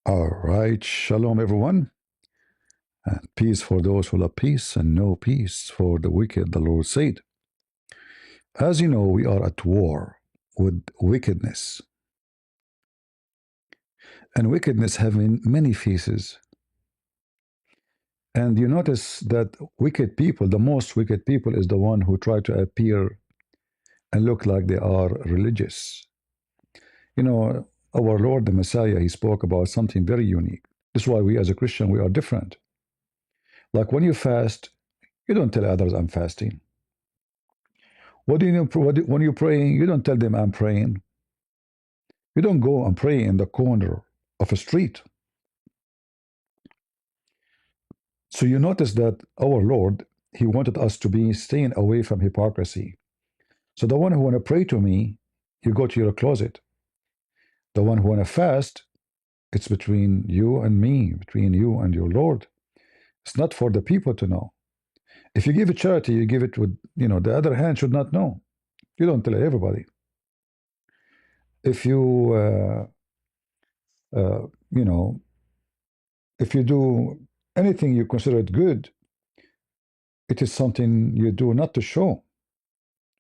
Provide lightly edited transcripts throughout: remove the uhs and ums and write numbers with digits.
All right, shalom everyone, and peace for those who love peace, and no peace for the wicked, the Lord said. As you know, we are at war with wickedness, and wickedness having many faces. And you notice that wicked people, the most wicked people, is the one who try to appear and look like they are religious. You know, our Lord, the Messiah, he spoke about something very unique. This is why we as a Christian, we are different. Like when you fast, you don't tell others I'm fasting. What do you know? When you're praying, you don't tell them I'm praying. You don't go and pray in the corner of a street. So you notice that our Lord, He wanted us to be staying away from hypocrisy. So the one who want to pray to me, you go to your closet. The one who want to fast, it's between you and me, between you and your Lord. It's not for the people to know. If you give a charity, you give it with, the other hand should not know. You don't tell everybody. If you, uh, you know, if you do anything you consider it good, it is something you do not to show.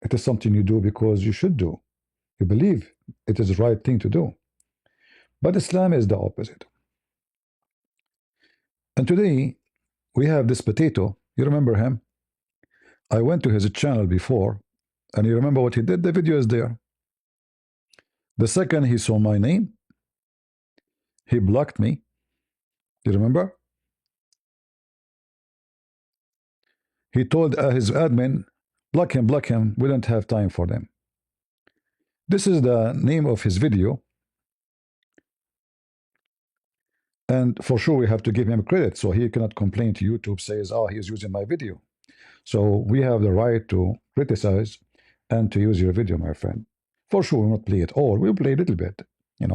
It is something you do because you should do. You believe it is the right thing to do. But Islam is the opposite. And today we have this potato. You remember him? I went to his channel before, and you remember what he did? The video is there. The second he saw my name, he blocked me. You remember? He told his admin, block him, block him. We don't have time for them. This is the name of his video. And for sure, we have to give him credit. So he cannot complain to YouTube, says, oh, he's using my video. So we have the right to criticize and to use your video, my friend. For sure, we'll not play it all. We'll play a little bit,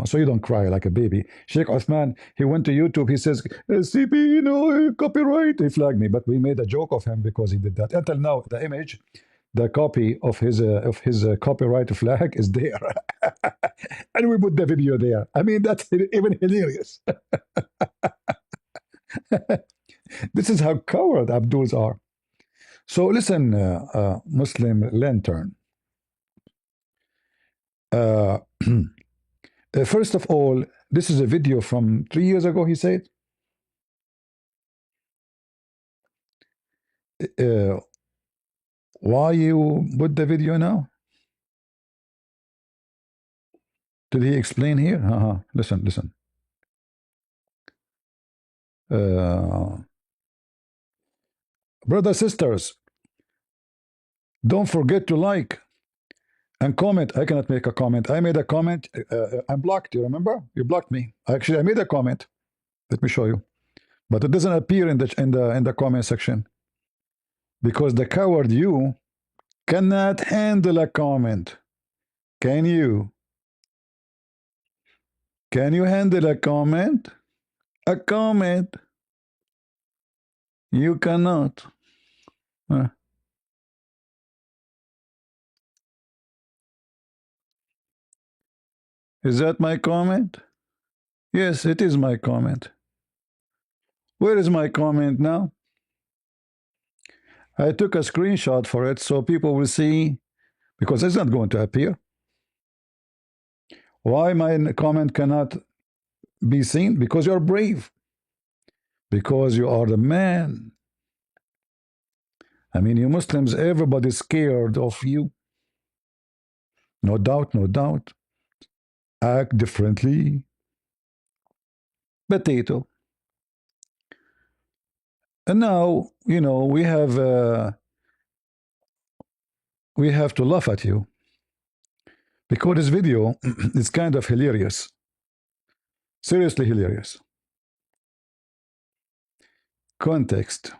so you don't cry like a baby. Sheikh Othman, he went to YouTube. He says, CP, copyright. He flagged me, but we made a joke of him because he did that. Until now, the image, the copy of his copyright flag is there. And we put the video there. I mean, that's even hilarious. This is how coward Abduls are. So listen, Muslim Lantern. First of all, this is a video from 3 years ago, he said. Why you put the video now? Did he explain here? Listen, listen. Brothers, sisters, don't forget to like and comment. I cannot make a comment. I made a comment. I'm blocked. You remember? You blocked me. Actually, I made a comment. Let me show you. But it doesn't appear in the comment section because the coward you cannot handle a comment. Can you? Can you handle a comment? A comment? You cannot. Is that my comment? Yes, it is my comment. Where is my comment now? I took a screenshot for it so people will see, because it's not going to appear. Why my comment cannot be seen? Because you're brave. Because you are the man. I mean, you Muslims, everybody's scared of you. No doubt, no doubt. Act differently. Potato. And now, we have to laugh at you because this video is kind of hilarious. Seriously hilarious. Context.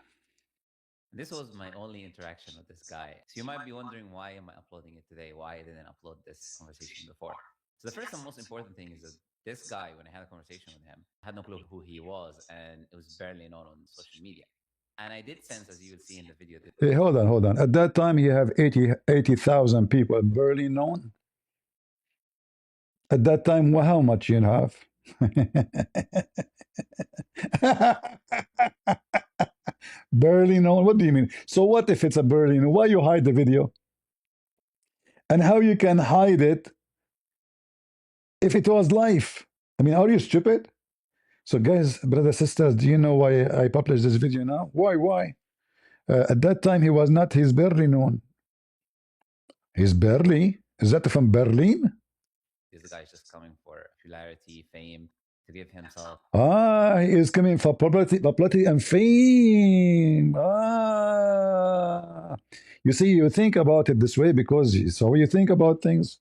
This was my only interaction with this guy. So you might be wondering, why am I uploading it today? Why I didn't upload this conversation before? So the first and most important thing is that this guy, when I had a conversation with him, I had no clue who he was, and it was barely known on social media. And I did sense, as you will see in the video, that Hey, hold on. At that time, you have 80,000 people barely known. At that time, how much you have? Barely known. What do you mean? So what if it's a barely known? Why you hide the video? And how you can hide it if it was live? I mean, are you stupid? So, guys, brothers, sisters, do you know why I published this video now? Why? Why? At that time, he was not. He's barely known. He's barely. Is that from Berlin? This guy is just coming for popularity, fame, to give himself. Ah, he is coming for popularity and fame. Ah, you see, you think about it this way because it's how you think about things.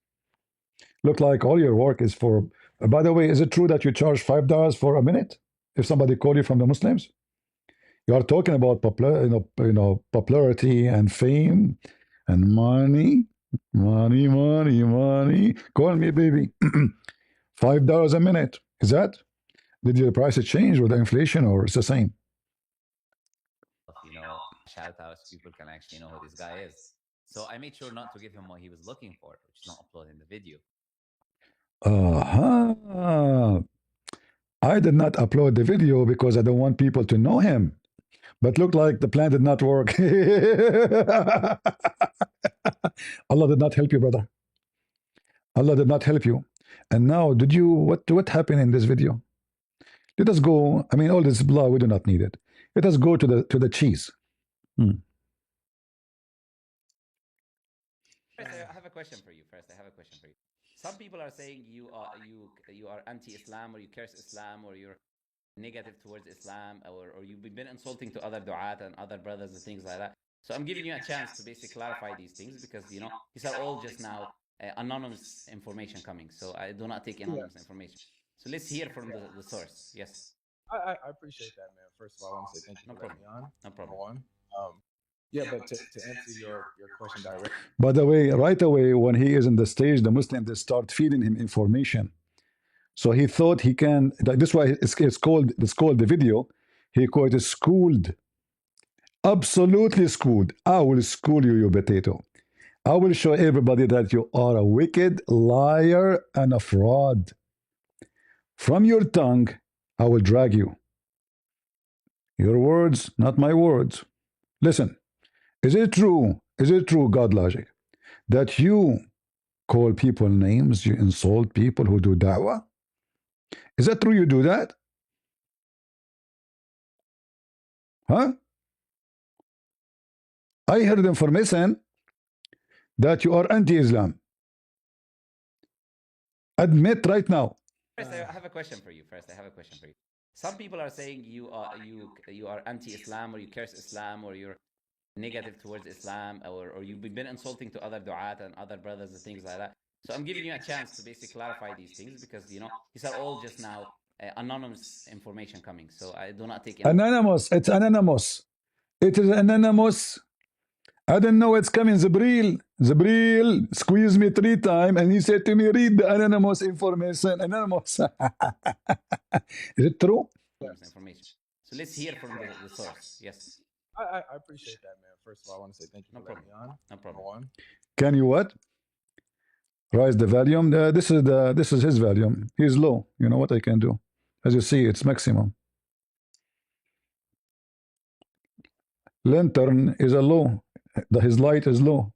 Look like all your work is for. By the way, is it true that you charge $5 for a minute if somebody call you from the Muslims? You are talking about popularity and fame and money, money, money, money. Call me, baby. $5 a minute. Is that? Did your prices change with the inflation, or it's the same? Shout outs, people can actually know who this guy is. So I made sure not to give him what he was looking for, which is not uploading the video. Uh-huh. I did not upload the video because I don't want people to know him. But looked like the plan did not work. Allah did not help you, brother. Allah did not help you. And now, did you what happened in this video? Let us go. I mean, all this blah, we do not need it. Let us go to the cheese. First, I have a question for you. Some people are saying you are anti-Islam, or you curse Islam, or you're negative towards Islam, or you've been insulting to other du'at and other brothers and things like that. So I'm giving you a chance to basically clarify these things, because these are all just now anonymous information coming. So I do not take anonymous information. So let's hear from the source. Yes. I appreciate that, man. First of all, I want to say thank you No for letting problem. me on. No problem. Number one. Yeah, but to answer your question directly. By the way, right away, when he is in the stage, the Muslims they start feeding him information. So he thought he can. Like, this is why it's called the video. He called it schooled. Absolutely schooled. I will school you, you potato. I will show everybody that you are a wicked liar and a fraud. From your tongue, I will drag you. Your words, not my words. Listen, is it true? Is it true, GodLogic, that you call people names, you insult people who do da'wah? Is that true you do that? Huh? I heard information that you are anti-Islam. Admit right now. First, I have a question for you. Some people are saying you are anti-Islam, or you curse Islam, or you're negative towards Islam, or you've been insulting to other du'at and other brothers and things like that. So I'm giving you a chance to basically clarify these things, because these are all just now anonymous information coming. So I do not take anonymous. It's anonymous. It is anonymous. I don't know what's coming. Zibril squeezed me 3 times and he said to me, read the anonymous information. Anonymous. Is it true? information. So let's hear from the source. Yes. I appreciate that, man. First of all, I want to say thank you No for letting me on. No problem. Number one. Can you what? Rise the volume. This is his volume. He's low. You know what I can do? As you see, it's maximum. Lantern is a low. His light is low.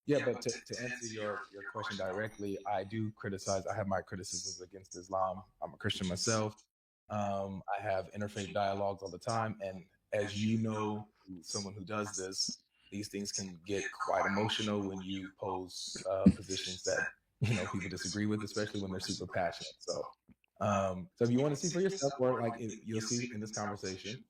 Yeah, but to answer your question directly, I do criticize. I have my criticisms against Islam. I'm a Christian myself. I have interfaith dialogues all the time, and as you know, someone who does this, these things can get quite emotional when you pose positions that people disagree with, especially when they're super passionate. So if you want to see for yourself, or like you'll see in this conversation,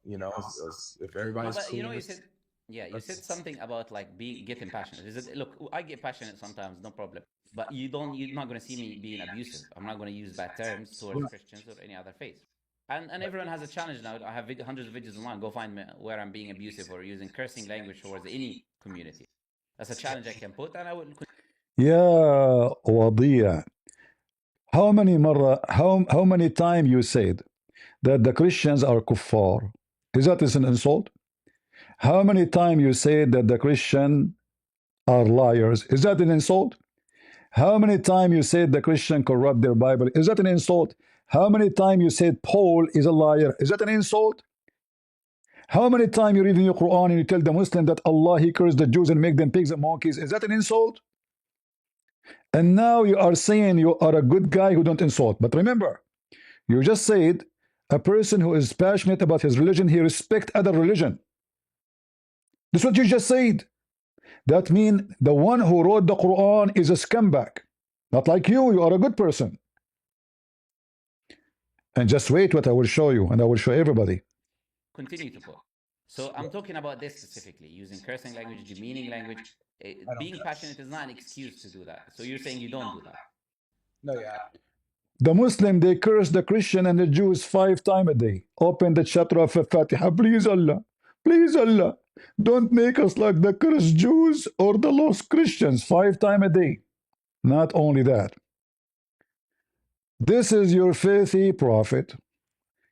if everybody's But cool, you said, you said something about like getting passionate. Is it? Look, I get passionate sometimes, no problem. But you're not going to see me being abusive. I'm not going to use bad terms towards Christians or any other faith. And everyone has a challenge now. I have hundreds of videos online. Go find me where I'm being abusive or using cursing language towards any community. That's a challenge I can put, and I will. Yeah, Wadia. How many times you said that the Christians are kuffar? Is that an insult? How many times you said that the Christians are liars? Is that an insult? How many times you said the Christian corrupt their Bible? Is that an insult? How many times you said Paul is a liar? Is that an insult? How many times you read in your Quran and you tell the Muslim that Allah he cursed the Jews and make them pigs and monkeys? Is that an insult? And now you are saying you are a good guy who don't insult. But remember, you just said a person who is passionate about his religion, he respect other religion. That's what you just said. That means the one who wrote the Quran is a scumbag. Not like you are a good person. And just wait what I will show you, and I will show everybody. Continue to quote. So I'm talking about this specifically, using cursing language, demeaning language. Being passionate is not an excuse to do that. So you're saying you don't do that. No, yeah. The Muslim, they curse the Christian and the Jews 5 times a day. Open the chapter of Fatiha. Please Allah. Please Allah. Don't make us like the cursed Jews or the lost Christians 5 times a day. Not only that. This is your filthy prophet.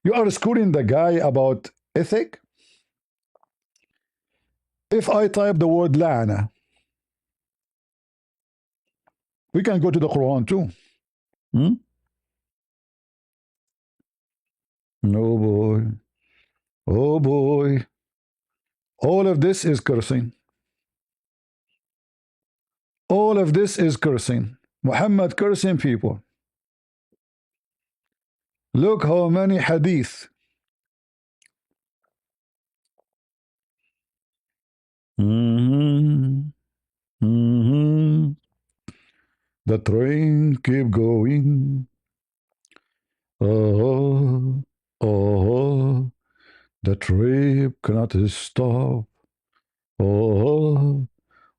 You are schooling the guy about ethic. If I type the word la'ana, we can go to the Quran too. Hmm? Oh boy. Oh boy. All of this is cursing. All of this is cursing. Muhammad cursing people. Look how many hadith. Mm-hmm. Mm-hmm. The train keep going. Oh, oh, the trip cannot stop. Oh,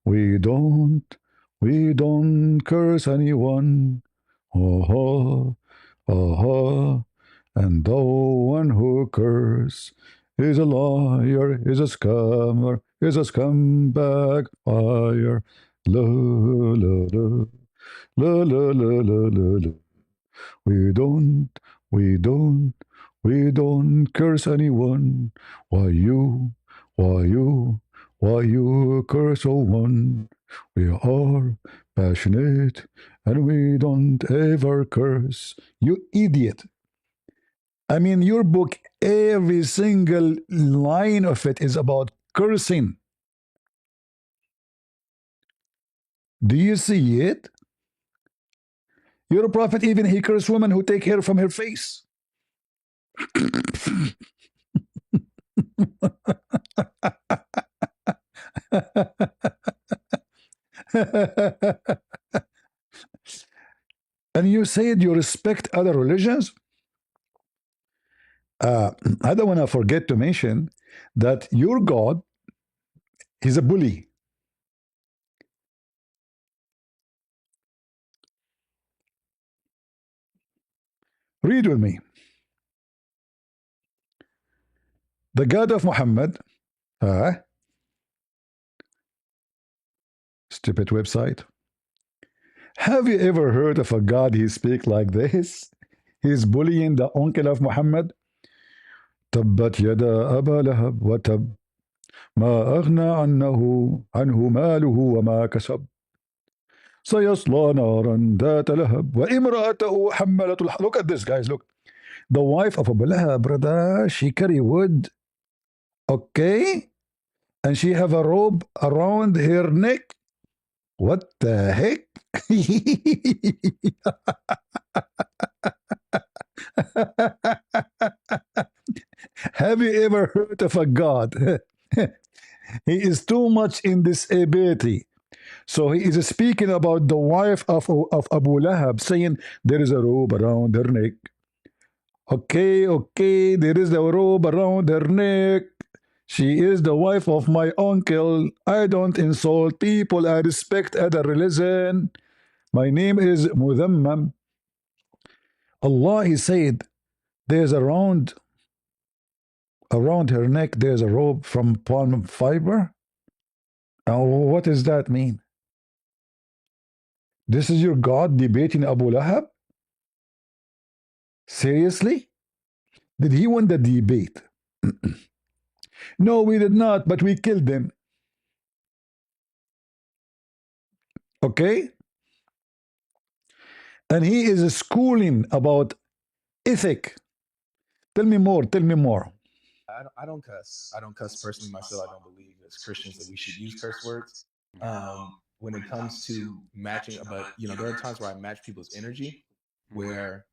we don't curse anyone. Oh, oh, and the one who curse is a liar, is a scammer, is a scumbag fire. La la la la la la la la la. We don't, we don't, we don't curse anyone. Why why you curse someone? We are passionate and we don't ever curse. You idiot. I mean, your book, every single line of it is about cursing. Do you see it? Your prophet, even he cursed women who take hair from her face. And you said you respect other religions? I don't want to forget to mention that your God is a bully. Read with me. The God of Muhammad, stupid website. Have you ever heard of a God he speak like this? He's bullying the uncle of Muhammad. تبت يدا أبا لهب وتب ما أغنى عنه ماله وما كسب سيصلى نارا ذات لهب وامرأته حملة الحطب. Look at this, guys. Look, the wife of Abu Lahab, brother, she carry wood, okay, and she have a robe around her neck. What the heck? Have you ever heard of a God? He is too much in disability. So he is speaking about the wife of Abu Lahab, saying there is a robe around her neck. Okay, okay, there is a robe around her neck. She is the wife of my uncle. I don't insult people. I respect other religion. My name is Mudhammam. Allah, he said, there's around her neck, there's a robe from palm fiber. Now, what does that mean? This is your God debating Abu Lahab? Seriously? Did he win the debate? No, we did not, but we killed them. Okay? And he is schooling about ethic. Tell me more. Tell me more. I don't cuss. I don't cuss personally myself. I don't believe as Christians that we should use curse words. When it comes to matching, but there are times where I match people's energy, where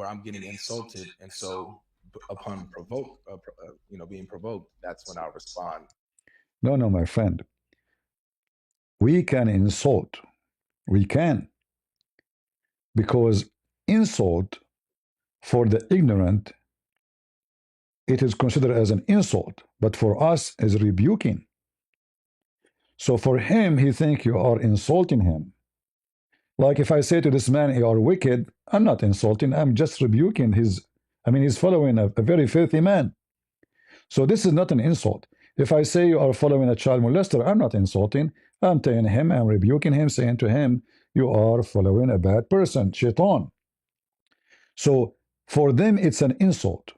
I'm getting insulted, and so upon being provoked, that's when I'll respond. No, no, my friend. We can insult. We can. Because insult for the ignorant, it is considered as an insult, but for us is rebuking. So for him, he think you are insulting him. Like if I say to this man, you are wicked, I'm not insulting, I'm just rebuking he's following a very filthy man. So this is not an insult. If I say you are following a child molester, I'm not insulting, I'm telling him, I'm rebuking him, saying to him, you are following a bad person, shaitan. So for them, it's an insult.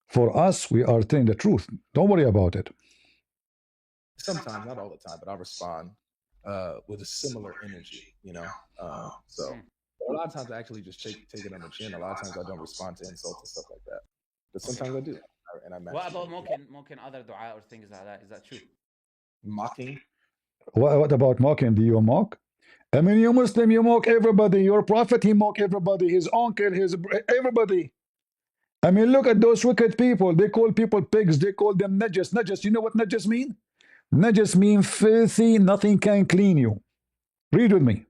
For us, we are telling the truth. Don't worry about it. Sometimes, not all the time, but I'll respond with a similar energy, So a lot of times I actually just take it on the chin. A lot of times I don't respond to insults and stuff like that. But sometimes I do. And I match. What about mocking other dua or things like that? Is that true? Mocking? What about mocking? Do you mock? I mean, you Muslim, you mock everybody. Your prophet, he mock everybody. His uncle, everybody. I mean, look at those wicked people. They call people pigs. They call them najas. Najas. You know what najas mean? Najas mean filthy. Nothing can clean you. Read with me.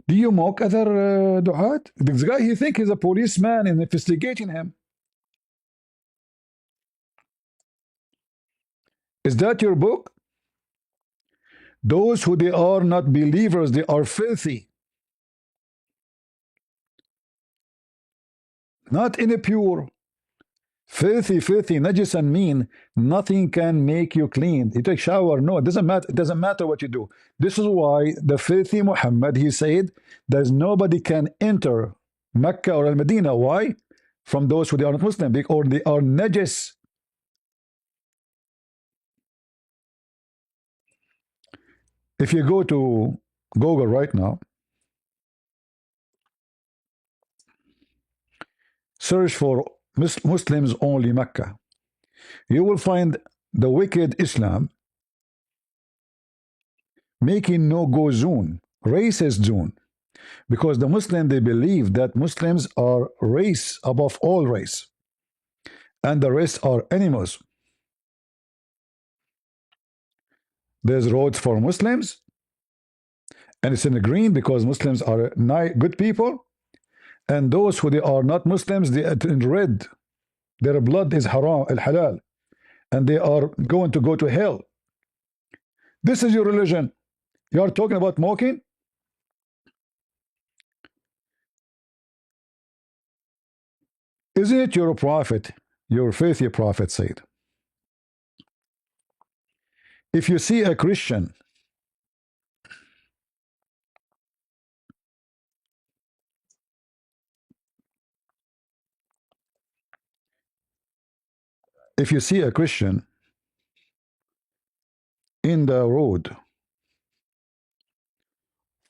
Do you mock other du'at? This guy, he think he's a policeman and investigating him. Is that your book? Those who they are not believers, they are filthy. Not in a pure. Filthy, filthy, najis and mean. Nothing can make you clean. You take shower, no, it doesn't matter. It doesn't matter what you do. This is why the filthy Muhammad, he said, there's nobody can enter Mecca or Al-Medina. Why? From those who they are not Muslim, or they are najis. If you go to Google right now, search for Muslims only Mecca, you will find the wicked Islam making no-go zone, racist zone, because the Muslim, they believe that Muslims are race above all race, and the rest are animals. There's roads for Muslims, and it's in the green because Muslims are good people, and those who they are not Muslims, they are in red. Their blood is haram, al-halal, and they are going to go to hell. This is your religion. You are talking about mocking? Isn't it your prophet, your faithful prophet said, if you see a Christian in the road,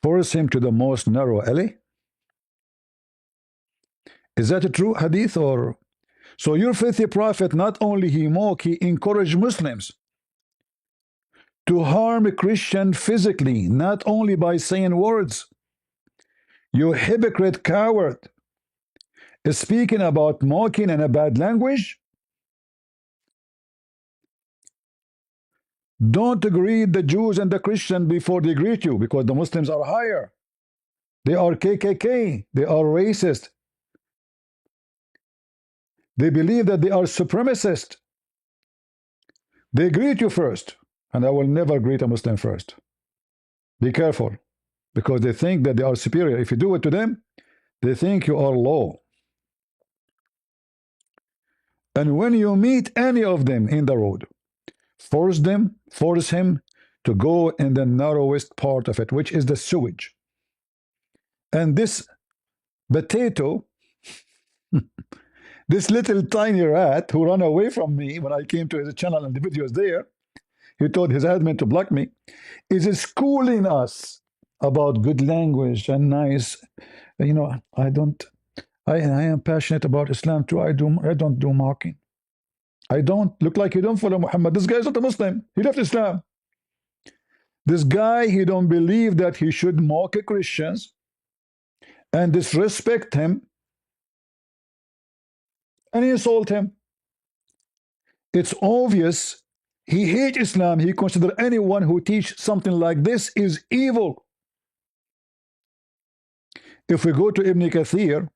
force him to the most narrow alley. Is that a true hadith? Or so your faithful prophet, not only he mock, he encouraged Muslims to harm a Christian physically, not only by saying words. You hypocrite coward, speaking about mocking and a bad language. Don't greet the Jews and the Christians before they greet you, because the Muslims are higher. They are KKK. They are racist. They believe that they are supremacist. They greet you first, and I will never greet a Muslim first. Be careful, because they think that they are superior. If you do it to them, they think you are low. And when you meet any of them in the road, force him to go in the narrowest part of it, which is the sewage. And this potato, this little tiny rat who ran away from me when I came to his channel and the videos there, he told his admin to block me, is schooling us about good language and nice You know, I am passionate about Islam too. I don't do mocking. I don't look like you don't follow Muhammad. This guy is not a Muslim. He left Islam. This guy, he don't believe that he should mock Christians and disrespect him and insult him. It's obvious he hates Islam. He considers anyone who teach something like this is evil. If we go to Ibn Kathir,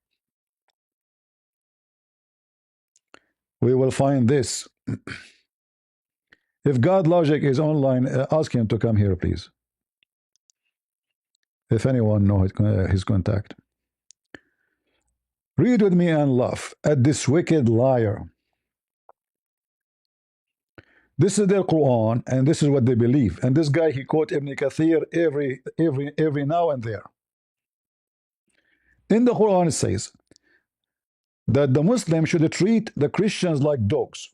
we will find this. If GodLogic is online, ask him to come here, please. If anyone knows his contact. Read with me and laugh at this wicked liar. This is their Quran, and this is what they believe. And this guy, he quote Ibn Kathir every now and there. In the Quran, it says that the Muslim should treat the Christians like dogs.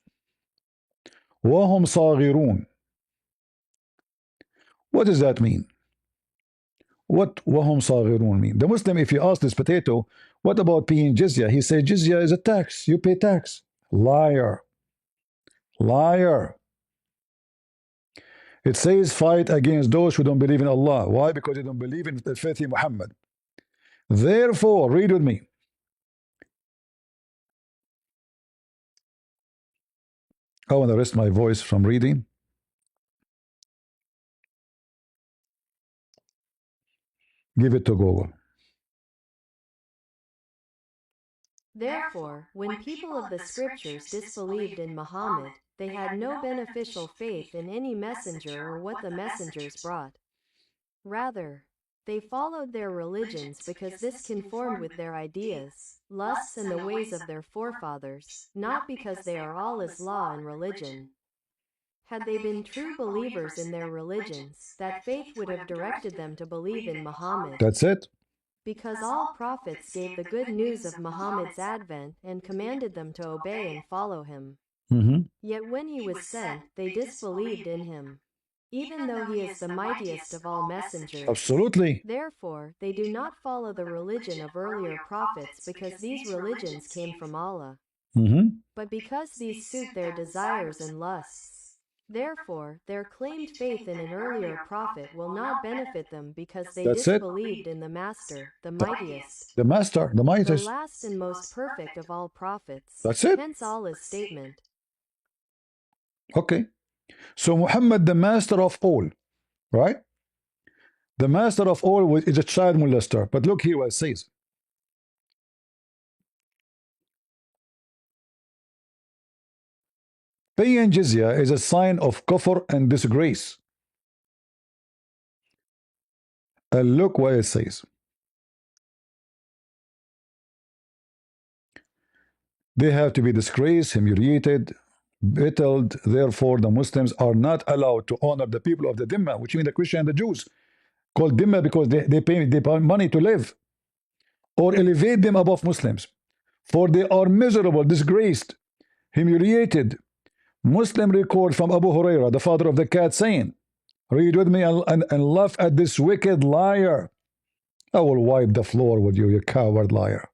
وَهُمْ صَاغِرُونَ. What does that mean? What وَهُمْ صَاغِرُونَ mean? The Muslim, if you ask this potato, what about paying jizya? He says jizya is a tax. You pay tax. Liar. Liar. It says fight against those who don't believe in Allah. Why? Because they don't believe in the faith in Muhammad. Therefore, read with me. I want to rest my voice from reading. Give it to Google. Therefore, when people of the scriptures disbelieved in Muhammad, they had no beneficial faith in any messenger or what the messengers brought. Rather, they followed their religions because this conformed with their ideas, lusts and the ways of their forefathers, not because they are Allah's law and religion. Had they been true believers in their religions, that faith would have directed them to believe in Muhammad. That's it. Because all prophets gave the good news of Muhammad's advent and commanded them to obey and follow him. Yet when he was sent, they disbelieved in him, even though he is the mightiest of all messengers. Absolutely. Therefore, they do not follow the religion of earlier prophets because these religions came from Allah, but because these suit their desires and lusts. Therefore, their claimed faith in an earlier prophet will not benefit them because they That's it. disbelieved in the Master, the mightiest, The master, the the mightiest. last and most perfect of all prophets. That's it. Hence Allah's statement. Okay. So Muhammad, the master of all, right? The master of all is a child molester. But look here what it says. Paying jizya is a sign of kufr and disgrace. And look what it says. They have to be disgraced, humiliated, belittled. Therefore, the Muslims are not allowed to honor the people of the Dhimma, which mean the Christian and the Jews, called Dhimma because they pay money to live, or elevate them above Muslims. For they are miserable, disgraced, humiliated. Muslim record from Abu Huraira, the father of the cat, saying, read with me and laugh at this wicked liar. I will wipe the floor with you, you coward liar.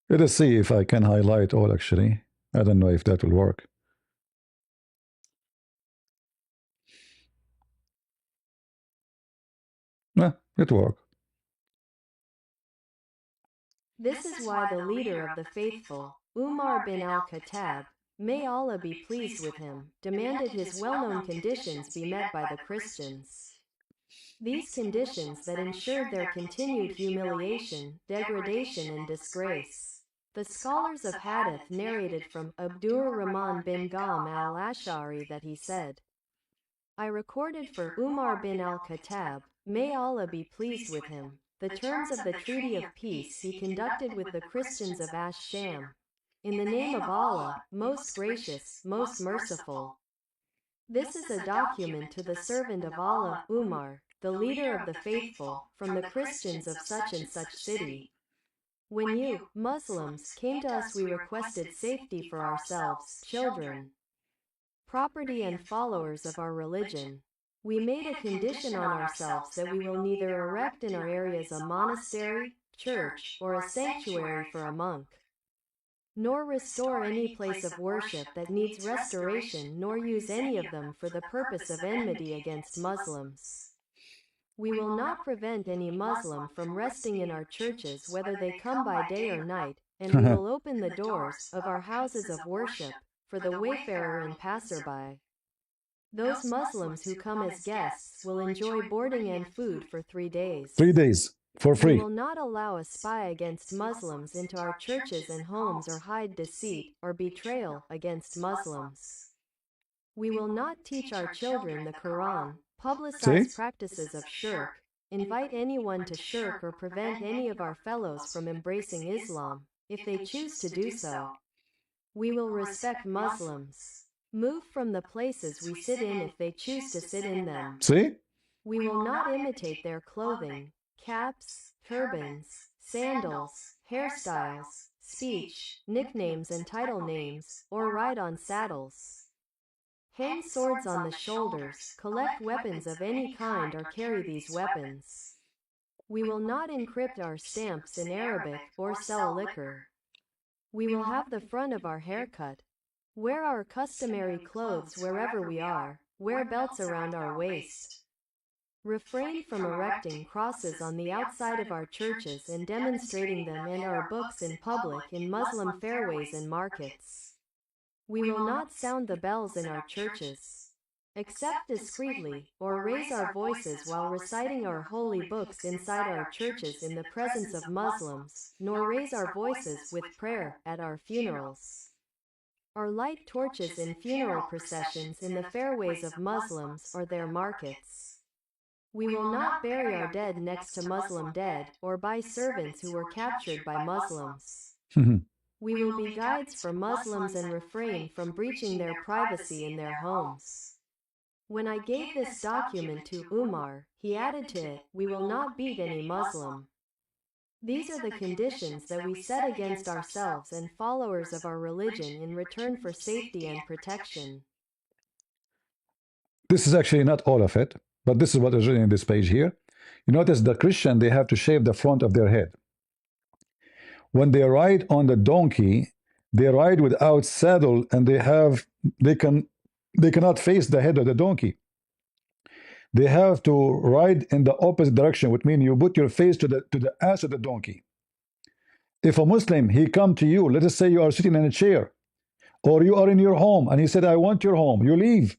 Let us see if I can highlight all actually. I don't know if that will work. Nah, it worked. This is why the leader of the faithful, Umar bin al-Khattab, may Allah be pleased with him, demanded his well-known conditions be met by the Christians. These conditions that ensured their continued humiliation, degradation and disgrace. The scholars of Hadith narrated from Abdur Rahman bin Gam al-Ash'ari that he said, I recorded for Umar bin al-Khattab, may Allah be pleased with him, the terms of the treaty of peace he conducted with the Christians of Ash-Sham. In the name of Allah, most gracious, most merciful. This is a document to the servant of Allah, Umar, the leader of the faithful, from the Christians of such and such city. When you, Muslims, came to us we requested safety for ourselves, children, property and followers of our religion. We made a condition on ourselves that we will neither erect in our areas a monastery, church, or a sanctuary for a monk, nor restore any place of worship that needs restoration, nor use any of them for the purpose of enmity against Muslims. We will not prevent any Muslim from resting in our churches whether they come by day or night, and we will open the doors of our houses of worship for the wayfarer and passerby. Those Muslims who come as guests will enjoy boarding and food for 3 days. 3 days for We free. will not allow a spy against Muslims into our churches and homes or hide deceit or betrayal against Muslims. We will not teach our children the Quran, publicize practices of shirk, invite anyone to shirk, or prevent any of our fellows from embracing Islam, if they choose to do so. We will respect Muslims. Move from the places we sit in if they choose to sit in them. See? We will not imitate their clothing, caps, turbans, sandals, hairstyles, speech, nicknames and title names, or ride on saddles, hang swords on the shoulders, collect weapons of any kind, or carry these weapons. We will not encrypt our stamps in Arabic or sell liquor. We will have the front of our hair cut, wear our customary clothes wherever we are, wear belts around our waist, refrain from erecting crosses on the outside of our churches and demonstrating them and our books in public in Muslim fairways and markets. We will not sound the bells in our churches, except discreetly, or raise our voices while reciting our holy books inside our churches in the presence of Muslims, nor raise our voices with prayer at our funerals, or light torches in funeral processions in the fairways of Muslims or their markets. We will not bury our dead next to Muslim dead, or by servants who were captured by Muslims. We will be guides for Muslims and refrain from breaching their privacy in their homes. When I gave this document to Umar, he added to it, "We will not beat any Muslim." These are the conditions that we set against ourselves and followers of our religion in return for safety and protection. This is actually not all of it, but this is what is written in this page here. You notice the Christian, they have to shave the front of their head. When they ride on the donkey, they ride without saddle, and they cannot face the head of the donkey. They have to ride in the opposite direction, which means you put your face to the ass of the donkey. If a Muslim, he come to you, let us say you are sitting in a chair, or you are in your home, and he said, "I want your home," you leave.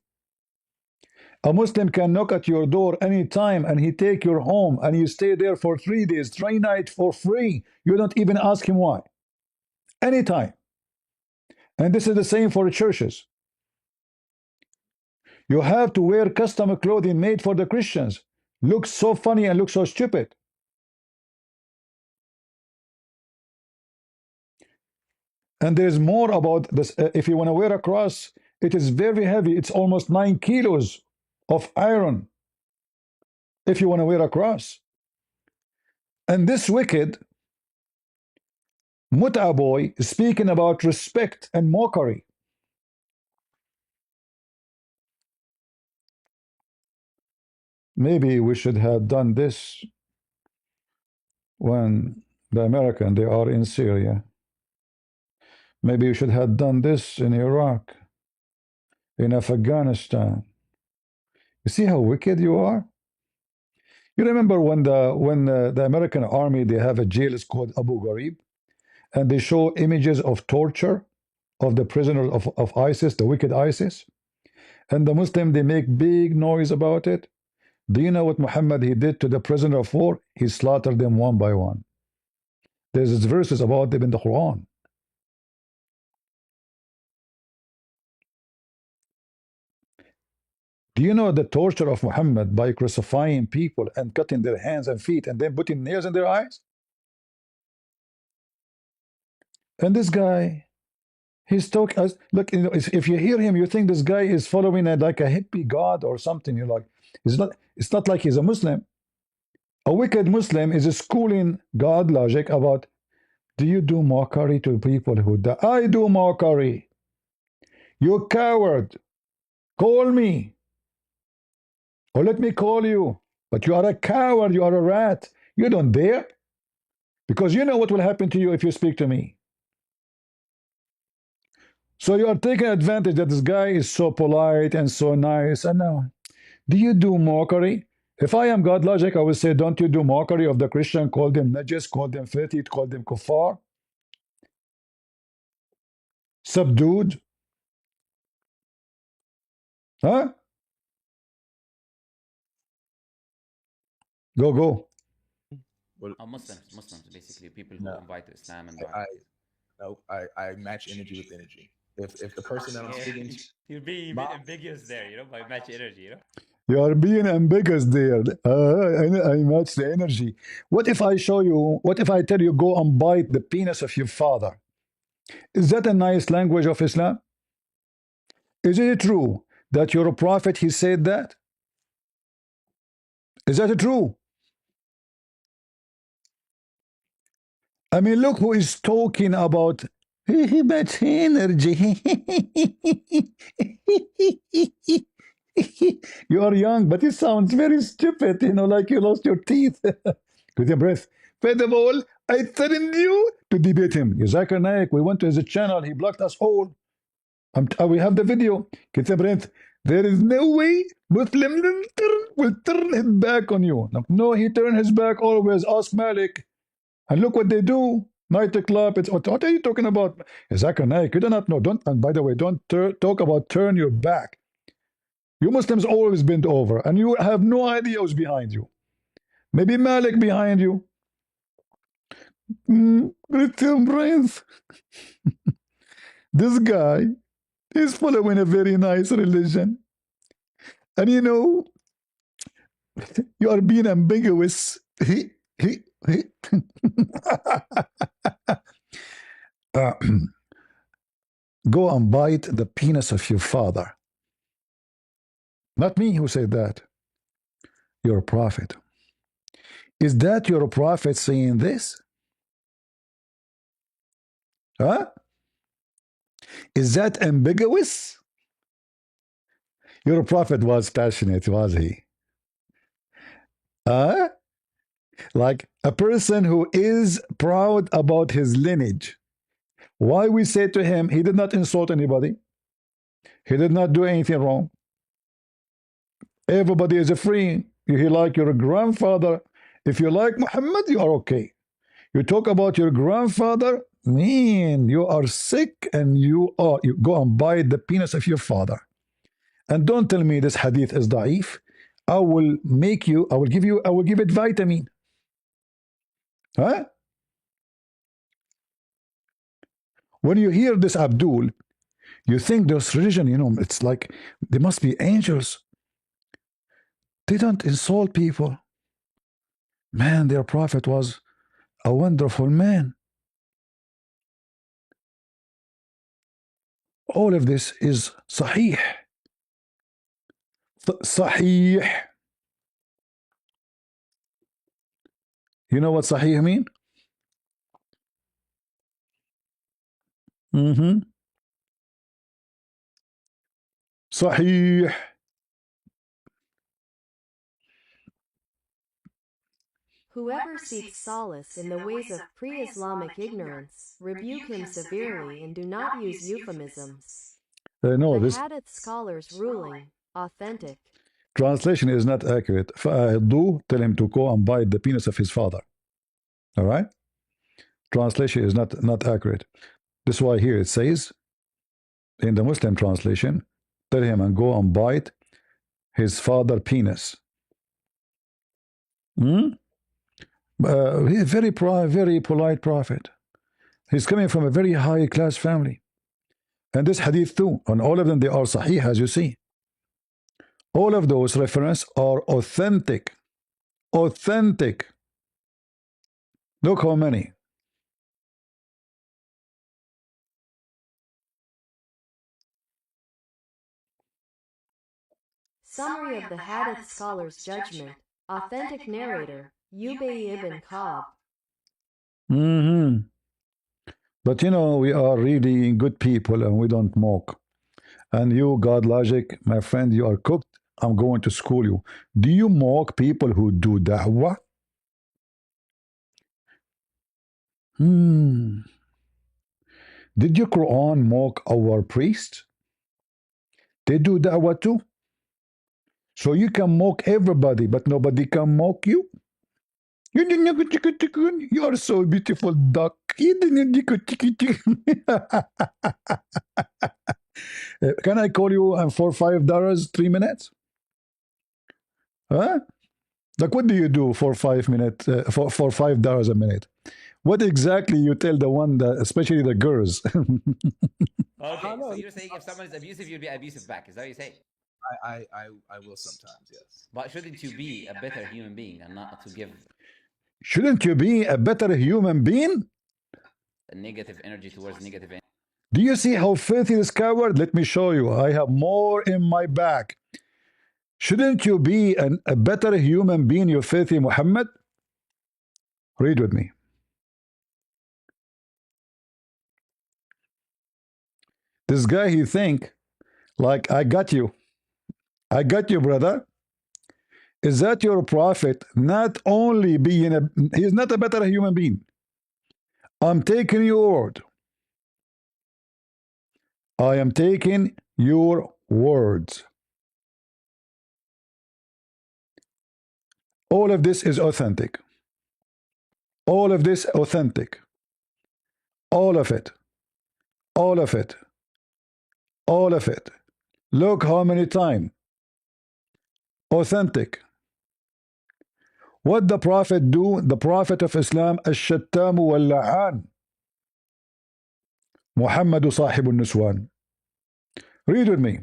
A Muslim can knock at your door anytime, and he take your home, and you stay there for 3 days, 3 nights for free. You don't even ask him why. Anytime. And this is the same for the churches. You have to wear custom clothing made for the Christians. Looks so funny and looks so stupid. And there's more about this. If you want to wear a cross, it is very heavy. It's almost 9 kilos of iron if you want to wear a cross. And this wicked Muta boy is speaking about respect and mockery. Maybe we should have done this when the American, they are in Syria. Maybe you should have done this in Iraq, in Afghanistan. You see how wicked you are? You remember when the American army, they have a jail, it's called Abu Ghraib, and they show images of torture of the prisoners of ISIS, the wicked ISIS, and the Muslim, they make big noise about it. Do you know what Muhammad he did to the prisoner of war? He slaughtered them one by one. There's verses about them in the Quran. Do you know the torture of Muhammad by crucifying people and cutting their hands and feet and then putting nails in their eyes? And this guy, he's talking. Look, you know, if you hear him, you think this guy is following like a hippie god or something. You're like, it's not. It's not like he's a Muslim. A wicked Muslim is schooling GodLogic about, do you do mockery to people who die? I do mockery. You coward. Call me. Or let me call you. But you are a coward. You are a rat. You don't dare. Because you know what will happen to you if you speak to me. So you are taking advantage that this guy is so polite and so nice. And now, do you do mockery? If I am GodLogic, I will say, don't you do mockery of the Christian? Call them najis, call them filthy, call them kuffar, subdued. Huh? Go, go. What? Muslims, basically people who No, invite to Islam and I darkness. no, I match energy with energy. If the person that I'm Yeah, speaking to, you're being a my bit ambiguous there, by match energy. You are being ambiguous there. I match the energy. What if I show you, what if I tell you, go and bite the penis of your father? Is that a nice language of Islam? Is it true that your prophet, he said that? Is that true? I mean, look who is talking about much energy. You are young, but it sounds very stupid, like you lost your teeth. With your breath. First of all, I threatened you to debate him. Zakir Naik, we went to his channel, he blocked us all. We have the video. Get your breath. There is no way Muslim will turn his back on you. No, he turned his back always. Ask Malik. And look what they do. Nightclub. What are you talking about? Zakir Naik, you do not know. Don't. And by the way, don't talk about turn your back. You Muslims always bend over, and you have no idea who's behind you. Maybe Malik behind you. Christian Prince. This guy is following a very nice religion. And you are being ambiguous. Go and bite the penis of your father. Not me who said that. Your prophet. Is that your prophet saying this? Huh? Is that ambiguous? Your prophet was passionate, was he? Huh? Like a person who is proud about his lineage. Why we say to him, he did not insult anybody. He did not do anything wrong. Everybody is free. You like your grandfather. If you like Muhammad, you are okay. You talk about your grandfather, man, you are sick and you go and bite the penis of your father. And don't tell me this hadith is da'if. I will give it vitamin. Huh? When you hear this Abdul, you think this religion, it's like they must be angels. They don't insult people. Man, their prophet was a wonderful man. All of this is sahih. Sahih. You know what sahih mean? Sahih. Whoever seeks solace in the ways of pre-Islamic ignorance, rebuke him severely and do not use euphemisms. No, The this Hadith scholars' ruling, authentic. translation is not accurate. Do tell him to go and bite the penis of his father. All right? Translation is not accurate. This is why here it says, in the Muslim translation, tell him and go and bite his father penis. He's a very polite prophet. He's coming from a very high class family. And this hadith too, and all of them, they are sahih, as you see. All of those references are authentic. Authentic. Look how many. Summary of the Hadith scholars' judgment. Authentic narrator, Ubay ibn Ka'b. But we are really good people and we don't mock. And you, GodLogic, my friend, you are cooked. I'm going to school you. Do you mock people who do da'wah? Did your Quran mock our priests? They do da'wah too. So you can mock everybody, but nobody can mock you. You are so beautiful, duck. Can I call you for $5, 3 minutes? Huh? Like, what do you do for 5 minutes? For $5 a minute? What exactly you tell the one that, especially the girls? Okay, so you're saying if someone is abusive, you'll be abusive back. Is that what you say? I will sometimes, yes. But shouldn't you be a better human being and not to give Shouldn't you be a better human being? negative energy towards negative energy? Do you see how filthy this coward? Let me show you. I have more in my back. Shouldn't you be a better human being, you filthy Muhammad? Read with me. This guy, he think like, I got you. I got you, brother. Is that your prophet not only being he's not a better human being. I'm taking your word. I am taking your words. All of this is authentic. All of this authentic. All of it. All of it. All of it. Look how many times. Authentic. What the Prophet do? The Prophet of Islam, الشتام واللعان. محمد صاحب النسوان. Read with me.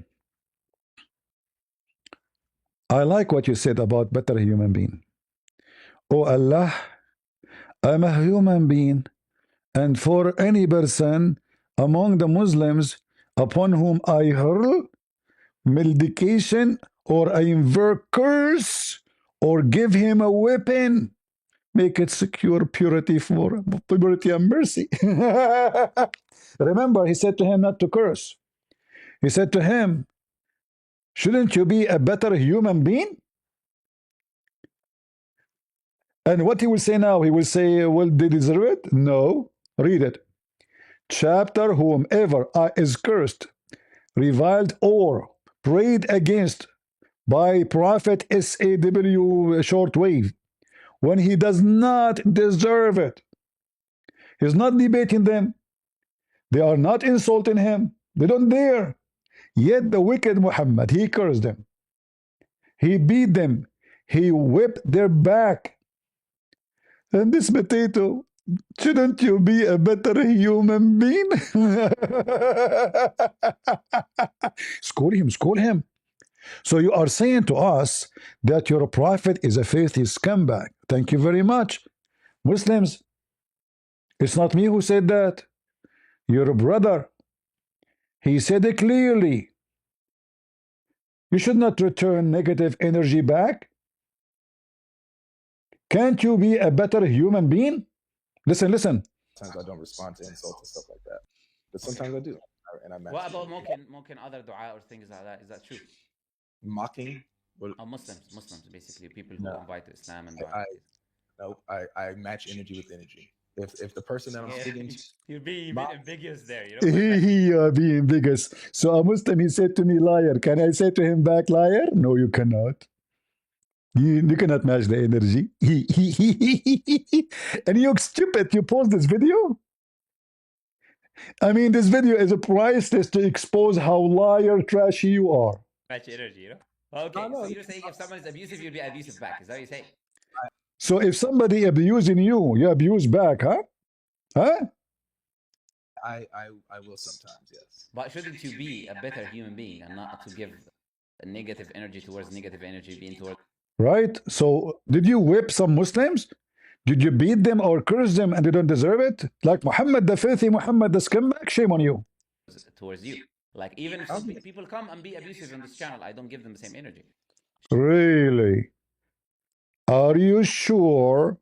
I like what you said about better human being. Oh Allah, I'm a human being, and for any person among the Muslims upon whom I hurl medication or I invoke curse or give him a weapon, make it secure purity for purity and mercy. Remember, he said to him not to curse. He said to him, shouldn't you be a better human being? And what he will say now? He will say, well, they deserve it? No. Read it. Chapter, whomever is cursed, reviled, or prayed against by Prophet SAW shortwave when he does not deserve it. He's not debating them. They are not insulting him. They don't dare. Yet the wicked Muhammad, he cursed them. He beat them. He whipped their back. And this potato, shouldn't you be a better human being? School him, school him. So you are saying to us that your prophet is a filthy scumbag. Thank you very much. Muslims, it's not me who said that. Your brother. He said it clearly. You should not return negative energy back. Can't you be a better human being? Listen, listen. Sometimes I don't respond to insults and stuff like that, but sometimes I do, and I match. What about mocking other dua or things like that? Is that true? Mocking? What? Muslims, basically, people who No. invite to Islam and dua. Nope. I match energy with energy. If the person that I'm speaking to, You're being ambiguous there, you know? He being ambiguous. So a Muslim, he said to me, liar. Can I say to him back, liar? No, you cannot. You cannot match the energy. And you're stupid. You post this video? I mean, this video is priceless to expose how liar, trashy you are. Match energy, you know? Okay, so you're saying if someone is abusive, you'll be abusive back. Is that what you say? So if somebody abusing you, you abuse back, huh? Huh? I will sometimes, yes. But shouldn't you be a better human being and not to give negative energy towards negative energy being towards... Right? So did you whip some Muslims? Did you beat them or curse them and they don't deserve it? Like Muhammad, the filthy Muhammad, the scumbag, shame on you. Towards you. Like, even if some people come and be abusive on this channel, I don't give them the same energy. Really? Are you sure?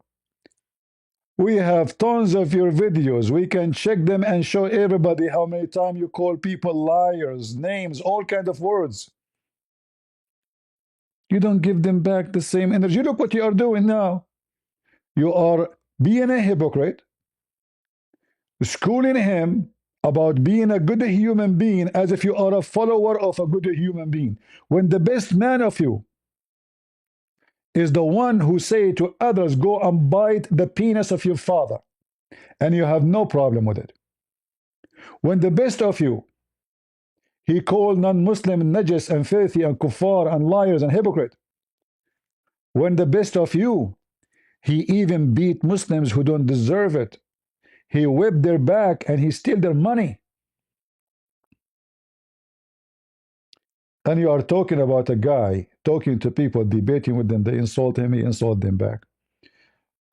We have tons of your videos. We can check them and show everybody how many times you call people liars, names, all kind of words. You don't give them back the same energy. Look what you are doing now. You are being a hypocrite, schooling him about being a good human being as if you are a follower of a good human being. When the best man of you is the one who say to others, go and bite the penis of your father, and you have no problem with it. When the best of you, he called non-Muslim najis and filthy and kuffar and liars and hypocrite. When the best of you, he even beat Muslims who don't deserve it. He whipped their back and he steal their money. And you are talking about a guy talking to people, debating with them. They insult him, he insult them back.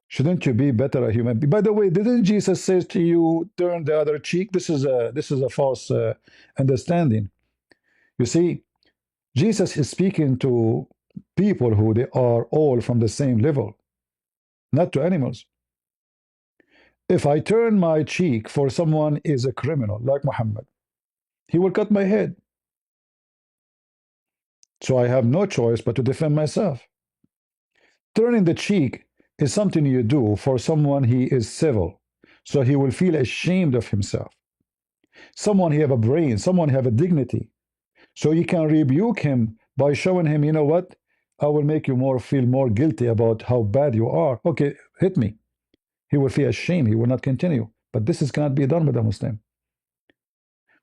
Shouldn't you be better a human being? By the way, didn't Jesus say to you, turn the other cheek? This is a false understanding. You see, Jesus is speaking to people who they are all from the same level, not to animals. If I turn my cheek for someone is a criminal, like Muhammad, he will cut my head. So I have no choice but to defend myself. Turning the cheek is something you do for someone he is civil, so he will feel ashamed of himself. Someone he have a brain, someone have a dignity, so you can rebuke him by showing him, you know what, I will make you feel more guilty about how bad you are. Okay, hit me. He will feel ashamed. He will not continue. But this cannot be done with a Muslim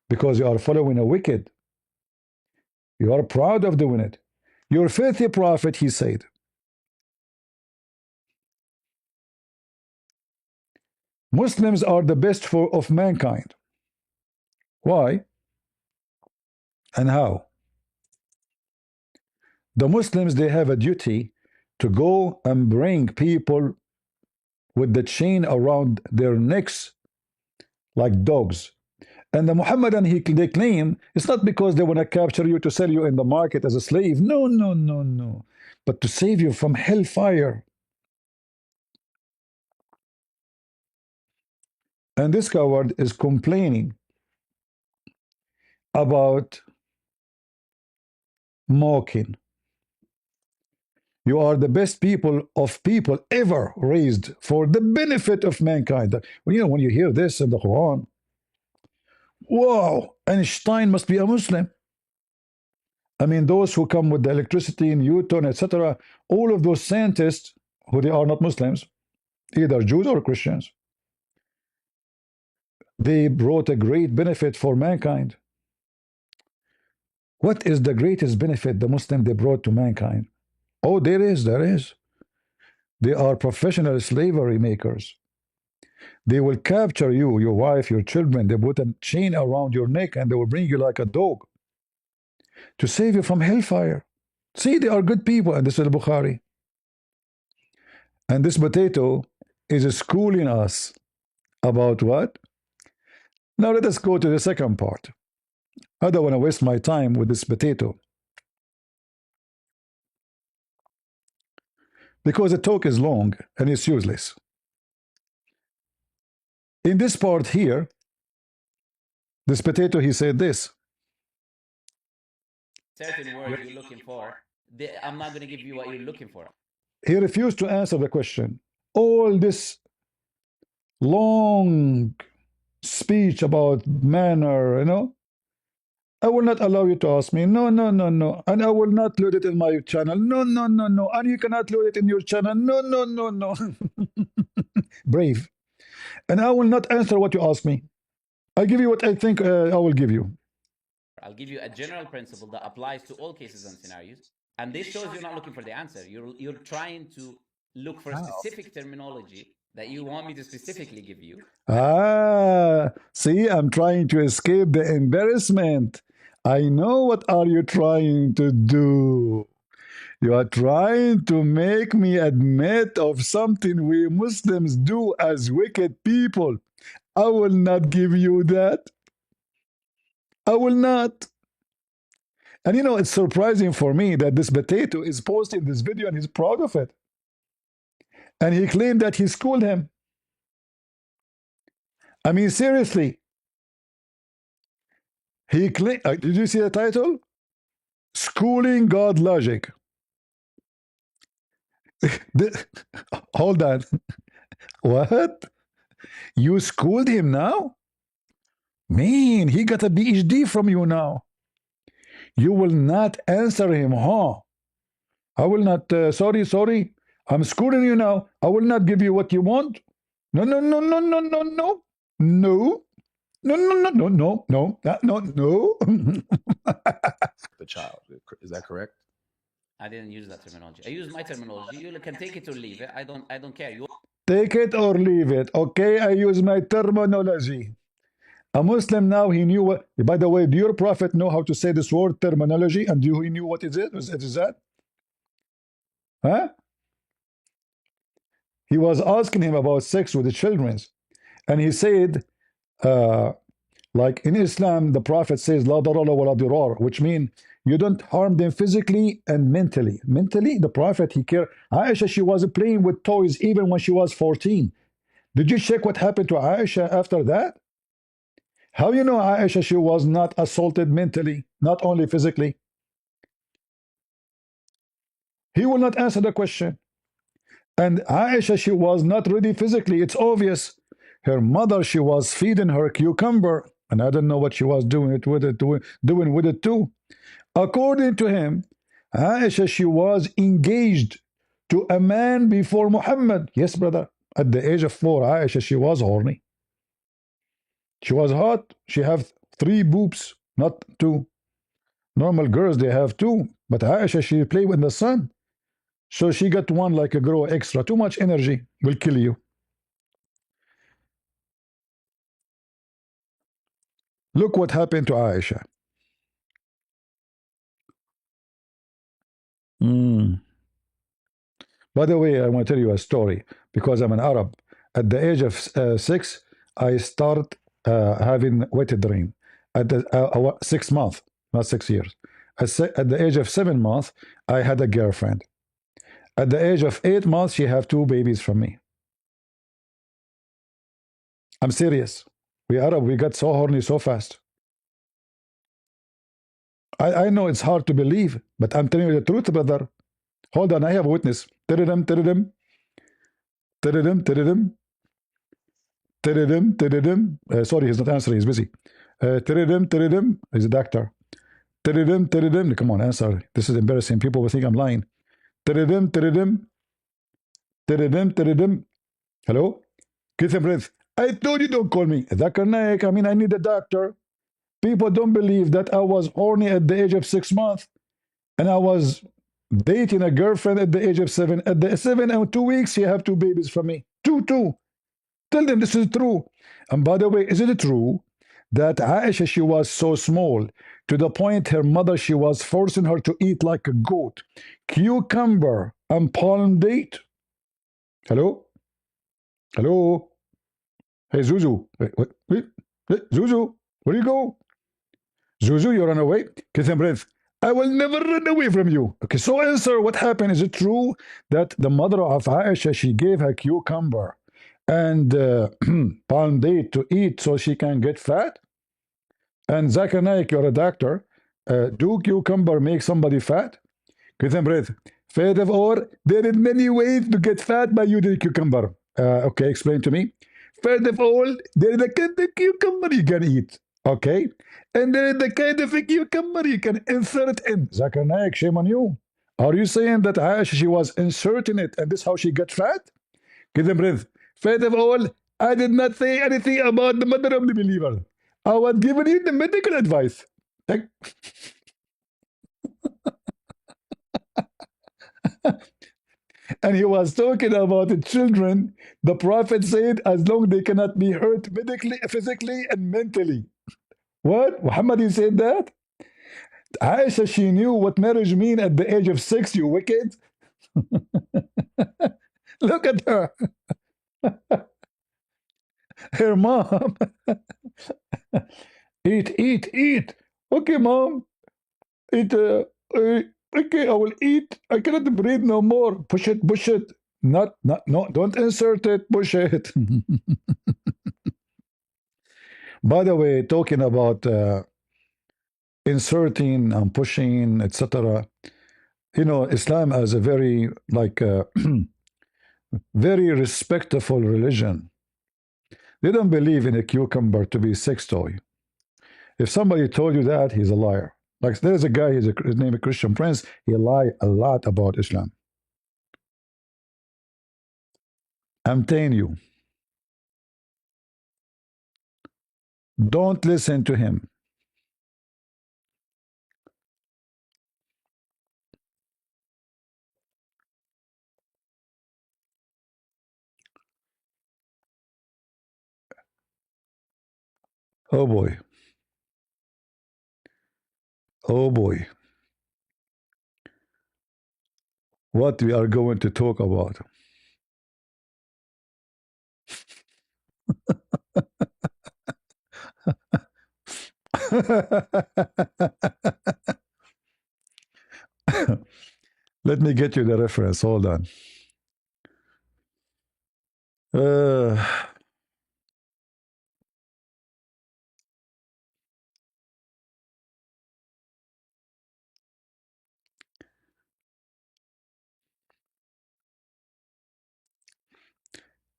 because you are following a wicked. You are proud of doing it. Your filthy prophet, he said, Muslims are the best of mankind. Why and how? The Muslims, they have a duty to go and bring people with the chain around their necks like dogs. And the Muhammadan, they claim it's not because they want to capture you to sell you in the market as a slave. No, no, no, no. But to save you from hellfire. And this coward is complaining about mocking. You are the best people of people ever raised for the benefit of mankind. When you hear this in the Quran, wow, Einstein must be a Muslim. I mean, those who come with the electricity, Newton, etc., all of those scientists who they are not Muslims, either Jews or Christians, they brought a great benefit for mankind. What is the greatest benefit the Muslim they brought to mankind? Oh, there is. They are professional slavery makers. They will capture you, your wife, your children. They put a chain around your neck and they will bring you like a dog to save you from hellfire. See, they are good people. And this is Bukhari. And this potato is schooling us about what? Now let us go to the second part. I don't want to waste my time with this potato, because the talk is long and it's useless. In this part here, this potato, he said this. Certain word you're looking for, I'm not going to give you what you're looking for. He refused to answer the question. All this long speech about manner, I will not allow you to ask me. No, no, no, no. And I will not load it in my channel. No, no, no, no. And you cannot load it in your channel. No, no, no, no. Brave. And I will not answer what you ask me. I give you what I think I will give you. I'll give you a general principle that applies to all cases and scenarios. And this shows you're not looking for the answer. You're trying to look for a specific terminology that you want me to specifically give you. See, I'm trying to escape the embarrassment. I know what are you trying to do. You are trying to make me admit of something we Muslims do as wicked people. I will not give you that. I will not. And it's surprising for me that this potato is posting this video and he's proud of it. And he claimed that he schooled him. I mean, seriously. Did you see the title? Schooling GodLogic. Hold on. What? You schooled him now? Man, he got a PhD from you now. You will not answer him, huh? I will not. Sorry. I'm schooling you now. I will not give you what you want. No. No. No. No. The child. Is that correct? I didn't use that terminology. I use my terminology. You can take it or leave it. I don't care. You Take it or leave it. Okay, I use my terminology. A Muslim now, he knew what. By the way, do your prophet know how to say this word terminology? And he knew what is it? What is that? Huh? He was asking him about sex with the children, and he said, uh, like in Islam, the prophet says, "La darara wa la dirar," which means you don't harm them physically and mentally. Mentally, the prophet he cared. Aisha, she was playing with toys even when she was 14. Did you check what happened to Aisha after that? How you know Aisha she was not assaulted mentally, not only physically? He will not answer the question. And Aisha she was not ready physically. It's obvious. Her mother she was feeding her cucumber, and I don't know what she was doing with it too. According to him, Aisha she was engaged to a man before Muhammad. Yes, brother. At the age of 4, Aisha she was horny. She was hot. She have 3 boobs, not 2. Normal girls they have 2, but Aisha she play with the sun, so she got one like a girl extra. Too much energy will kill you. Look what happened to Aisha. By the way, I want to tell you a story because I'm an Arab. At the age of 6, I start having wet dream. At the 6 months, not 6 years. At the age of 7 months, I had a girlfriend. At the age of 8 months, she have 2 babies from me. I'm serious. We Arab, we got so horny so fast. I know it's hard to believe, but I'm telling you the truth, brother. Hold on, I have a witness. Tiridim, tiridim, tiridim, tiridim, tiridim, tiridim. Sorry, he's not answering. He's busy. Tiridim, tiridim. He's a doctor. Tiridim, tiridim. Come on, answer. This is embarrassing. People will think I'm lying. Tiridim, tiridim, tiridim, tiridim. Hello? Kiss and breath. I told you don't call me. Zakar Naik, I mean, I need a doctor. People don't believe that I was horny at the age of 6 months and I was dating a girlfriend at the age of 7. At the 7 and 2 weeks, she have 2 babies from me. Two. Tell them this is true. And by the way, is it true that Aisha, she was so small to the point her mother, she was forcing her to eat like a goat, cucumber and palm date? Hello? Hello? Hey, Zuzu. Wait. Zuzu, where you go? Zuzu, you run away? Kiss and breath. I will never run away from you. Okay, so answer, what happened? Is it true that the mother of Aisha, she gave her cucumber and palm date to eat so she can get fat? And Zakir Naik, you're a doctor. Do cucumber make somebody fat? Kiss and breath. Fat of or there are many ways to get fat by using cucumber. Okay, explain to me. First of all, there is a kind of cucumber you can eat. Okay? And there is the kind of a cucumber you can insert in. Zakir Naik, shame on you. Are you saying that Aisha, she was inserting it and this is how she got fat? Give them breath. First of all, I did not say anything about the mother of the believer. I was giving you the medical advice. And he was talking about the children. The Prophet said, as long as they cannot be hurt medically, physically, and mentally. What? Muhammad, he said that? Aisha, she knew what marriage mean at the age of 6, you wicked. Look at her. Her mom. Eat. Okay, mom. Eat. Okay, I will eat. I cannot breathe no more. Push it. Not, no, don't insert it. Push it. By the way, talking about inserting and pushing, etc. Islam as a very very respectful religion. They don't believe in a cucumber to be a sex toy. If somebody told you that, he's a liar. Like there's a guy, his name is Christian Prince. He lied a lot about Islam. I'm telling you, don't listen to him. Oh boy. Oh boy. What we are going to talk about. Let me get you the reference. Hold on.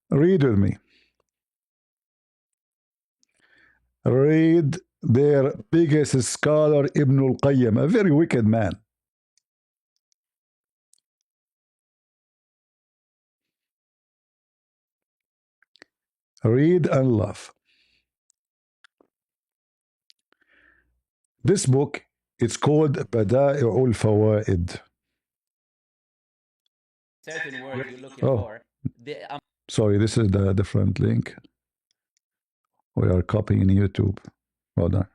Read with me. Read their biggest scholar, Ibn al-Qayyim, a very wicked man. Read and laugh. This book, it's called Bada'i'ul Fawaid. Certain word you're looking Oh. for. Sorry, this is the different link. We are copying YouTube. Hold on.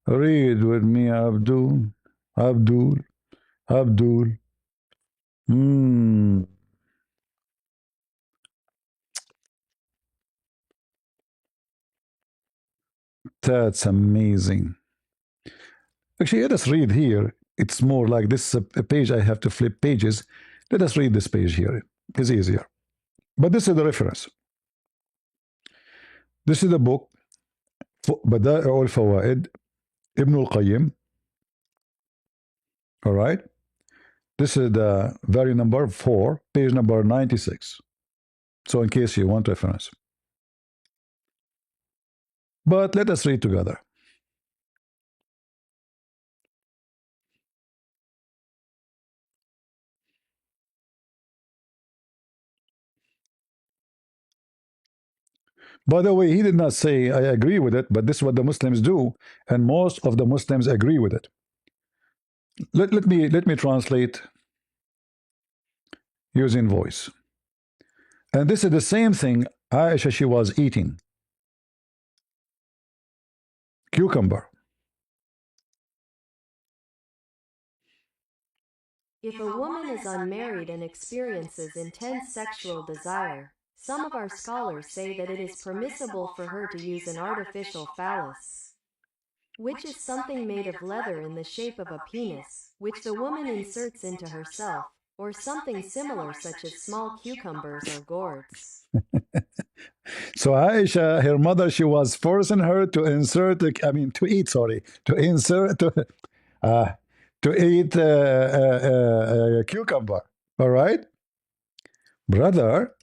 Read with me, Abdul. Abdul. Abdul. That's amazing. Actually, let us read here. It's more like this a page I have to flip pages. Let us read this page here. It's easier. But this is the reference. This is the book بدائع الفوائد Ibn al-Qayyim. All right. This is the very number 4, page number 96. So in case you want reference. But let us read together. By the way, he did not say, I agree with it, but this is what the Muslims do, and most of the Muslims agree with it. Let me translate using voice. And this is the same thing Aisha, she was eating. Cucumber. If a woman is unmarried and experiences intense sexual desire, some of our scholars say that it is permissible for her to use an artificial phallus, which is something made of leather in the shape of a penis, which the woman inserts into herself, or something similar such as small cucumbers or gourds. So Aisha, her mother, she was forcing her to insert, to eat, to eat a cucumber. All right? Brother,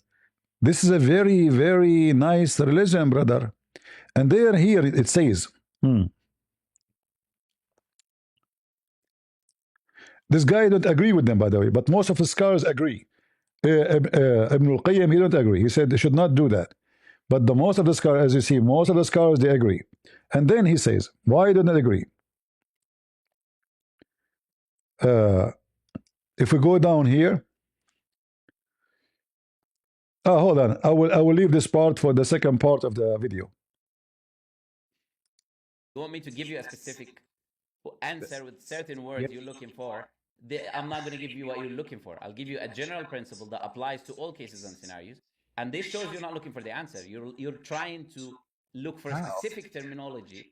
this is a very, very nice religion, brother. And there, here, it says, this guy don't agree with them, by the way, but most of the scholars agree. Ibn al-Qayyim, he don't agree. He said they should not do that. But the most of the scholars, as you see, most of the scholars, they agree. And then he says, why don't they agree? If we go down here, hold on. I will leave this part for the second part of the video. You want me to give you a specific answer with certain words you're looking for? I'm not going to give you what you're looking for. I'll give you a general principle that applies to all cases and scenarios. And this shows you're not looking for the answer. You're trying to look for a specific terminology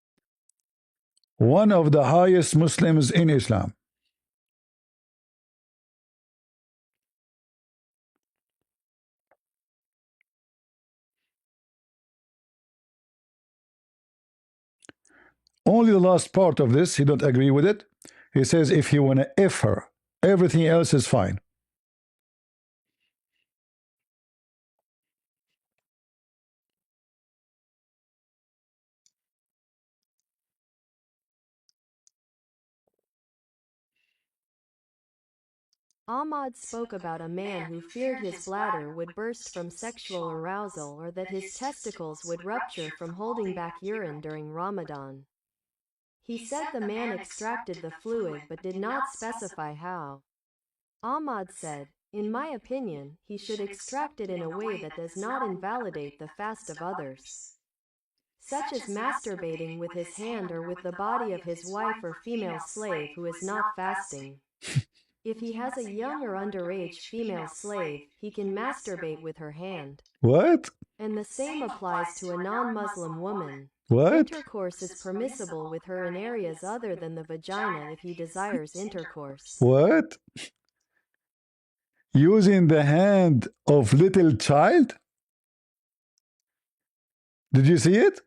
one of the highest Muslims in Islam. Only the last part of this, he don't agree with it. He says if you want to F her, everything else is fine. Ahmad spoke about a man who feared his bladder would burst from sexual arousal or that his testicles would rupture from holding back urine during Ramadan. He said the man extracted the fluid but did not specify how. Ahmad said, "In my opinion, he should extract it in a way that does not invalidate the fast of others, such as masturbating with his hand or with the body of his wife or female slave who is not fasting. If he has a young or underage female slave, he can masturbate with her hand. What? And the same applies to a non-Muslim woman. What? Intercourse is permissible with her in areas other than the vagina if he desires intercourse." What? Using the hand of little child? Did you see it?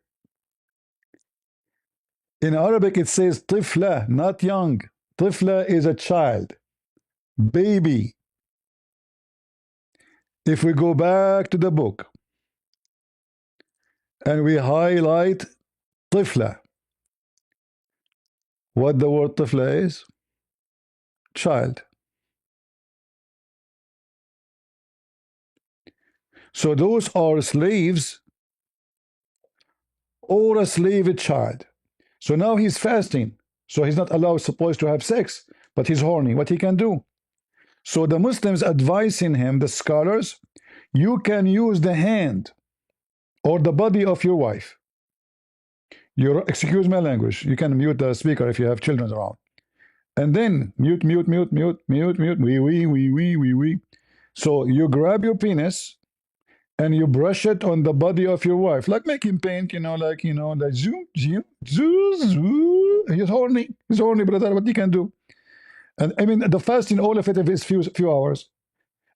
In Arabic it says طفلة, not young. طفلة is a child, baby. If we go back to the book and we highlight طفلة, what the word طفلة is? Child. So those are slaves or a slave child. So now he's fasting. So he's not supposed to have sex, but he's horny. What he can do? So the Muslims advising him, the scholars, you can use the hand or the body of your wife. Excuse my language. You can mute the speaker if you have children around. And then mute, mute, mute, mute, mute, mute, wee. So you grab your penis and you brush it on the body of your wife, like making paint, like zoom, zoom, zoom. He's horny, brother. What he can do? And I mean, the fasting, all of it is few hours,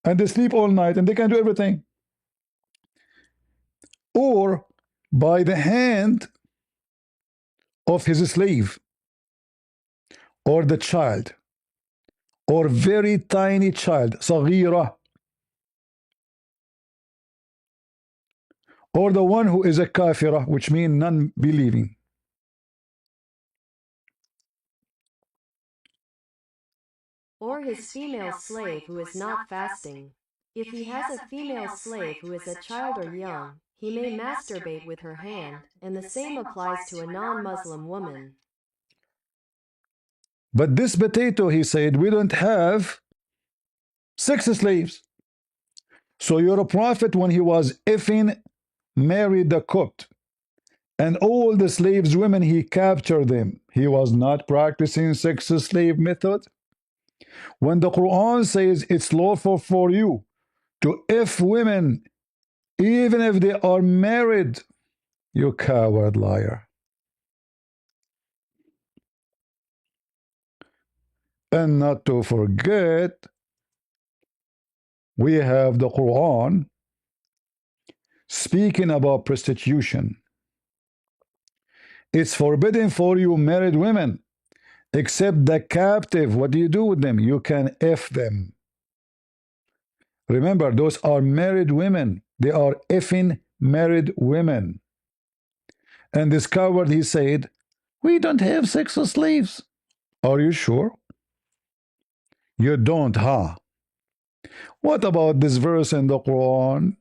and they sleep all night, and they can do everything. Or by the hand of his slave, or the child, or very tiny child, صغيرة, or the one who is a kafira, which means non-believing. Or his female slave who is not fasting. If he has a female slave who is a child or young, he may masturbate with her hand, and the same applies to a non-Muslim woman. But this potato, he said, we don't have 6 slaves. So your prophet, when he was effing, married the Copt, and all the slaves women, he captured them. He was not practicing sex slave method. When the Quran says it's lawful for you to F women, even if they are married, you coward liar. And not to forget, we have the Quran speaking about prostitution. It's forbidden for you married women, except the captive. What do you do with them? You can F them. Remember, those are married women. They are effing married women. And this coward, he said, we don't have sex slaves. Are you sure? You don't, huh? What about this verse in the Quran?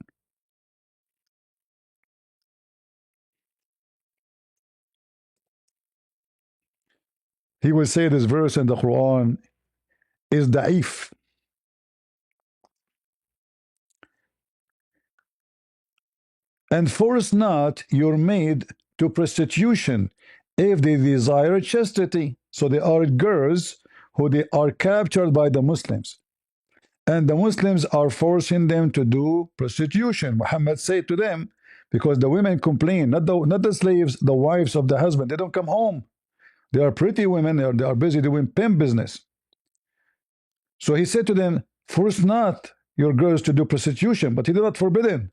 He will say this verse in the Quran is da'if. And force not your maid to prostitution if they desire chastity. So they are girls who they are captured by the Muslims. And the Muslims are forcing them to do prostitution. Muhammad said to them, because the women complain, not the slaves, the wives of the husband, they don't come home. They are pretty women. They are busy doing pimp business. So he said to them, force not your girls to do prostitution, but he did not forbidden.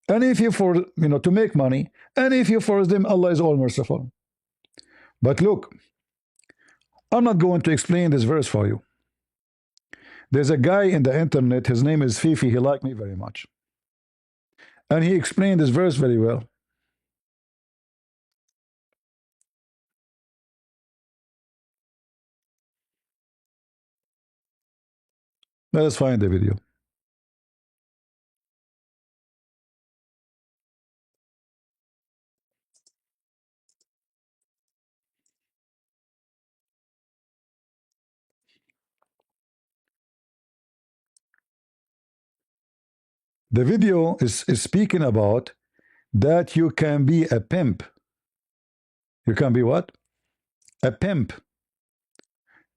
And if you force, to make money, and if you force them, Allah is all merciful. But look, I'm not going to explain this verse for you. There's a guy in the internet, his name is Fifi, he liked me very much. And he explained this verse very well. Let us find the video. The video is speaking about that you can be a pimp. You can be what? A pimp.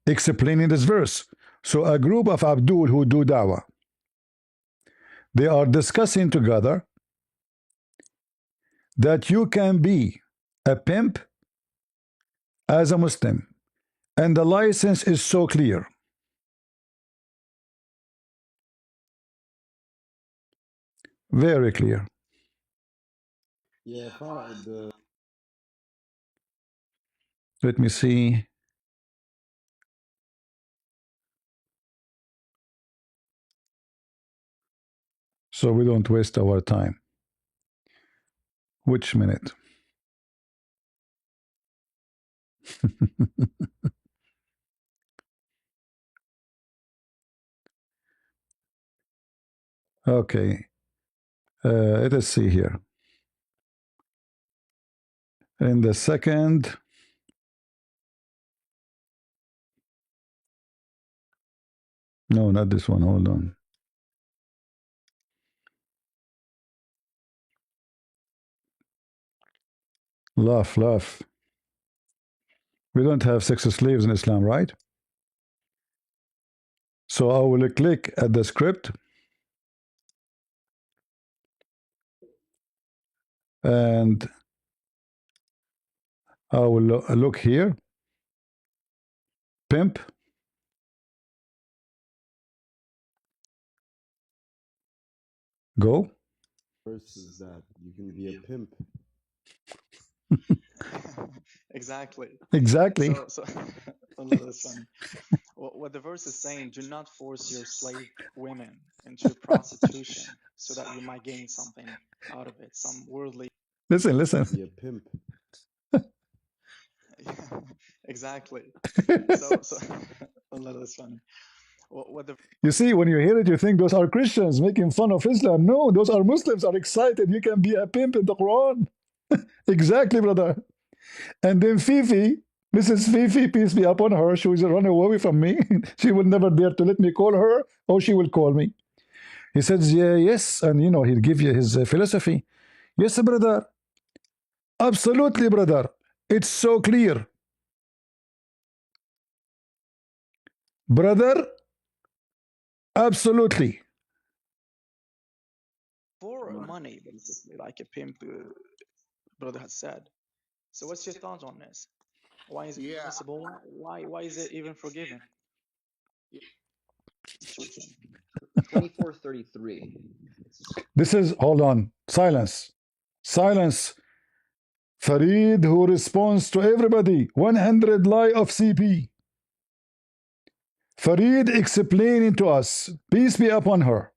Explaining this verse. So a group of Abdul who do dawah, they are discussing together that you can be a pimp as a Muslim. And the license is so clear. Very clear. Yeah, Farad, Let me see. So we don't waste our time. Which minute? Okay. Let us see here. In the second, no, not this one. Hold on. Laugh, laugh. We don't have sex slaves in Islam, right? So I will click at the script and I will look here. Pimp. Go. verse is that you can be a pimp. Exactly. Exactly. So that's funny. What the verse is saying: do not force your slave women into prostitution, so that you might gain something out of it, some worldly. Listen, Be listen. a pimp. Exactly. So that's funny. What the You see, when you hear it, you think those are Christians making fun of Islam. No, those are Muslims are excited. You can be a pimp in the Quran. Exactly, brother. And then Fifi, Mrs. Fifi, peace be upon her, she will run away from me. She will never dare to let me call her, or she will call me. He says, yeah, yes, and he'll give you his philosophy. Yes, brother. Absolutely, brother. It's so clear. Brother, absolutely. for money, basically, like a pimp, brother has said. So what's your thoughts on this? Why is it permissible? Why is it even forgiven? Situation. 2433. This is, hold on, silence. Silence. Farid, who responds to everybody, 100 lie of CP. Farid explaining to us, peace be upon her,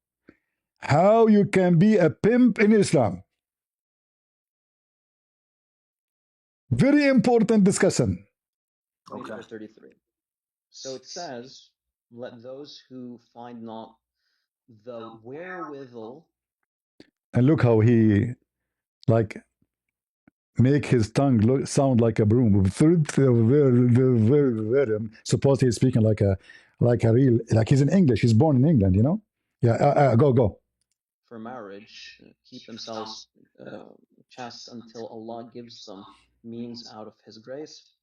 how you can be a pimp in Islam. Very important discussion. 2433. So it says, let those who find not the wherewithal. And look how he like make his tongue look, sound like a broom. Suppose he's speaking like a real, like he's in English. He's born in England, Yeah, go. For marriage, keep themselves chaste until Allah gives them means out of His grace.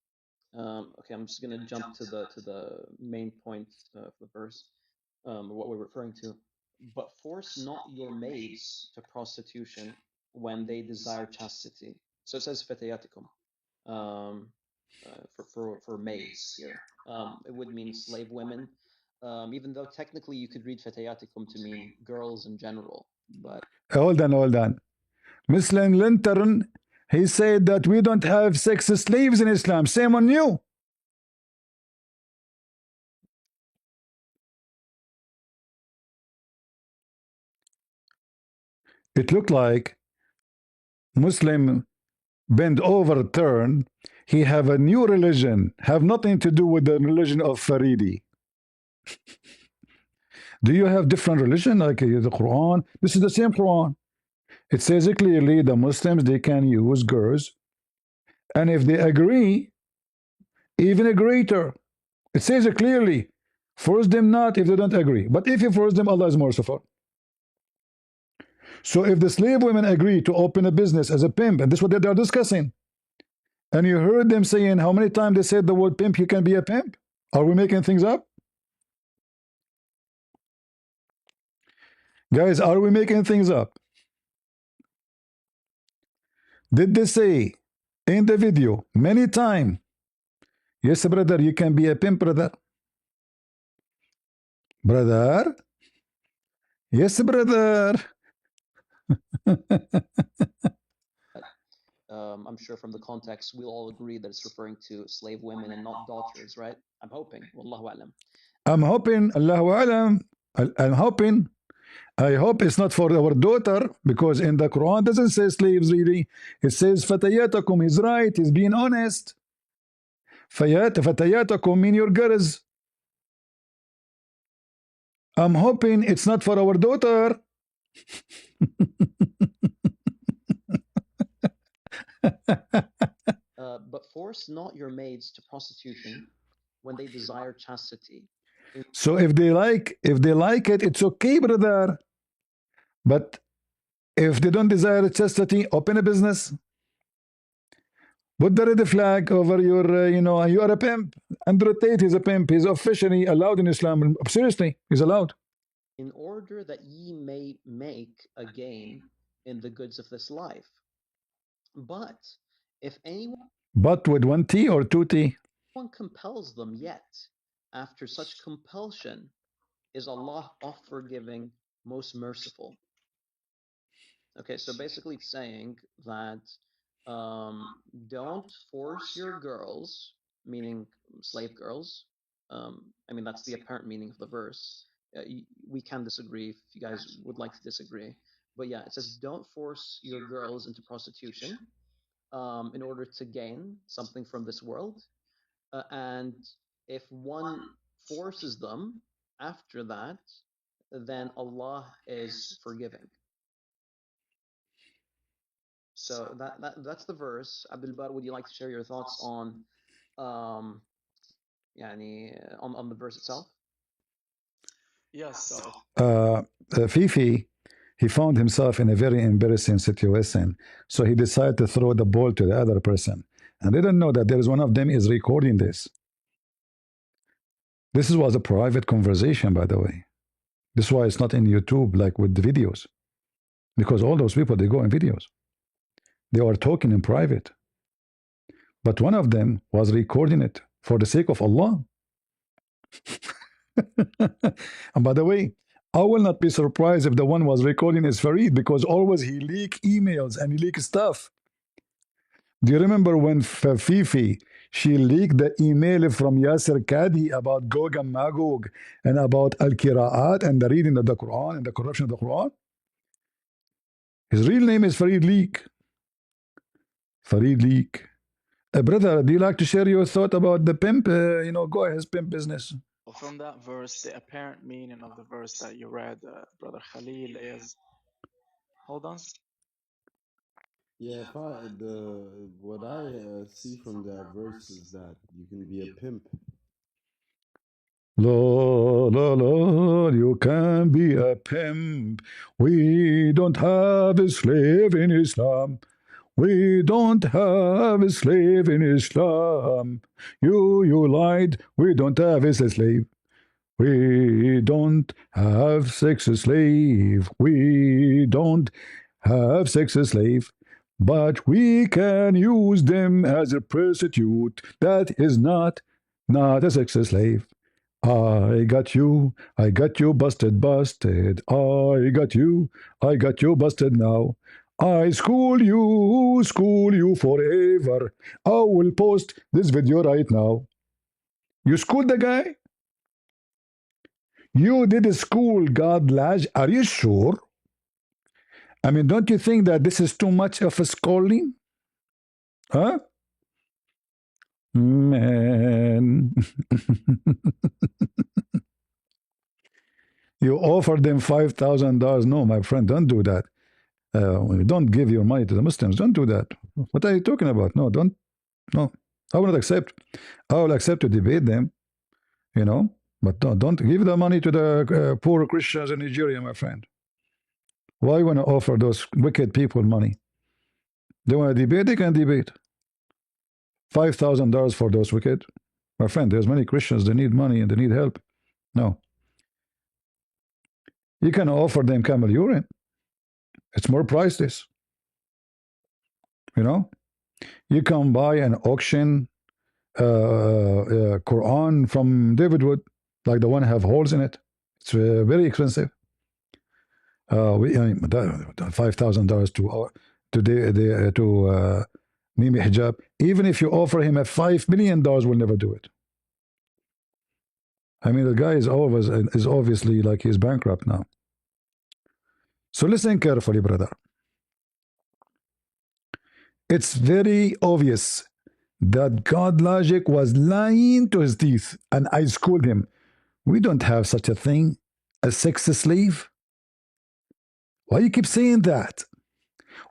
Okay, I'm just gonna jump to the main point of the verse, what we're referring to. But force not your maids to prostitution when they desire chastity. So it says fatayatikum. for maids here. It would mean slave women, even though technically you could read fatayatikum to mean girls in general. But hold on. Muslim Lintern, he said that we don't have sex slaves in Islam. Same on you. It looked like Muslim bend over turn. He have a new religion, have nothing to do with the religion of Faridi. Do you have different religion like the Quran? This is the same Quran. It says clearly the Muslims, they can use girls, and if they agree, even greater. It says it clearly. Force them not if they don't agree. But if you force them, Allah is merciful. So if the slave women agree to open a business as a pimp, and this is what they are discussing, and you heard them saying how many times they said the word pimp, you can be a pimp? Are we making things up? Guys, are we making things up? Did they say in the video many times, yes, brother, you can be a pimp, brother? Brother? Yes, brother. I'm sure from the context, we'll all agree that it's referring to slave women and not daughters, right? I'm hoping. Wallahu alam. I'm hoping, Allahu alam, I'm hoping. I hope it's not for our daughter, because in the Quran it doesn't say slaves really. It says fatayatakum. He's right. He's being honest. Fatayatakum mean your girls. I'm hoping it's not for our daughter. But force not your maids to prostitution when they desire chastity. So if they like it, it's okay, brother. But if they don't desire chastity, open a business. Put the red flag over your, you are a pimp. Andrew Tate is a pimp. He's officially allowed in Islam. Seriously, he's allowed. In order that ye may make a gain in the goods of this life. But if anyone with one T or two T? compels them, yet after such compulsion is Allah oft forgiving, most merciful. Okay, so basically it's saying that don't force your girls, meaning slave girls. I mean, that's the apparent meaning of the verse. We can disagree if you guys would like to disagree. But yeah, it says don't force your girls into prostitution in order to gain something from this world. And if one forces them after that, then Allah is forgiving. So that's the verse. Abdul Bar, would you like to share your thoughts on on the verse itself? Yes. So Fifi, he found himself in a very embarrassing situation. So he decided to throw the ball to the other person. And they didn't know that there is one of them is recording this. This was a private conversation, by the way. This is why it's not in YouTube like with the videos. Because all those people, they go in videos. They are talking in private. But one of them was recording it for the sake of Allah. And by the way, I will not be surprised if the one was recording is Farid, because always he leak emails and he leak stuff. Do you remember when Fifi, she leaked the email from Yasser Kadi about Gog and Magog and about Al-Qira'at and the reading of the Quran and the corruption of the Quran? His real name is Farid Leak. Farid Leak. Brother, do you like to share your thought about the pimp? Go ahead, his pimp business. from that verse, the apparent meaning of the verse that you read, Brother Khalil, is hold on. Yeah, what I see from that verse is that you can be a pimp. Lord, you can be a pimp. We don't have a slave in Islam. We don't have a slave in Islam. You lied. We don't have a slave. We don't have sex slave. We don't have sex slave. but we can use them as a prostitute. That is not a sex slave. I got you, busted, busted. I got you, busted now. I school you forever. I will post this video right now. You schooled the guy? You did school GodLogic? Are you sure? I mean, don't you think that this is too much of a schooling? Huh? Man. You offer them $5,000. No, my friend, don't do that. Don't give your money to the Muslims. Don't do that. What are you talking about? No, don't. No, I will not accept. I will accept to debate them, you know, but don't give the money to the poor Christians in Nigeria, my friend. Why you want to offer those wicked people money? They want to debate, they can debate. $5,000 for those wicked. My friend, there's many Christians, they need money and they need help. No. You can offer them camel urine. It's more priceless. You know? You can buy an auction Quran from David Wood, like the one have holes in it. It's very expensive. $5,000 to Mimi Hijab. Even if you offer him a $5 million, will never do it. I mean, the guy is obviously like he's bankrupt now. So listen carefully, brother. It's very obvious that GodLogic was lying to his teeth, and I schooled him. We don't have such a thing as sex slave. Why you keep saying that?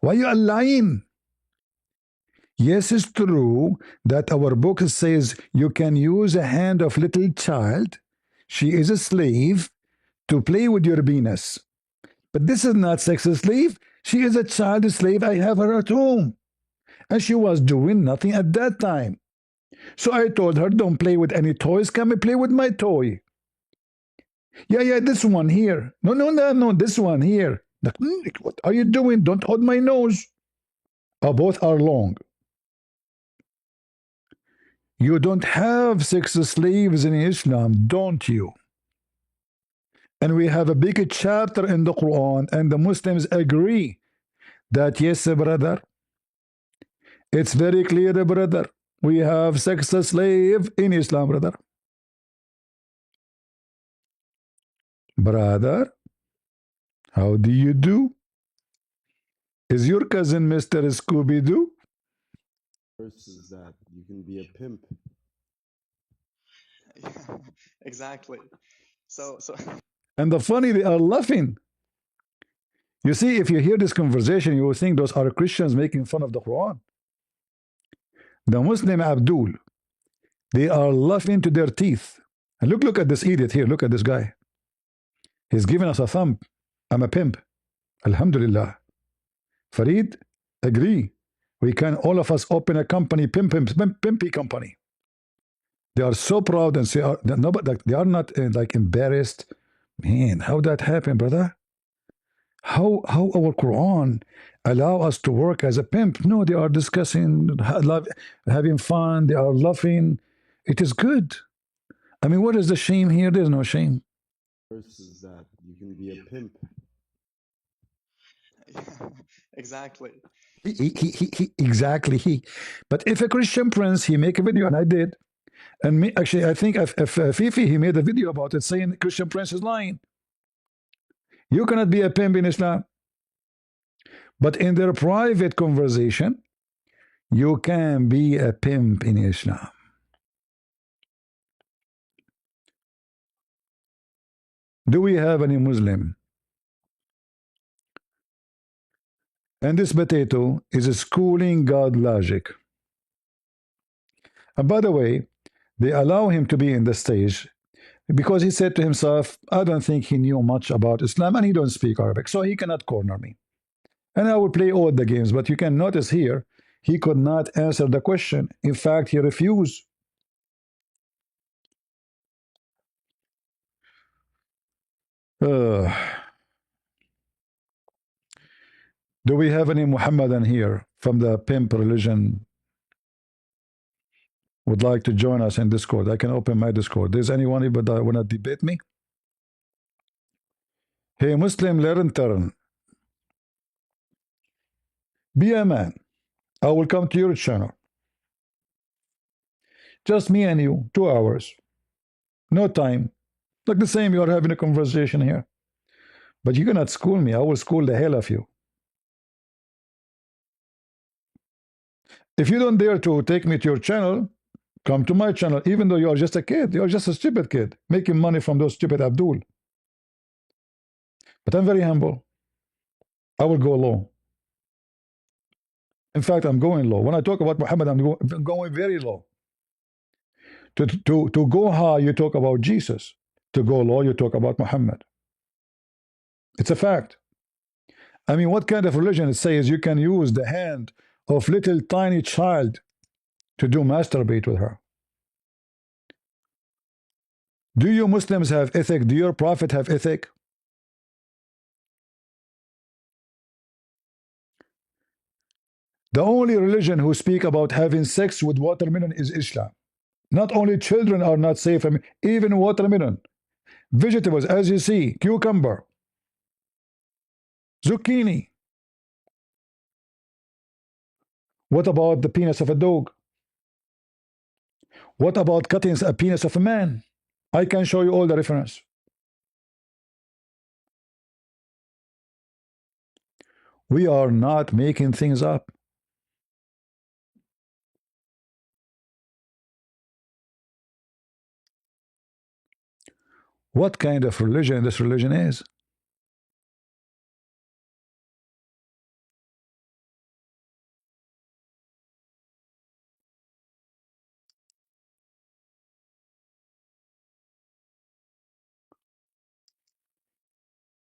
Why you are lying? Yes, it's true that our book says you can use a hand of little child. She is a slave to play with your penis. But this is not sex slave. She is a child slave. I have her at home. And she was doing nothing at that time. So I told her, don't play with any toys. Come and play with my toy. Yeah, this one here. No, this one here. What are you doing? Don't hold my nose. Both are long. You don't have sex slaves in Islam, don't you? And we have a big chapter in the Quran, and the Muslims agree that yes, brother, it's very clear, brother. We have sex slave in Islam, brother. Brother, how do you do? Is your cousin Mr. Scooby-Doo? Versus that you can be a pimp. Yeah, exactly. So And the funny, they are laughing. You see, if you hear this conversation, you will think those are Christians making fun of the Quran. The Muslim Abdul, they are laughing to their teeth. And look at this idiot here. Look at this guy. He's giving us a thumb. I'm a pimp. Alhamdulillah. Farid, agree. We can all of us open a company, pimpy company. They are so proud and say, no, but like, they are not like embarrassed. Man, how that happened, brother? How our Quran allow us to work as a pimp? No, they are discussing, having fun. They are laughing. It is good. I mean, what is the shame here? There's no shame. Versus that you can be a pimp. yeah, exactly. Exactly. But if a Christian prince, he make a video, and I did, and me, actually, I think if Fifi, he made a video about it saying Christian prince is lying. You cannot be a pimp in Islam. But in their private conversation, you can be a pimp in Islam. Do we have any Muslim? And this potato is schooling GodLogic. And by the way, they allow him to be in the stage because he said to himself, I don't think he knew much about Islam and he don't speak Arabic, so he cannot corner me. And I will play all the games, but you can notice here, he could not answer the question. In fact, he refused. Do we have any Muhammadan here? from the pimp religion would like to join us in Discord, I can open my Discord. There's anyone who would want to debate me? Hey, Muslim, learn turn. Be a man. I will come to your channel. Just me and you, 2 hours. No time. Like the same, you are having a conversation here. But you cannot school me. I will school the hell of you. If you don't dare to take me to your channel, come to my channel, even though you are just a kid. You are just a stupid kid, making money from those stupid Abdul. But I'm very humble. I will go low. In fact, I'm going low. When I talk about Muhammad, I'm going very low. To go high, you talk about Jesus. To go low, you talk about Muhammad. It's a fact. I mean, what kind of religion it says you can use the hand of little tiny child to do masturbate with her? Do you Muslims have ethic? Do your prophet have ethic? The only religion who speak about having sex with watermelon is Islam. Not only children are not safe, I mean, even watermelon. Vegetables, as you see, cucumber, zucchini. What about the penis of a dog? What about cutting a penis of a man? I can show you all the reference. We are not making things up. What kind of religion this religion is?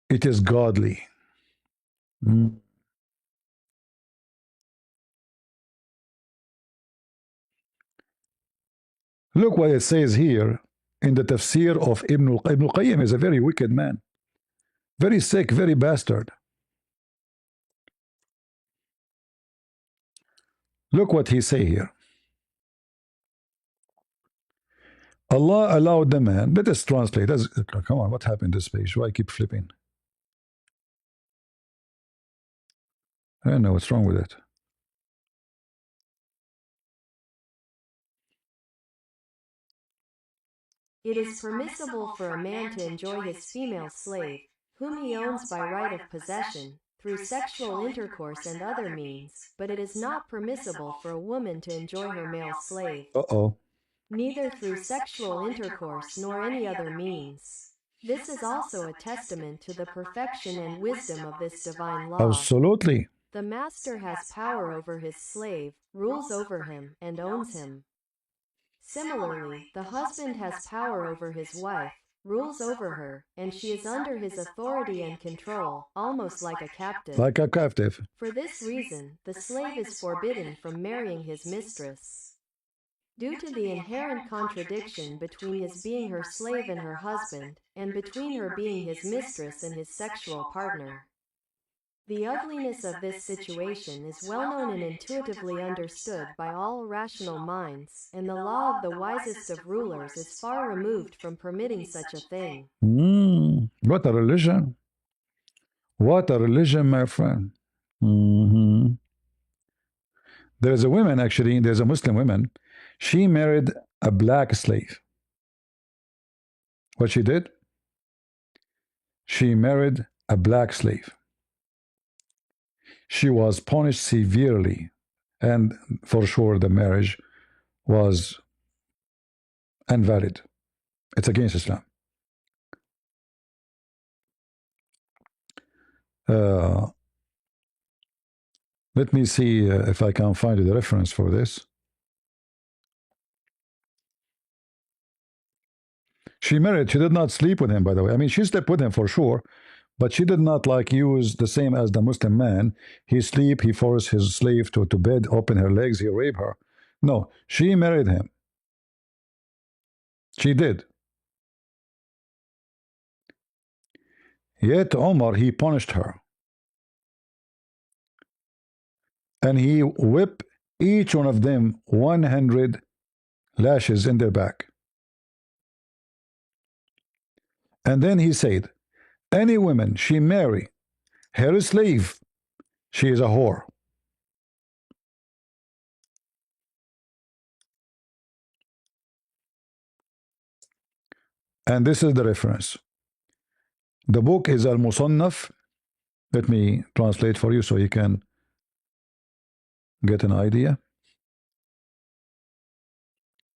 It is godly. Mm. Look what it says here in the tafsir of Ibn Qayyim is a very wicked man. Very sick, very bastard. Look what he say here. Allah allowed the man. Let us translate. Come on, what happened to this page? Why I keep flipping? I don't know what's wrong with it. It is permissible for a man to enjoy his female slave, whom he owns by right of possession, through sexual intercourse and other means, but it is not permissible for a woman to enjoy her male slave, Uh-oh. neither through sexual intercourse nor any other means. This is also a testament to the perfection and wisdom of this divine law. Absolutely. The master has power over his slave, rules over him, and owns him. Similarly, the husband has power over his wife, rules over her, and she is under his authority and control, almost like a captive. Like a captive. For this reason, the slave is forbidden from marrying his mistress. Due to the inherent contradiction between his being her slave and her husband, and between her being his mistress and his sexual partner. The ugliness of this situation is well known and intuitively understood by all rational minds, and the law of the wisest of rulers is far removed from permitting such a thing. What a religion. What a religion, my friend. There's a woman, actually, there's a Muslim woman. She married a black slave. What she did? She married a black slave. She was punished severely, and for sure the marriage was invalid. It's against Islam. Let me see if I can find the reference for this. She married, she did not sleep with him, by the way. I mean, she slept with him for sure, but she did not like use the same as the Muslim man. He sleep, he forced his slave to bed, open her legs, he rape her. No, she married him. She did. Yet Omar, he punished her. and he whipped each one of them 100 lashes in their back. And then he said, any woman she marry her slave, she is a whore. And this is the reference. The book is Al-Musannaf. Let me translate for you so you can get an idea.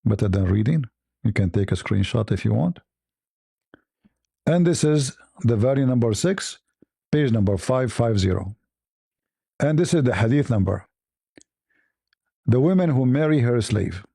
Better than reading. You can take a screenshot if you want. And this is the volume number 6, page number 550. And this is the hadith number. The women who marry her slave.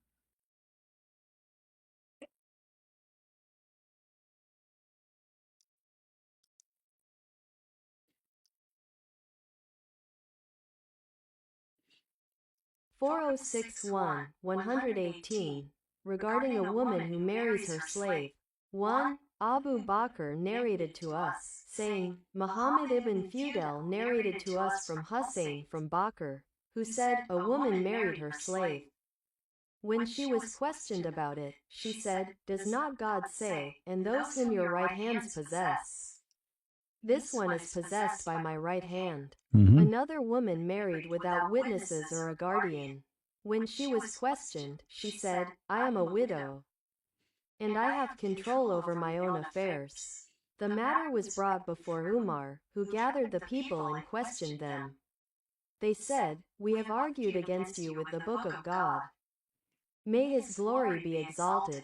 Four oh six 118. Regarding a woman who marries her slave. 1. Abu Bakr narrated to us, saying, Muhammad ibn Fudel narrated to us from Hussein from Bakr, who said, a woman married her slave. When she was questioned about it, she said, does not God say, and those whom your right hands possess? This one is possessed by my right hand. Another woman married without witnesses or a guardian. When she was questioned, she said, I am a widow, and I have control over my own affairs. The matter was brought before Umar, who gathered the people and questioned them. They said, we have argued against you with the book of God. May his glory be exalted.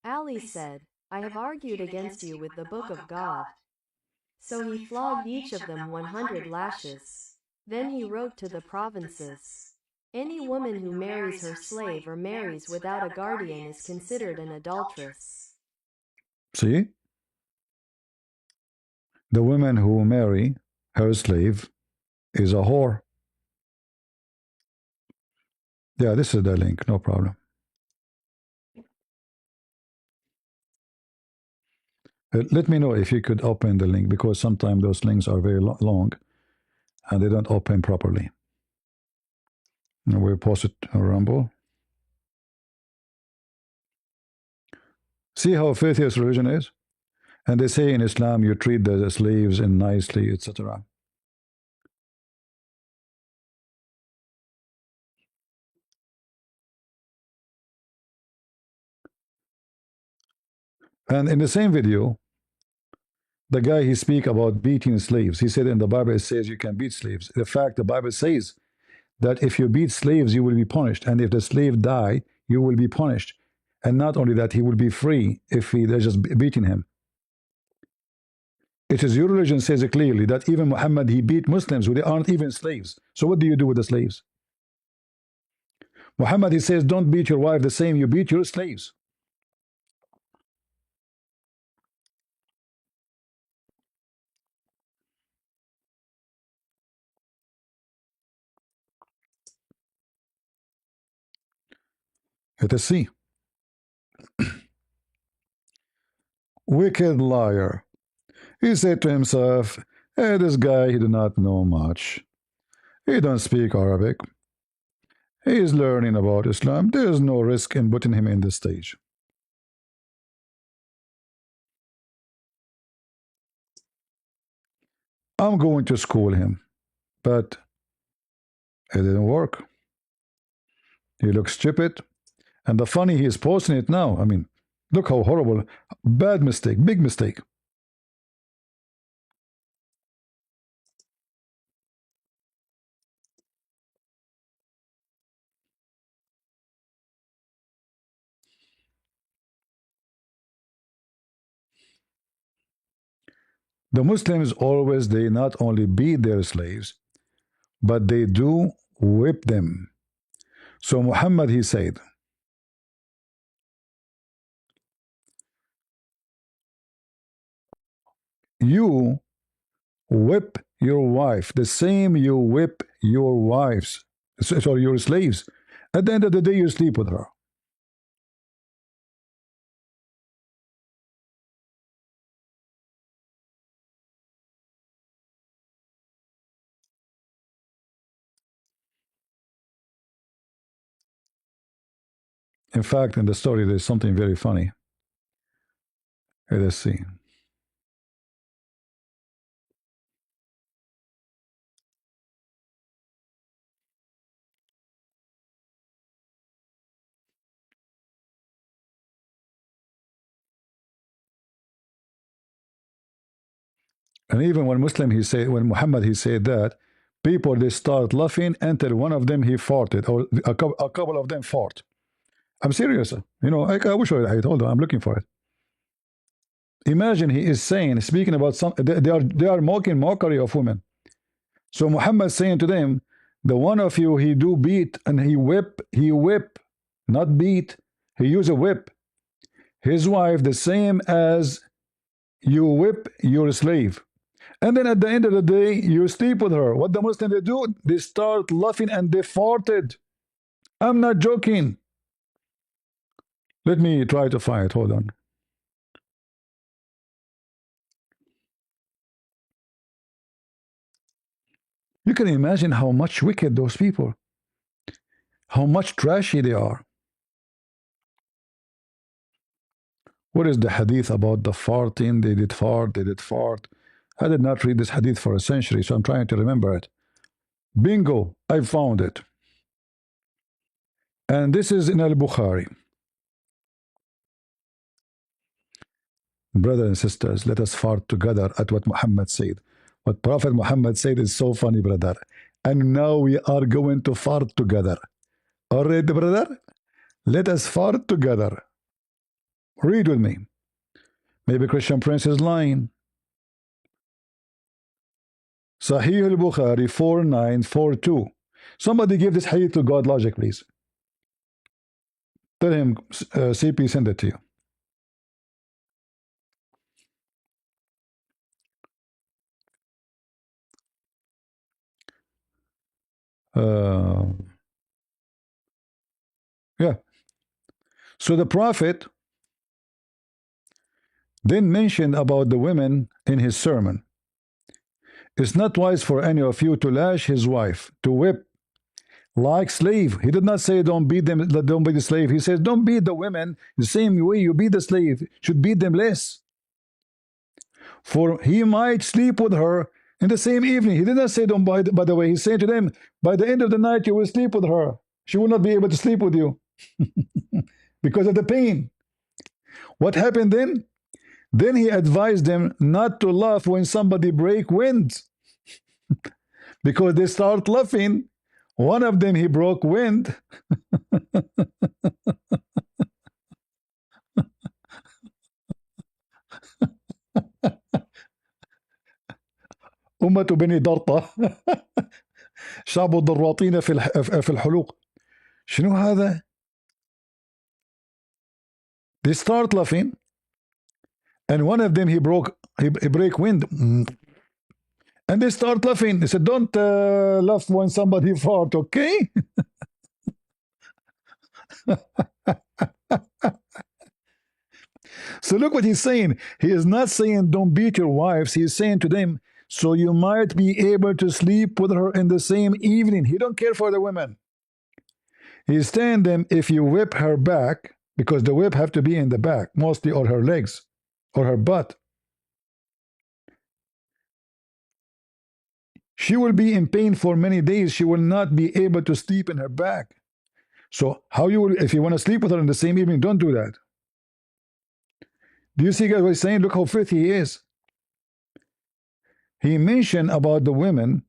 Ali said, I have argued against you with the book of God. So he flogged each of them 100 lashes. Then he wrote to the provinces, any woman who marries her slave or marries without a guardian is considered an adulteress. See? The woman who marry her slave is a whore. Yeah, this is the link, no problem. Let me know if you could open the link, because sometimes those links are very long and they don't open properly. And we'll post it on Rumble. See how faithless religion is? And they say in Islam you treat the slaves and nicely, etc. And in the same video, the guy he speak about beating slaves. He said in the Bible it says you can beat slaves. In fact, the Bible says that if you beat slaves, you will be punished, and if the slave die, you will be punished. And not only that, he will be free if they're just beating him. It is your religion says it clearly that even Muhammad, he beat Muslims who they aren't even slaves. So what do you do with the slaves? Muhammad, he says, don't beat your wife the same you beat your slaves. Let us see. Wicked liar. He said to himself, hey, this guy, he do not know much. He don't speak Arabic. He is learning about Islam. There is no risk in putting him in this stage. I'm going to school him. But it didn't work. He looks stupid. And the funny, he is posting it now. I mean, look how horrible. Bad mistake, big mistake. The Muslims always, they not only beat their slaves, but they do whip them. So Muhammad, he said, you whip your wife the same you whip your wives, sorry, your slaves. At the end of the day, you sleep with her. In fact, in the story, there's something very funny. Here, let's see. And even when Muslim, he said, when Muhammad, he said that, people, they start laughing until one of them, he farted, or a couple of them fart. I'm serious. You know, I wish I had. Hold on, I'm looking for it. Imagine he is saying, speaking about some, they are mocking mockery of women. So Muhammad saying to them, the one of you he do beat and he whip, not beat, he use a whip. His wife the same as you whip your slave. And then at the end of the day, you sleep with her. What the Muslims they do? They start laughing and they farted. I'm not joking. Let me try to find it. Hold on. You can imagine how much wicked those people, how much trashy they are. What is the hadith about the farting? They did fart, they did fart. I did not read this hadith for a century, so I'm trying to remember it. Bingo, I found it. And this is in Al-Bukhari. Brothers and sisters, let us fart together at what Muhammad said. What Prophet Muhammad said is so funny, brother. And now we are going to fart together. All right, brother? Let us fart together. Read with me. Maybe Christian Prince is lying. Sahih al-Bukhari 4942. Somebody give this hadith to GodLogic, please. Tell him CP send it to you. Yeah. So the Prophet then mentioned about the women in his sermon. It's not wise for any of you to lash his wife, to whip like slave. He did not say don't beat them, don't beat the slave. He says don't beat the women the same way you beat the slave. Should beat them less. For he might sleep with her in the same evening. He did not say don't, by the way. He said to them, by the end of the night you will sleep with her. She will not be able to sleep with you because of the pain. What happened then? Then he advised them not to laugh when somebody break wind, because they start laughing. One of them, he broke wind. أمة بني ضرطة شعب الضراطين في الحلوق. شنو هذا؟ They start laughing, and one of them he break wind, and they start laughing. They said, "Don't laugh when somebody fart, okay?" So look what he's saying. He is not saying don't beat your wives. He is saying to them, so you might be able to sleep with her in the same evening. He don't care for the women. He's telling them if you whip her back, because the whip have to be in the back mostly, or her legs, or her butt, she will be in pain for many days. She will not be able to sleep in her back. So how you will, if you want to sleep with her in the same evening, don't do that. Do you see guys what he's saying? Look how filthy he is. He mentioned about the women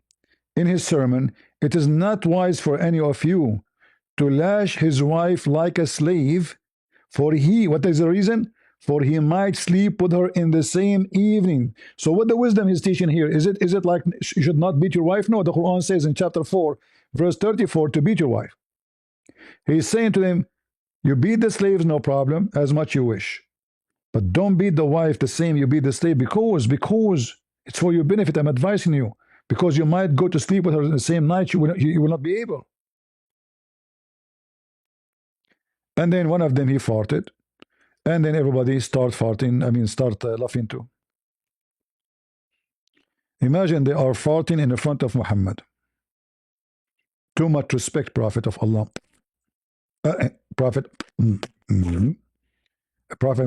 in his sermon. It is not wise for any of you to lash his wife like a slave, for he, what is the reason? For he might sleep with her in the same evening. So what the wisdom he's teaching here, is it like you should not beat your wife? No, the Quran says in chapter 4, verse 34, to beat your wife. He's saying to them, you beat the slaves, no problem, as much you wish. But don't beat the wife the same you beat the slave, because it's for your benefit. I'm advising you, because you might go to sleep with her in the same night. You will not be able. And then one of them, he farted. And then everybody start farting, start laughing too. Imagine they are farting in the front of Muhammad. Too much respect, Prophet of Allah. Prophet, Prophet,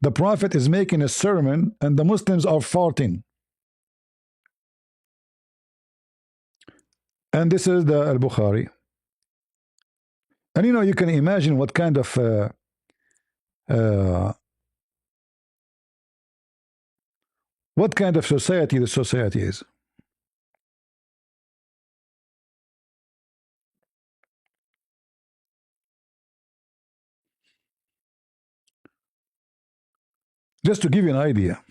the Prophet is making a sermon, and the Muslims are farting. And this is the Al Bukhari. And you know, you can imagine what kind of uh, society the society is. Just to give you an idea.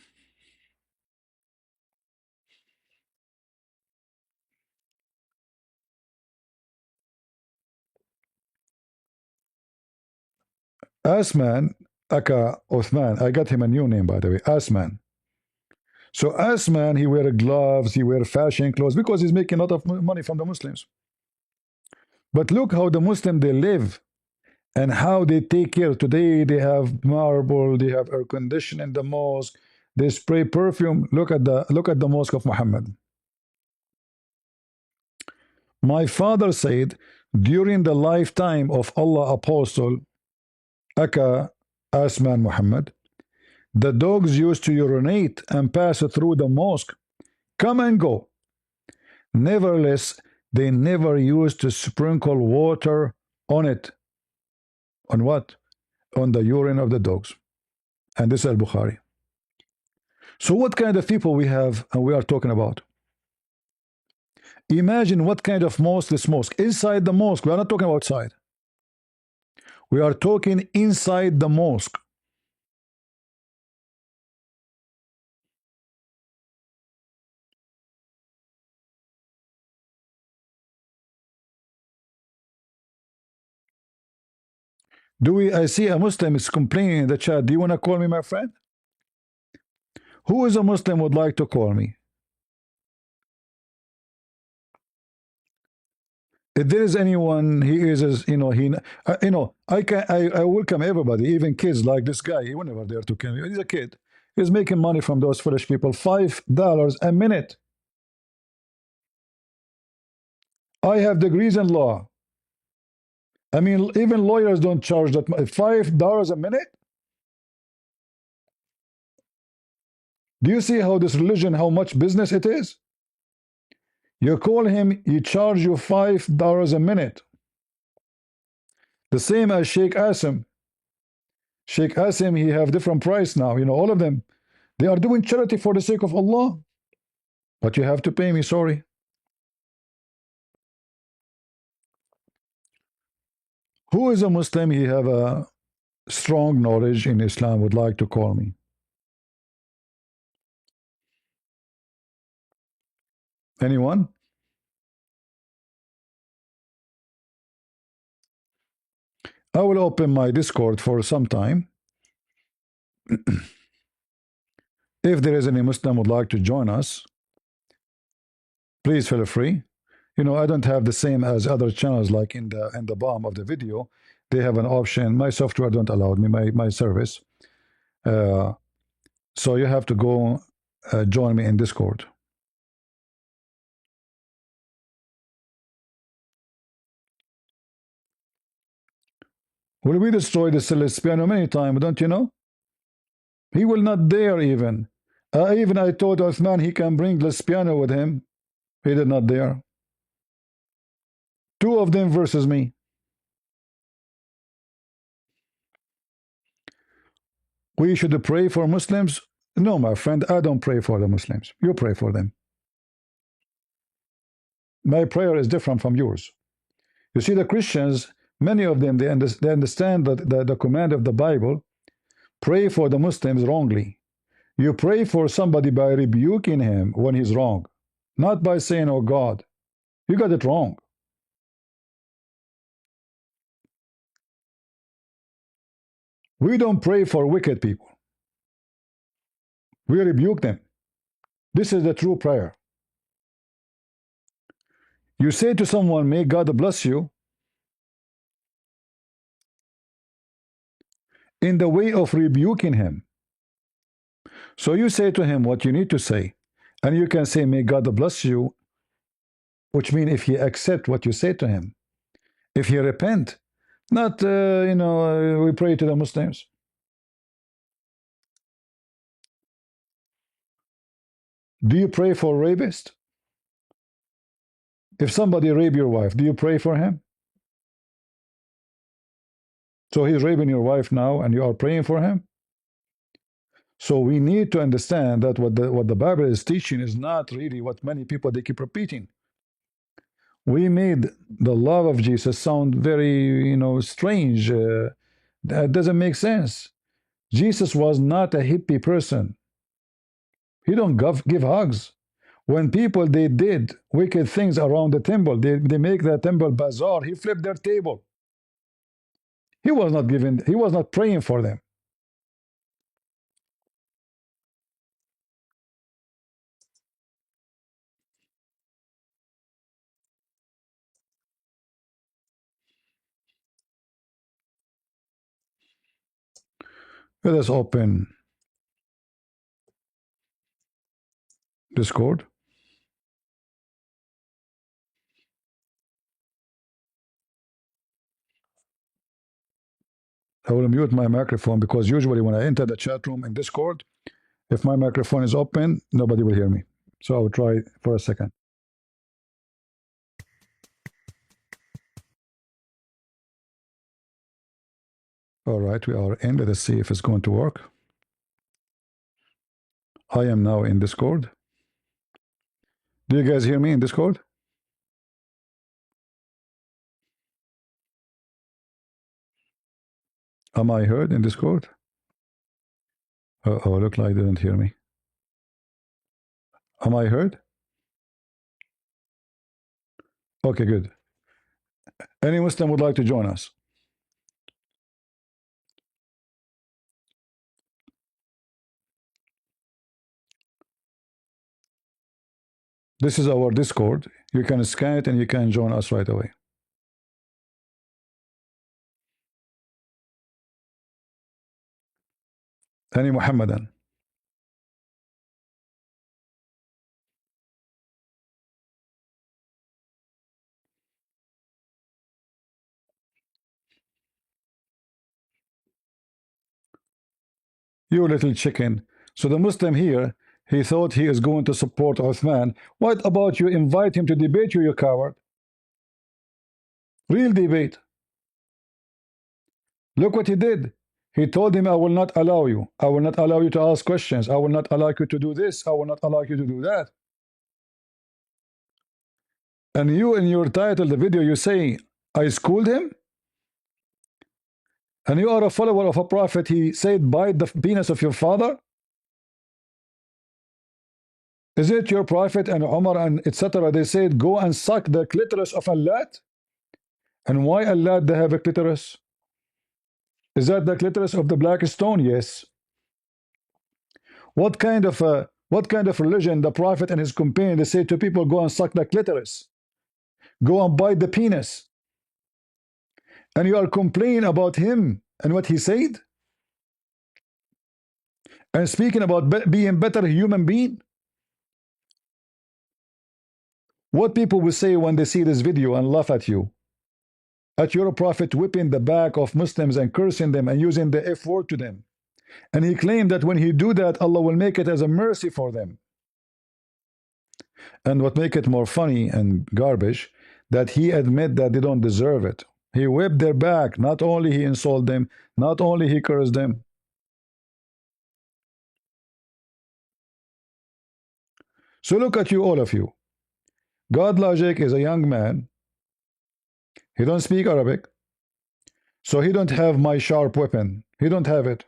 Asman, aka Othman, I got him a new name by the way, Asman. So Asman, he wear gloves, he wear fashion clothes because he's making a lot of money from the Muslims. But look how the Muslim they live and how they take care. Today they have marble, they have air conditioning in the mosque, they spray perfume. Look at the mosque of Muhammad. My father said during the lifetime of Allah Apostle Aka Asman Muhammad, the dogs used to urinate and pass through the mosque, come and go. Nevertheless, they never used to sprinkle water on it. On what? On the urine of the dogs. And this is Al Bukhari. So, what kind of people we have and we are talking about? Imagine what kind of mosque this mosque. Inside the mosque, we are not talking outside. We are talking inside the mosque. I see a Muslim is complaining in the chat. Do you want to call me, my friend? Who is a Muslim would like to call me? If there is anyone, he is, I welcome everybody, even kids like this guy. He will never dare to kill me. He's a kid. He's making money from those foolish people. $5 a minute. I have degrees in law. I mean, even lawyers don't charge that much. $5 a minute? Do you see how this religion, how much business it is? You call him, he charge you $5 a minute. The same as Sheikh Asim. Sheikh Asim, he have different price now. You know, all of them. They are doing charity for the sake of Allah. But you have to pay me, sorry. Who is a Muslim? He have a strong knowledge in Islam, would like to call me. Anyone? I will open my Discord for some time. If there is any Muslim would like to join us, please feel free. You know, I don't have the same as other channels like in the bottom of the video. They have an option. My software don't allow me, my service. So you have to go join me in Discord. Will we destroy the Celeste piano many times, don't you know? He will not dare even. Even I told Uthman he can bring the piano with him. He did not dare. Two of them versus me. We should pray for Muslims? No, my friend, I don't pray for the Muslims. You pray for them. My prayer is different from yours. You see, the Christians, many of them, they understand that the command of the Bible, pray for the Muslims wrongly. You pray for somebody by rebuking him when he's wrong, not by saying, oh God, you got it wrong. We don't pray for wicked people. We rebuke them. This is the true prayer. You say to someone, may God bless you, in the way of rebuking him. So you say to him what you need to say, and you can say, may God bless you, which means if he accept what you say to him, if he repent, Not, we pray to the Muslims. Do you pray for rapist? If somebody rape your wife, do you pray for him? So he's raping your wife now, and you are praying for him? So we need to understand that what the Bible is teaching is not really what many people they keep repeating. We made the love of Jesus sound very, strange. That doesn't make sense. Jesus was not a hippie person. He don't give hugs. When people they did wicked things around the temple, they make the temple bazaar. He flipped their table. He was not giving. He was not praying for them. Let us open Discord. I will mute my microphone because usually when I enter the chat room in Discord, if my microphone is open, nobody will hear me. So I will try for a second. All right, we are in. Let us see if it's going to work. I am now in Discord. Do you guys hear me in Discord? Am I heard in Discord? Oh, look like they didn't hear me. Am I heard? Okay, good. Any Muslim would like to join us? This is our Discord. You can scan it and you can join us right away. Any Muhammadan? You little chicken. So the Muslim here, he thought he is going to support Uthman. What about you invite him to debate you, you coward? Real debate. Look what he did. He told him, I will not allow you. I will not allow you to ask questions. I will not allow you to do this. I will not allow you to do that. And you, in your title, the video, you say, I schooled him? And you are a follower of a prophet. He said, bite the penis of your father? Is it your prophet and Umar and etc.? They said, go and suck the clitoris of Allah? And why Allah they have a clitoris? Is that the clitoris of the black stone? Yes. What kind of religion the prophet and his companion they say to people, go and suck the clitoris, go and bite the penis, and you are complaining about him and what he said, and speaking about being better human being? What people will say when they see this video and laugh at you, at your prophet whipping the back of Muslims and cursing them and using the F word to them, and he claimed that when he do that, Allah will make it as a mercy for them. And what make it more funny and garbage, that he admit that they don't deserve it. He whipped their back. Not only he insult them, not only he cursed them. So look at you, all of you. GodLogic is a young man. He don't speak Arabic. So he don't have my sharp weapon. He don't have it.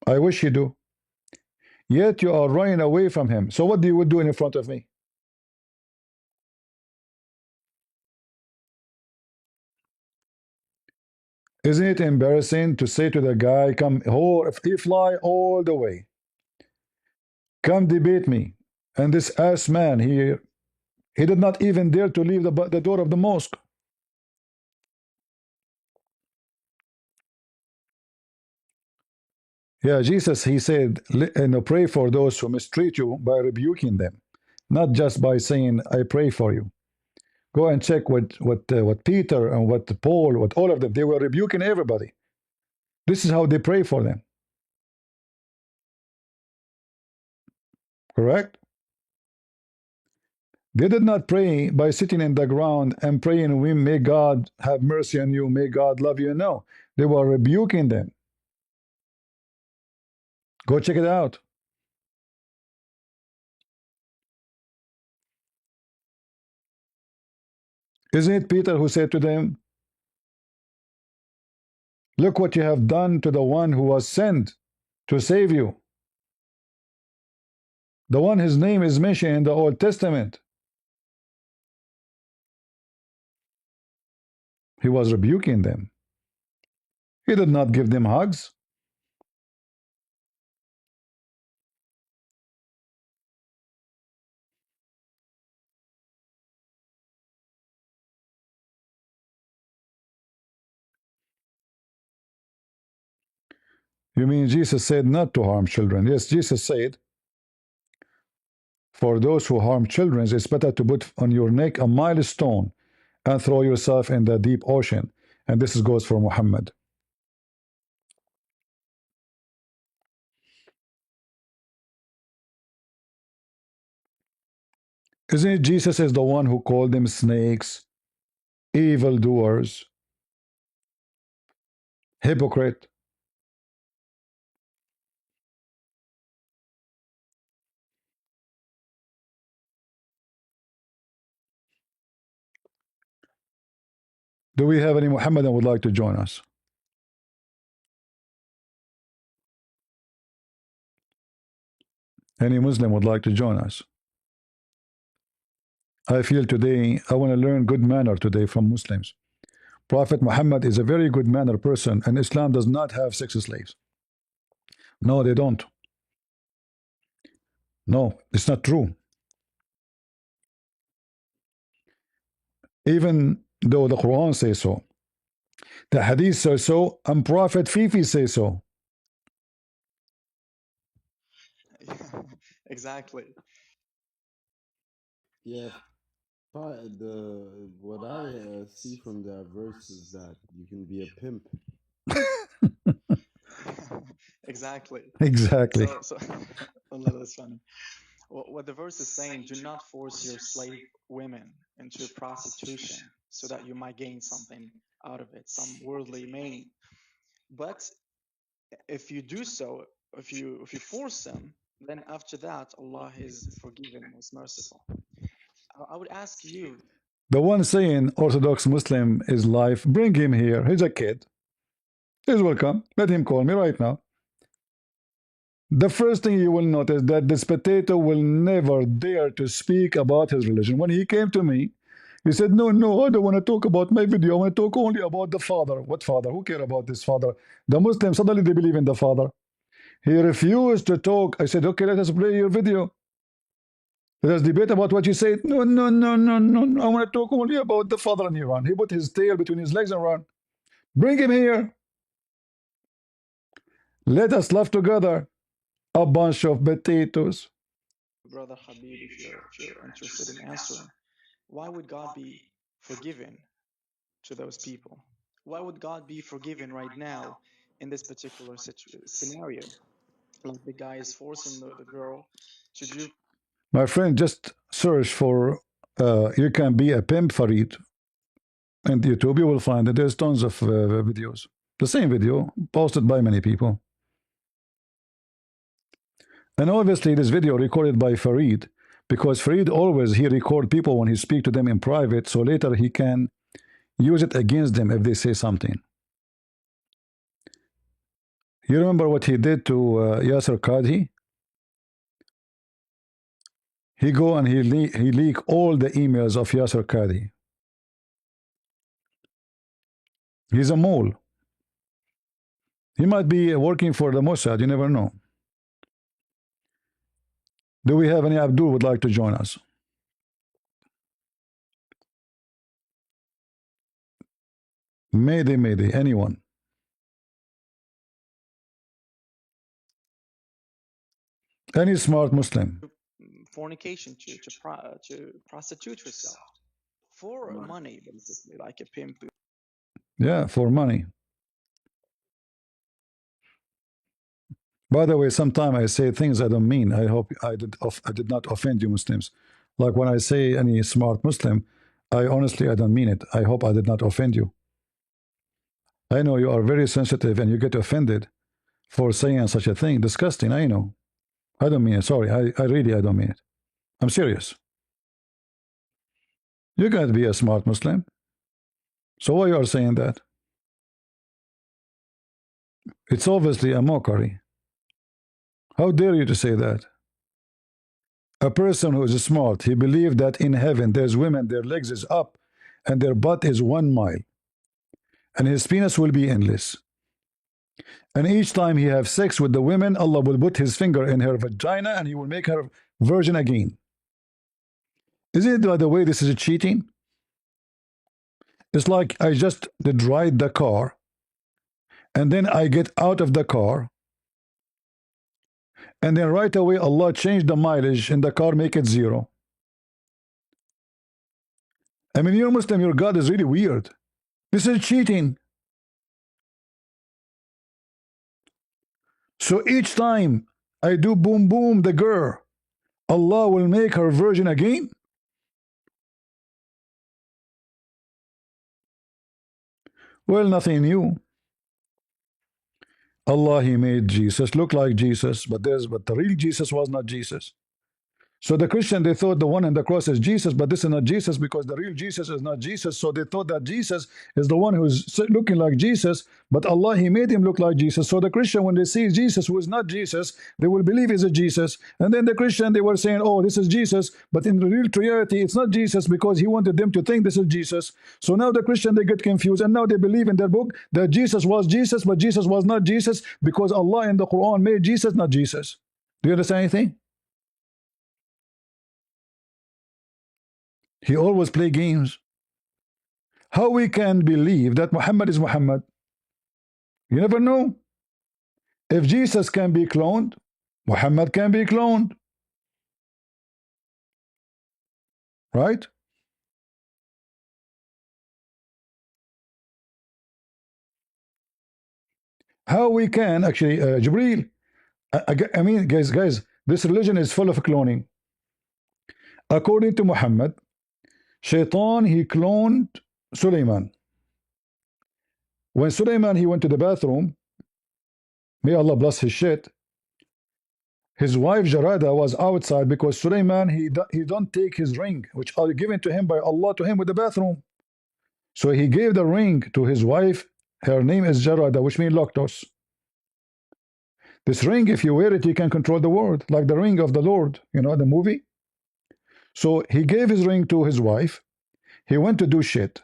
I wish he do. Yet you are running away from him. So what do you do in front of me? Isn't it embarrassing to say to the guy, come, oh, if he fly all the way, come debate me. And this ass man, he did not even dare to leave the door of the mosque. Yeah, Jesus, he said, pray for those who mistreat you by rebuking them, not just by saying, I pray for you. Go and check what Peter and what Paul, what all of them, they were rebuking everybody. This is how they pray for them. Correct? They did not pray by sitting in the ground and praying, "We may God have mercy on you, may God love you." No, they were rebuking them. Go check it out. Isn't it Peter who said to them, "Look what you have done to the one who was sent to save you"? The one his name is mentioned in the Old Testament. He was rebuking them. He did not give them hugs. You mean Jesus said not to harm children? Yes, Jesus said, for those who harm children, it's better to put on your neck a milestone and throw yourself in the deep ocean. And this goes for Muhammad. Isn't it Jesus is the one who called them snakes, evildoers, hypocrite? Do we have any Muhammadan would like to join us? Any Muslim would like to join us? I feel today I want to learn good manner today from Muslims. Prophet Muhammad is a very good manner person, and Islam does not have sex slaves. No, they don't. No, it's not true. Even though the Quran says so, the Hadith says so, and Prophet Fifi says so. Exactly. Yeah, what I see from that verse is that you can be a pimp. Exactly. Exactly. So that's funny. What the verse is saying, do not force your slave women into prostitution so that you might gain something out of it, some worldly main. But if you do so, if you force them, then after that, Allah is forgiving, is merciful. I would ask you, The one saying Orthodox Muslim is life, bring him here. He's a kid. He's welcome. Let him call me right now. The first thing you will notice that this potato will never dare to speak about his religion. When he came to me, he said, "No, no, I don't want to talk about my video. I want to talk only about the father." What father? Who care about this father? The Muslims suddenly they believe in the father. He refused to talk. I said, "Okay, let us play your video. Let us debate about what you said." "No, no, no, no, no, no. I want to talk only about the father." And he ran. He put his tail between his legs and ran. Bring him here. Let us laugh together. A bunch of potatoes. Brother Habib, if you're interested in answering, why would God be forgiving to those people? Why would God be forgiving right now in this particular scenario? Like the guy is forcing the girl to do. My friend, just search for you can be a pimp Farid and YouTube. You will find that there's tons of videos. The same video posted by many people. And obviously this video recorded by Farid, because Farid always he record people when he speak to them in private, so later he can use it against them if they say something. You remember what he did to Yasser Qadhi? He go and he leak all the emails of Yasser Qadhi. He's a mole. He might be working for the Mossad. You never know. Do we have any Abdul would like to join us? Mayday, mayday, anyone. Any smart Muslim. Fornication to prostitute herself for money, basically, like a pimp. Yeah, for money. By the way, sometimes I say things I don't mean. I hope I did not offend you Muslims. Like when I say any smart Muslim, I don't mean it. I hope I did not offend you. I know you are very sensitive and you get offended for saying such a thing. Disgusting, I know. I don't mean it. Sorry. I don't mean it. I'm serious. You can't be a smart Muslim. So why you are saying that? It's obviously a mockery. How dare you to say that? A person who is smart, he believed that in heaven there's women, their legs is up and their butt is 1 mile and his penis will be endless. And each time he have sex with the women, Allah will put his finger in her vagina and he will make her virgin again. Isn't it, by the way, this is cheating? It's like I just did ride the car and then I get out of the car and then right away Allah changed the mileage in the car, make it 0. I mean, you're Muslim, your God is really weird. This is cheating. So each time I do boom boom the girl, Allah will make her virgin again? Well, nothing new. Allah, He made Jesus look like Jesus, but the real Jesus was not Jesus. So the Christian, they thought the one on the cross is Jesus, but this is not Jesus because the real Jesus is not Jesus. So they thought that Jesus is the one who's looking like Jesus, but Allah, He made him look like Jesus. So the Christian, when they see Jesus who is not Jesus, they will believe he's a Jesus. And then the Christian, they were saying, oh, this is Jesus, but in the real reality, it's not Jesus because He wanted them to think this is Jesus. So now the Christian, they get confused, and now they believe in their book that Jesus was Jesus, but Jesus was not Jesus because Allah in the Quran made Jesus not Jesus. Do you understand anything? He always play games. How we can believe that Muhammad is Muhammad? You never know. If Jesus can be cloned, Muhammad can be cloned. Right? How we can actually, Jibreel, I mean, guys, this religion is full of cloning. According to Muhammad, Shaitan, he cloned Suleiman. When Suleiman, he went to the bathroom, may Allah bless his shit, his wife Jarada was outside because Suleiman, he don't take his ring, which are given to him by Allah to him with the bathroom. So he gave the ring to his wife. Her name is Jarada, which means Loctos. This ring, if you wear it, you can control the world, like the ring of the Lord, you know, the movie. So he gave his ring to his wife. He went to do shit.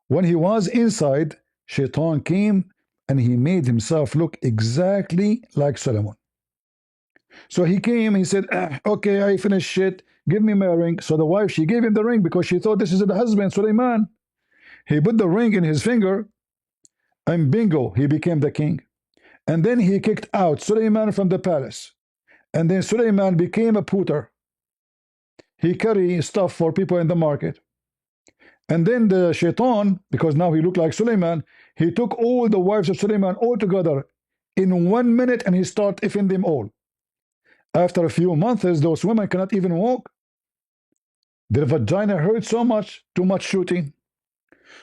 When he was inside, Shaitan came and he made himself look exactly like Solomon. So he came, he said, okay, I finished shit, give me my ring. So the wife, she gave him the ring because she thought this is the husband, Suleiman. He put the ring in his finger, and bingo, he became the king. And then he kicked out Suleiman from the palace. And then Suleiman became a pooter. He carried stuff for people in the market. And then the shaitan, because now he looked like Suleiman, he took all the wives of Suleiman all together in 1 minute and he started effing them all. After a few months, those women cannot even walk. Their vagina hurt so much, too much shooting.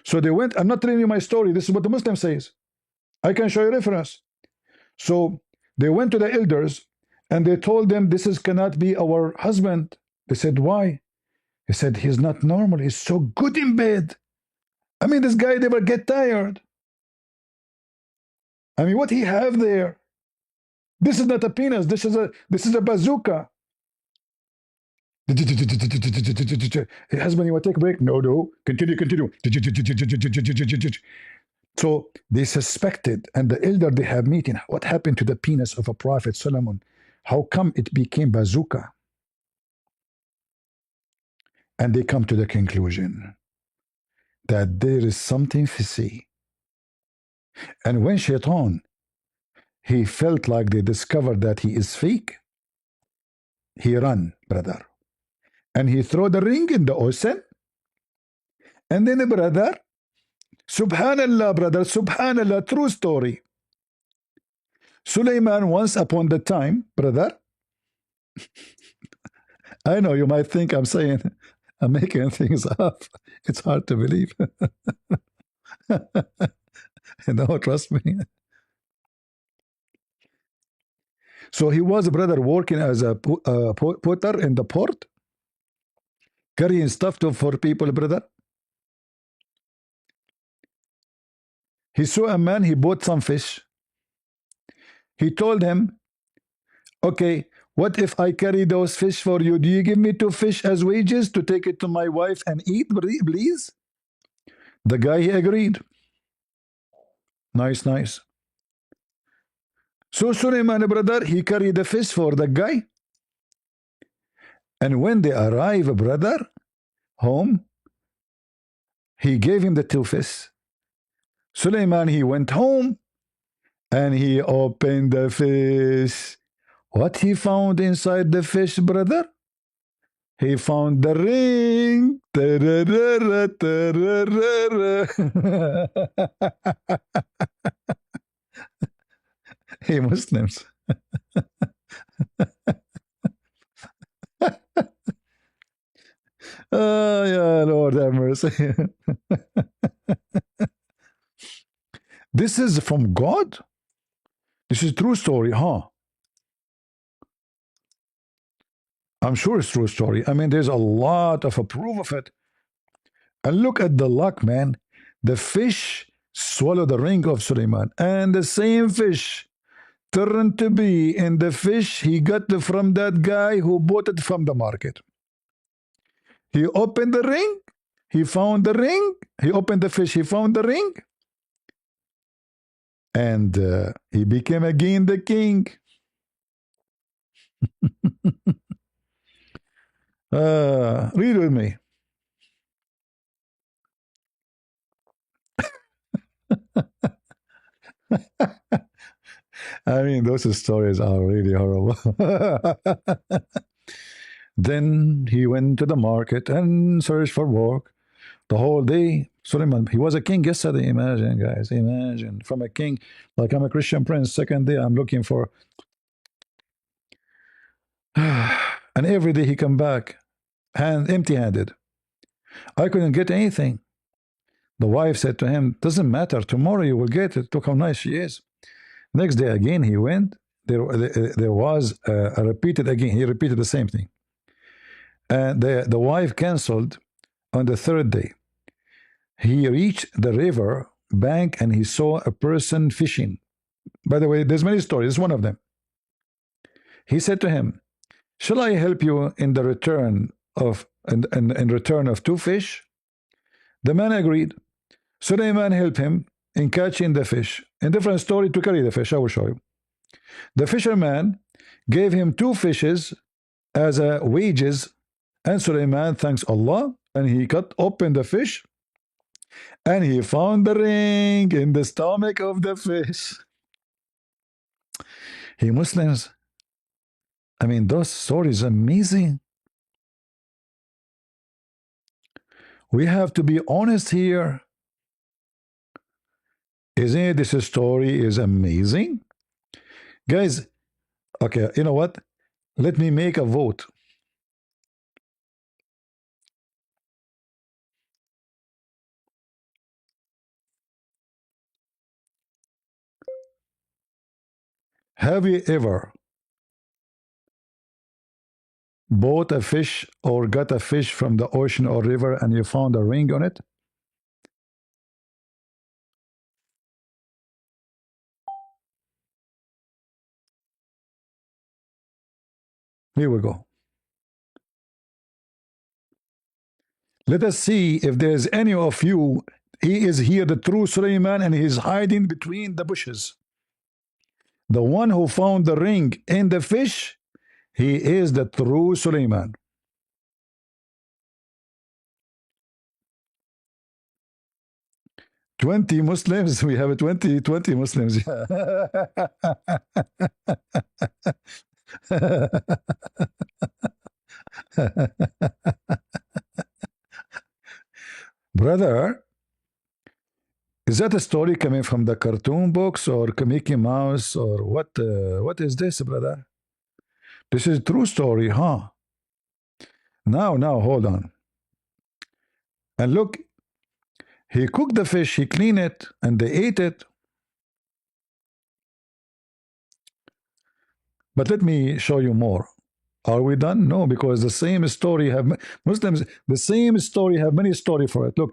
So they went, I'm not telling you my story, this is what the Muslim says. I can show you reference. So they went to the elders and they told them, this is cannot be our husband. They said, why? He said, he's not normal, he's so good in bed. I mean, this guy never get tired. I mean, what he have there? This is not a penis, this is a bazooka. Hey, husband, you want to take a break? No. Continue. So they suspected, and the elder, they have meeting. What happened to the penis of a prophet Solomon? How come it became bazooka? And they come to the conclusion that there is something fishy. And when Shaitan, he felt like they discovered that he is fake, he ran, brother. And he threw the ring in the ocean. And then, brother, subhanallah, brother, subhanallah, true story. Suleiman, once upon the time, brother, I know you might think I'm making things up. It's hard to believe. No, trust me. So he was, brother, working as a putter in the port, carrying stuff for people, brother. He saw a man, he bought some fish. He told him, okay, what if I carry those fish for you? Do you give me 2 fish as wages to take it to my wife and eat, please? The guy, he agreed. Nice, nice. So Suleiman, brother, he carried the fish for the guy. And when they arrive, brother, home, he gave him the 2 fish. Suleiman, he went home and he opened the fish. What he found inside the fish, brother? He found the ring. Ta-ra-ra-ra, ta-ra-ra-ra. Hey, Muslims. Oh, yeah, Lord have mercy. This is from God? This is true story, huh? I'm sure it's true story. I mean, there's a lot of a proof of it. And look at the luck, man. The fish swallowed the ring of Suleiman, and the same fish turned to be in the fish he got from that guy who bought it from the market. He opened the ring, he found the ring, he opened the fish, he found the ring, and he became again the king. Read with me. I mean, those stories are really horrible. Then he went to the market and searched for work the whole day. Suleiman, he was a king yesterday. Imagine, guys, imagine. From a king, like I'm a Christian prince. Second day, I'm looking for. And every day he come back, empty-handed. I couldn't get anything. The wife said to him, doesn't matter. Tomorrow you will get it. Look how nice she is. Next day again, he went. There was a repeated again. He repeated the same thing. And the wife canceled on the third day. He reached the river bank and he saw a person fishing. By the way, there's many stories. This is one of them. He said to him, shall I help you in the return of in return of 2 fish? The man agreed. Suleiman helped him in catching the fish. In different story to carry the fish. I will show you. The fisherman gave him 2 fishes as a wages, and Suleiman thanks Allah, and he cut open the fish, and he found the ring in the stomach of the fish. Hey, Muslims, I mean, those stories are amazing. We have to be honest here. Isn't it? This story is amazing. Guys, okay, you know what? Let me make a vote. Have you ever bought a fish or got a fish from the ocean or river and you found a ring on it? Here we go. Let us see if there's any of you. He is here, the true Suleiman, and he's hiding between the bushes. The one who found the ring in the fish, he is the true Suleiman. $20 Muslims. We have 20 Muslims. Brother, is that a story coming from the cartoon books or Mickey Mouse or what? What is this, brother? This is a true story, huh? Now, hold on. And look, he cooked the fish, he cleaned it, and they ate it. But let me show you more. Are we done? No, because the same story have Muslims. The same story have many story for it. Look.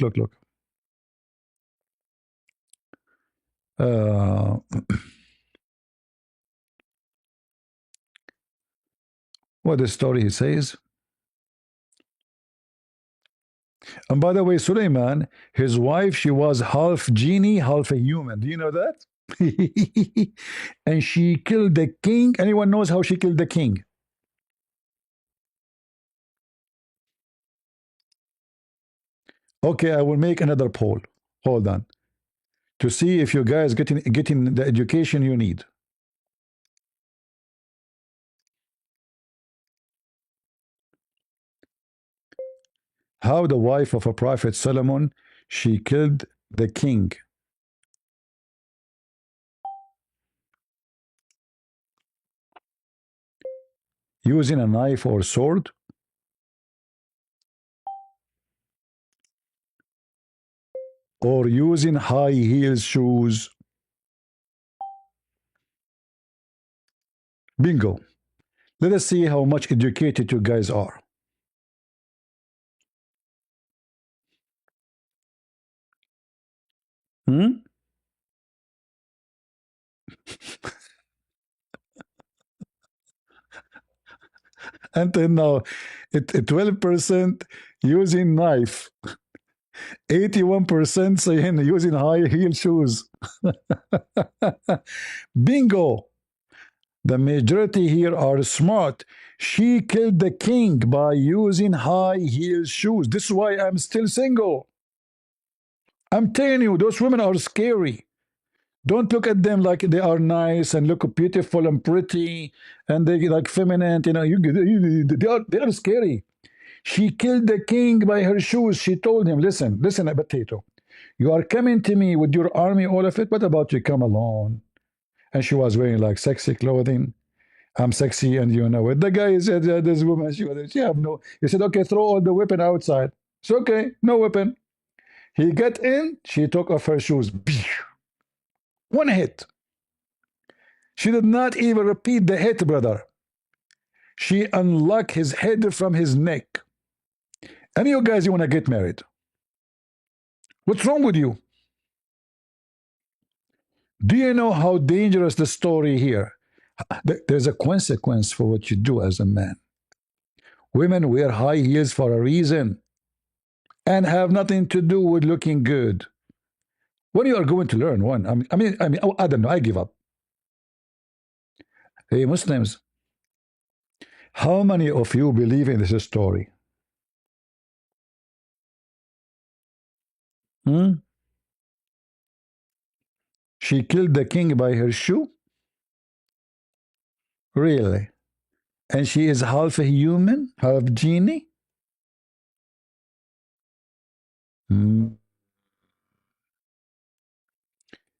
Uh, what the story he says. And by the way, Suleiman, his wife, she was half genie, half a human. Do you know that? And she killed the king. Anyone knows how she killed the king? Okay, I will make another poll. Hold on. To see if you guys getting the education you need. How the wife of a prophet Solomon, she killed the king. Using a knife or sword, or using high heel shoes. Bingo. Let us see how much educated you guys are. Hmm? Until now, 12% using knife, 81% saying using high heel shoes. Bingo! The majority here are smart. She killed the king by using high heel shoes. This is why I'm still single. I'm telling you, those women are scary. Don't look at them like they are nice and look beautiful and pretty and they like feminine. You know, they are scary. She killed the king by her shoes. She told him, listen, a potato. You are coming to me with your army, all of it. What about you come alone? And she was wearing like sexy clothing. I'm sexy and you know it. The guy said, this woman, she have no. He said, okay, throw all the weapon outside. It's okay, no weapon. He got in, she took off her shoes. One hit. She did not even repeat the hit, brother. She unlocked his head from his neck. Any of you guys, you want to get married? What's wrong with you? Do you know how dangerous the story here? There's a consequence for what you do as a man. Women wear high heels for a reason and have nothing to do with looking good. When you are going to learn one, I don't know, I give up. Hey, Muslims, how many of you believe in this story? Hmm? She killed the king by her shoe? Really? And she is half a human, half genie? Hmm.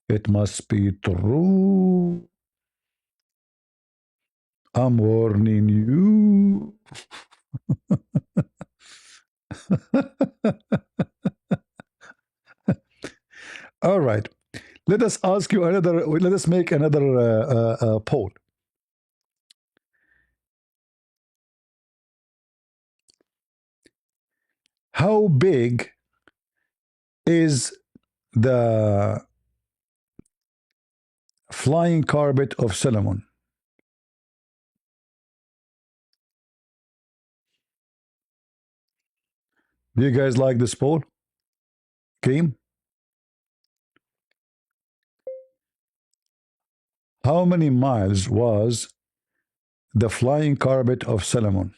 It must be true. I'm warning you. All right. Let us ask you another, let us make another poll. How big is the flying carpet of Solomon? Do you guys like this poll? Game? How many miles was the flying carpet of Solomon?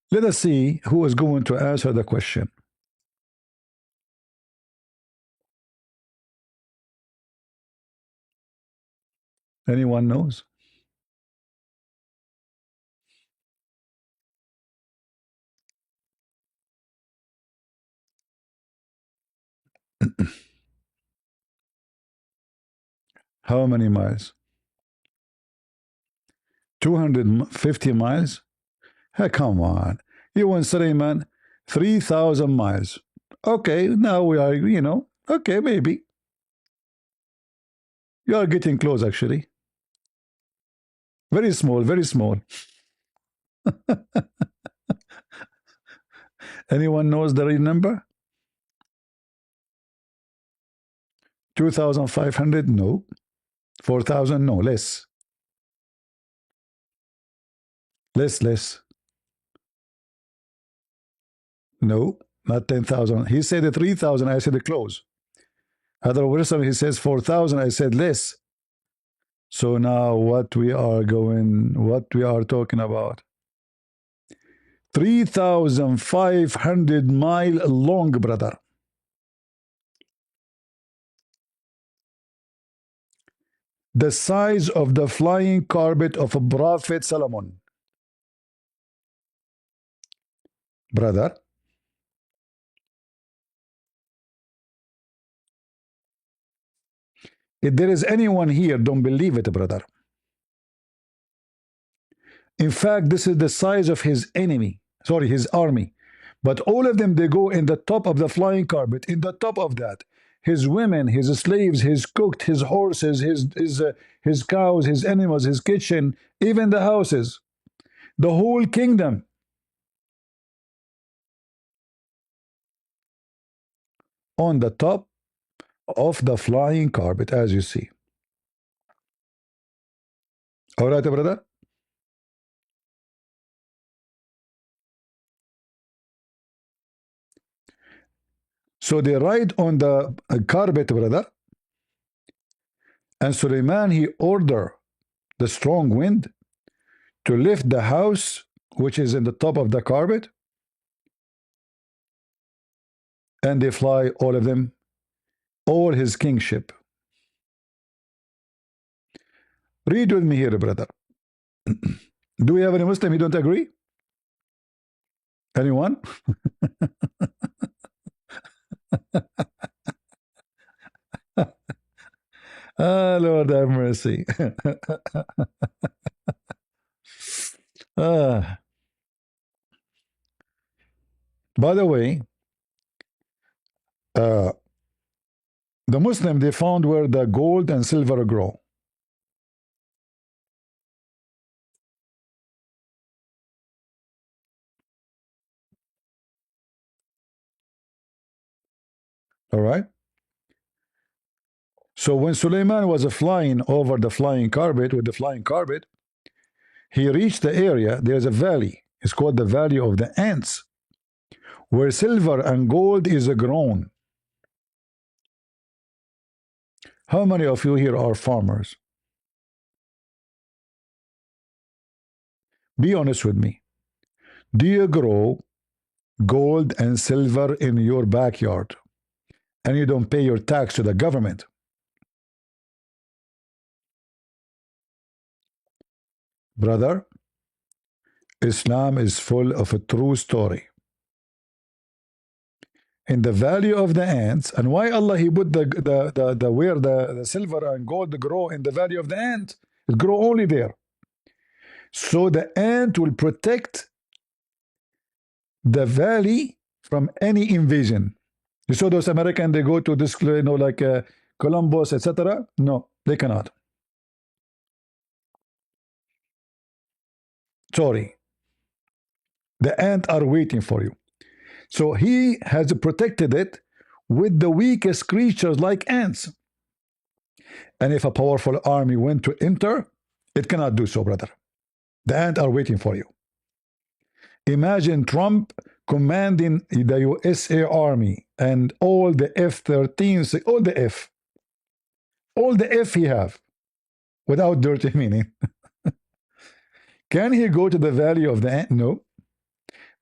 Let us see who is going to answer the question. Anyone knows? How many miles? 250 miles? Hey, come on. You want Suleiman 3,000 miles. Okay, now we are, okay, maybe. You are getting close, actually. Very small, very small. Anyone knows the real number? 2,500? No. 4,000? No, less. Less. No, not 10,000. He said 3,000. I said close. Other person, he says 4,000. I said less. So now what we are talking about? 3,500 mile long, brother. The size of the flying carpet of a Prophet Solomon. Brother, if there is anyone here, don't believe it, brother. In fact, this is the size of his enemy. Sorry, his army. But all of them, they go in the top of the flying carpet. In the top of that, his women, his slaves, his cooked, his horses, his cows, his animals, his kitchen, even the houses, the whole kingdom. On the top of the flying carpet, as you see. All right, brother? So they ride on the carpet, brother. And Suleiman, he ordered the strong wind to lift the house, which is in the top of the carpet. And they fly, all of them, all his kingship. Read with me here, brother. Do we have any Muslim who don't agree? Anyone? Ah, Lord have mercy. Ah. By the way, the Muslim, they found where the gold and silver grow. All right? So when Suleiman was flying over the flying carpet with the flying carpet, he reached the area. There's a valley. It's called the Valley of the Ants, where silver and gold is grown. How many of you here are farmers? Be honest with me. Do you grow gold and silver in your backyard and you don't pay your tax to the government? Brother, Islam is full of a true story. In the Valley of the Ants, and why Allah he put the where the silver and gold grow in the Valley of the Ant? It grow only there. So the ant will protect the valley from any invasion. You saw those Americans, they go to this, like Columbus, etc. No, they cannot. Sorry. The ants are waiting for you. So he has protected it with the weakest creatures like ants. And if a powerful army went to enter, it cannot do so, brother. The ants are waiting for you. Imagine Trump commanding the USA Army and all the F-13s, all the F he have, without dirty meaning. Can he go to the Valley of the Ant? No.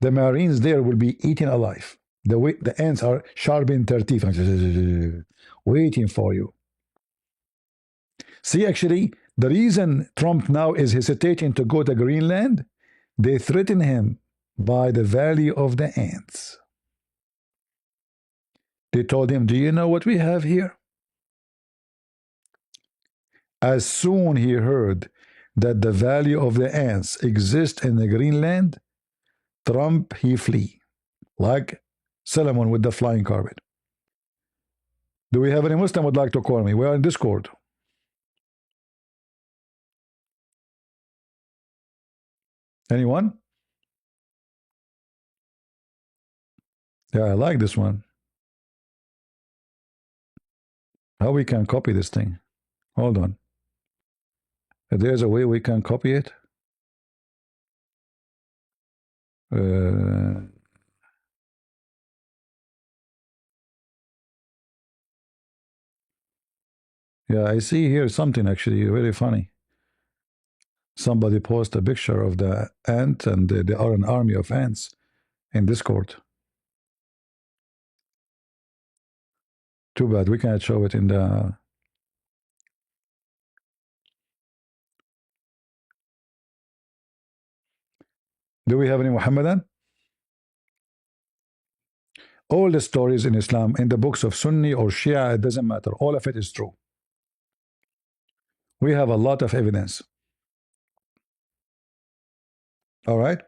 The Marines there will be eaten alive. The ants are sharpening their teeth, waiting for you. See, actually, the reason Trump now is hesitating to go to Greenland, they threaten him by the Valley of the Ants. They told him, do you know what we have here? As soon he heard that the value of the ants exists in the Greenland, Trump he flee like Solomon with the flying carpet. Do we have any Muslim would like to call me? We are in Discord. Anyone? Yeah, I like this one. How we can copy this thing? Hold on. There's a way we can copy it. Uh, yeah, I see here something actually very funny. Somebody post a picture of the ant, and they are an army of ants in Discord. Too bad we can't show it in the. Do we have any Muhammadan? All the stories in Islam, in the books of Sunni or Shia, it doesn't matter. All of it is true. We have a lot of evidence. All right.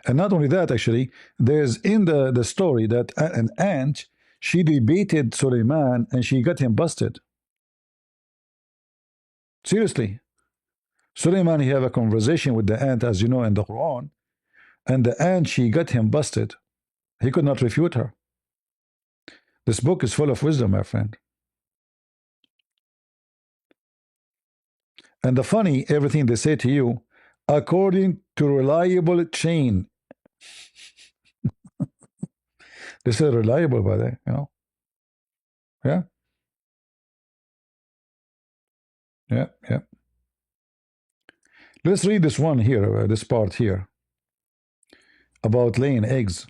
And not only that, actually, there's in the story that an ant, she debated Suleiman and she got him busted. Seriously. Suleiman, he have a conversation with the ant, as you know, in the Quran, and the ant, she got him busted. He could not refute her. This book is full of wisdom, my friend. And the funny, everything they say to you, according to reliable chain. This is reliable, by the way, you know. Yeah. Yeah, yeah. Let's read this one here, this part here, about laying eggs.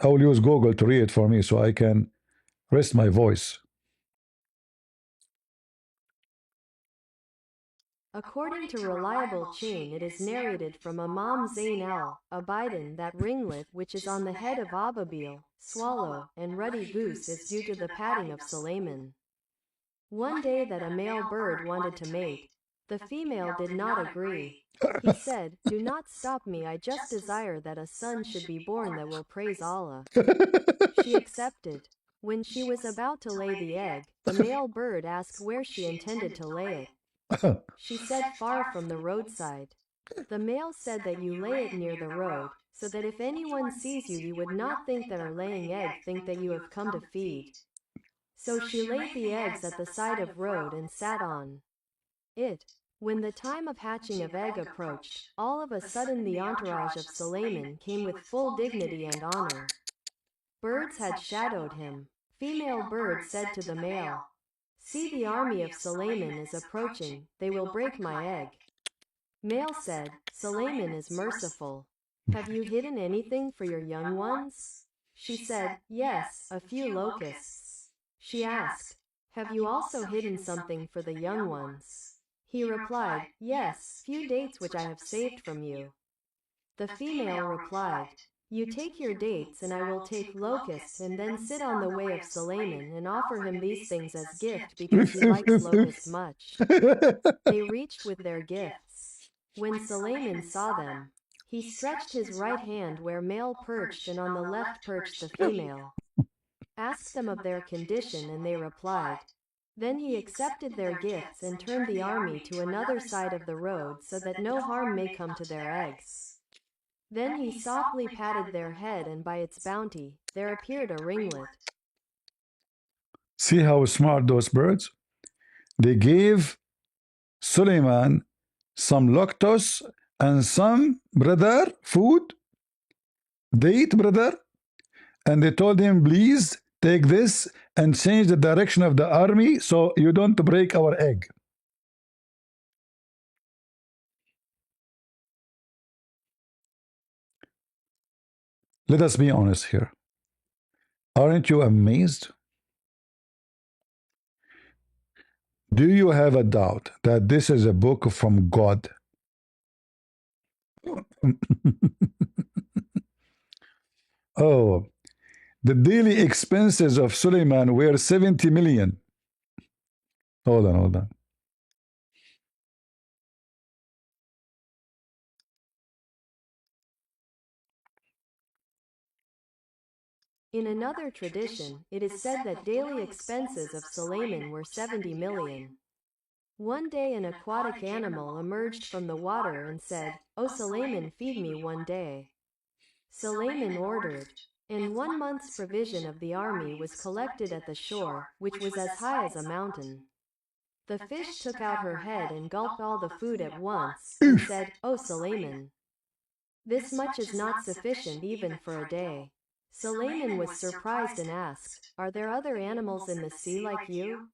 I will use Google to read it for me so I can rest my voice. According to reliable chain, it is narrated from Imam Zayn al-Abidin that ringlet which is on the head of Ababil, swallow, and ruddy goose is due to the patting of Suleiman. One day that a male bird wanted to mate, the female did not agree. He said, "Do not stop me, I just desire that a son should be born that will praise Allah." She accepted. When she was about to lay the egg, the male bird asked where she intended to lay it. She said far from the roadside. The male said that you lay it near the road, so that if anyone sees you, you would not think that are laying egg, think that you have come to feed. So she laid the eggs at the side of road and sat on it. When the time of hatching of egg approached, all of a sudden the entourage of Suleiman came with full dignity and honor. Birds had shadowed him. Female bird said to the male, "See, the army of Suleiman is approaching, they will break my egg." Male said, "Suleiman is merciful. Have you hidden anything for your young ones?" She said, "Yes, a few locusts." She asked, "Have you also hidden something for the young ones?" He replied, "Yes, few dates which I have saved from you." The female replied, "You take your dates and I will take locusts and then sit on the way of Suleiman and offer him these things as gift because he likes locusts much." They reached with their gifts. When Suleiman saw them, he stretched his right hand where male perched and on the left perched the female. Asked them of their condition and they replied. Then he accepted their gifts and turned the army to another side of the road so that no harm may come to their eggs. Then he softly patted their head and by its bounty, there appeared a ringlet. See how smart those birds? They gave Suleiman some lactose and some, brother, food. They eat, brother. And they told him, please take this and change the direction of the army so you don't break our egg. Let us be honest here. Aren't you amazed? Do you have a doubt that this is a book from God? Oh, the daily expenses of Suleiman were 70 million. Hold on, hold on. In another tradition, it is said that daily expenses of Suleiman were 70 million. One day an aquatic animal emerged from the water and said, "O Suleiman, feed me one day." Suleiman ordered, and 1 month's provision of the army was collected at the shore, which was as high as a mountain. The fish took out her head and gulped all the food at once, and said, "O Suleiman, this much is not sufficient even for a day." Suleiman was surprised and asked, "Are there other animals in the sea like you?"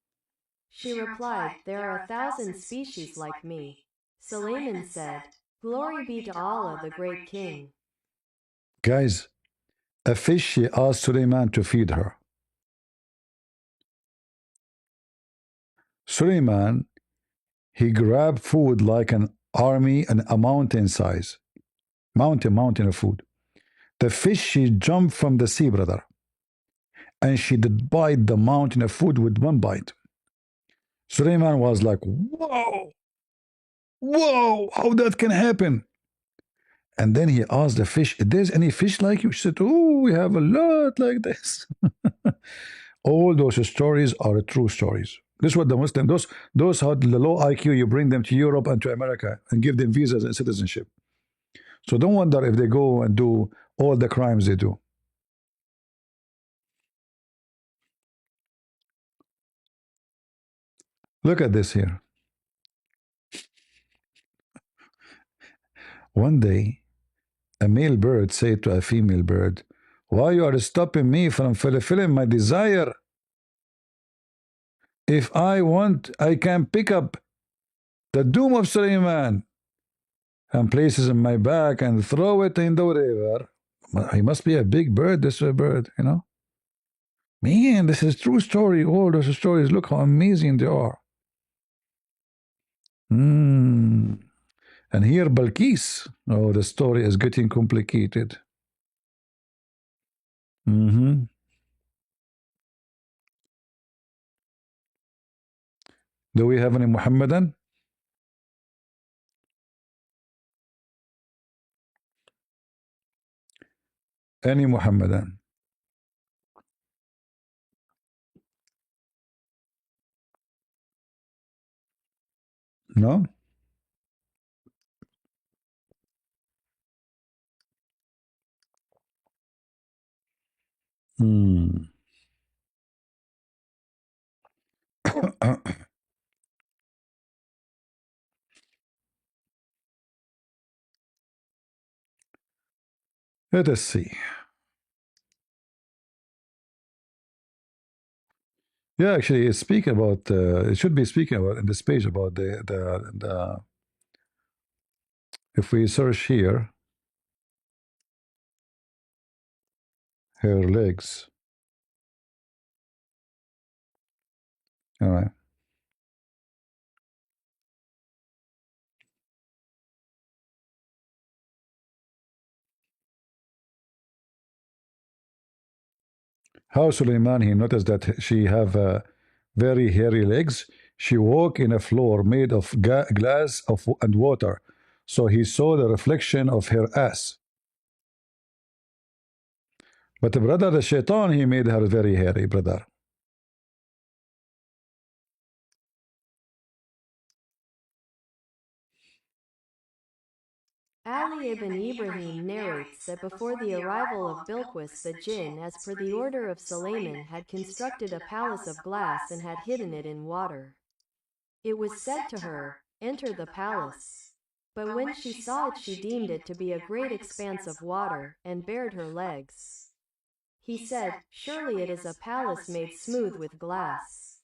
She replied, "There are 1,000 species like me." Suleiman said, "Glory be to Allah the Great King." Guys, a fish, she asked Suleiman to feed her. Suleiman, he grabbed food like an army and a mountain size. Mountain of food. The fish, she jumped from the sea, brother. And she did bite the mountain of food with one bite. Suleiman was like, whoa, whoa, how that can happen? And then he asked the fish, "Is there any fish like you?" She said, "Oh, we have a lot like this." All those stories are true stories. This is what the Muslim, those had the low IQ, you bring them to Europe and to America and give them visas and citizenship. So don't wonder if they go and do all the crimes they do. Look at this here. One day, a male bird said to a female bird, "Why you are stopping me from fulfilling my desire? If I want, I can pick up the doom of Suleiman and place it in my back and throw it in the river." He must be a big bird, this bird, you know. Man, this is true story. All those stories, look how amazing they are. And here, Balkis. Oh, the story is getting complicated. Do we have any Muhammadan? Any Muhammadan? No? Let us see. Yeah, actually, it's speaking about. It should be speaking about in this page about the. If we search here, her legs. All right. How Suleiman, he noticed that she have very hairy legs. She walk in a floor made of glass and water. So he saw the reflection of her ass. But brother, the shaitan, he made her very hairy, brother. Ali ibn Ibrahim narrates that before the arrival of Bilqis the jinn, as per the order of Suleiman, had constructed a palace of glass and had hidden it in water. It was said to her, "Enter the palace." But when she saw it, she deemed it to be a great expanse of water, and bared her legs. He said, "Surely it is a palace made smooth with glass."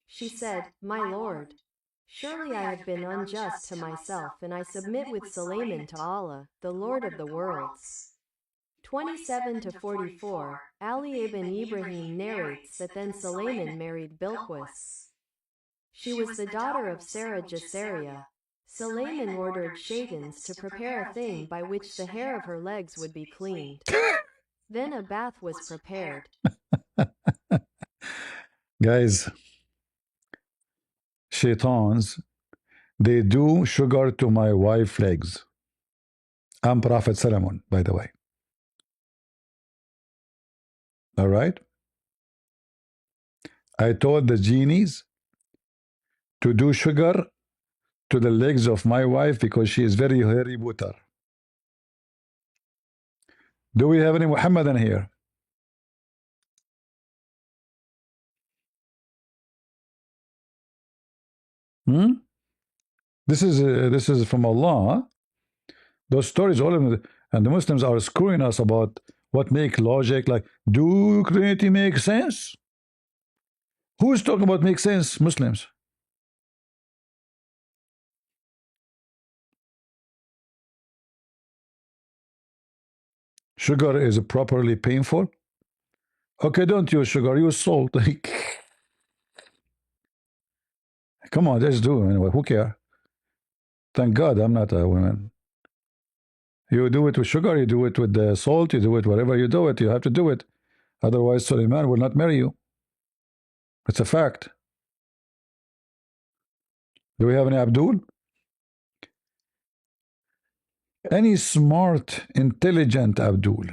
She said, "My lord, surely I have been unjust to myself, and I submit with Suleiman to Allah, the Lord of the worlds." 27 to 44, Ali ibn Ibrahim narrates that then Suleiman married Bilqis. She was the daughter of Sarah Jassariya. Suleiman ordered shaitans to prepare a thing by which the hair of her legs would be cleaned. Then a bath was prepared. Guys, shaitans, they do sugar to my wife's legs. I'm Prophet Solomon, by the way. All right? I told the genies to do sugar to the legs of my wife because she is very hairy butter. Do we have any Muhammadan here? Hmm? This is from Allah. Huh? Those stories, all of them, and the Muslims are screwing us about what make logic. Like, do Trinity make sense? Who's talking about make sense? Muslims. Sugar is properly painful. Okay, don't use sugar. Use salt. Come on, just do it anyway. Who care? Thank God I'm not a woman. You do it with sugar, you do it with the salt, you do it whatever you do it. You have to do it. Otherwise, Suleiman will not marry you. It's a fact. Do we have any Abdul? Any smart, intelligent Abdul?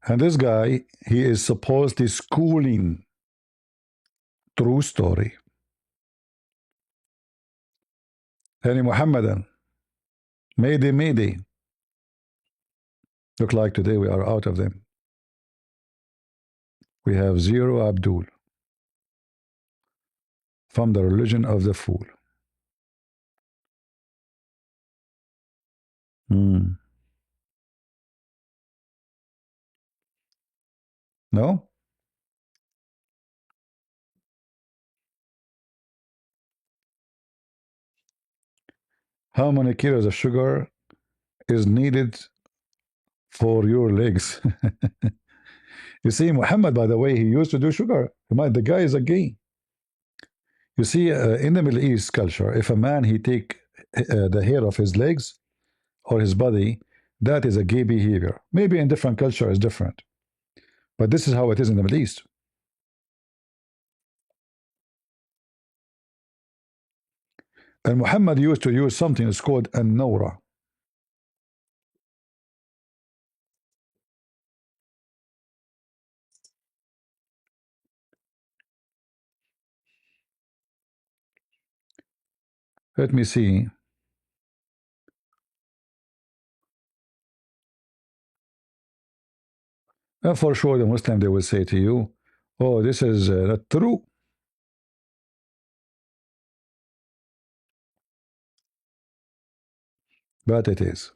And this guy, he is supposedly schooling. True story. Any Muhammadan? Mayday, mayday. Look like today we are out of them. We have zero Abdul from the religion of the fool. No? How many kilos of sugar is needed for your legs? You see, Muhammad, by the way, he used to do sugar. The guy is a gay. You see, in the Middle East culture, if a man he take the hair of his legs or his body, that is a gay behavior. Maybe in different culture is different, but this is how it is in the Middle East. And Muhammad used to use something that's called an-nawra. Let me see. And for sure, the Muslim, they will say to you, oh, this is not true. But it is.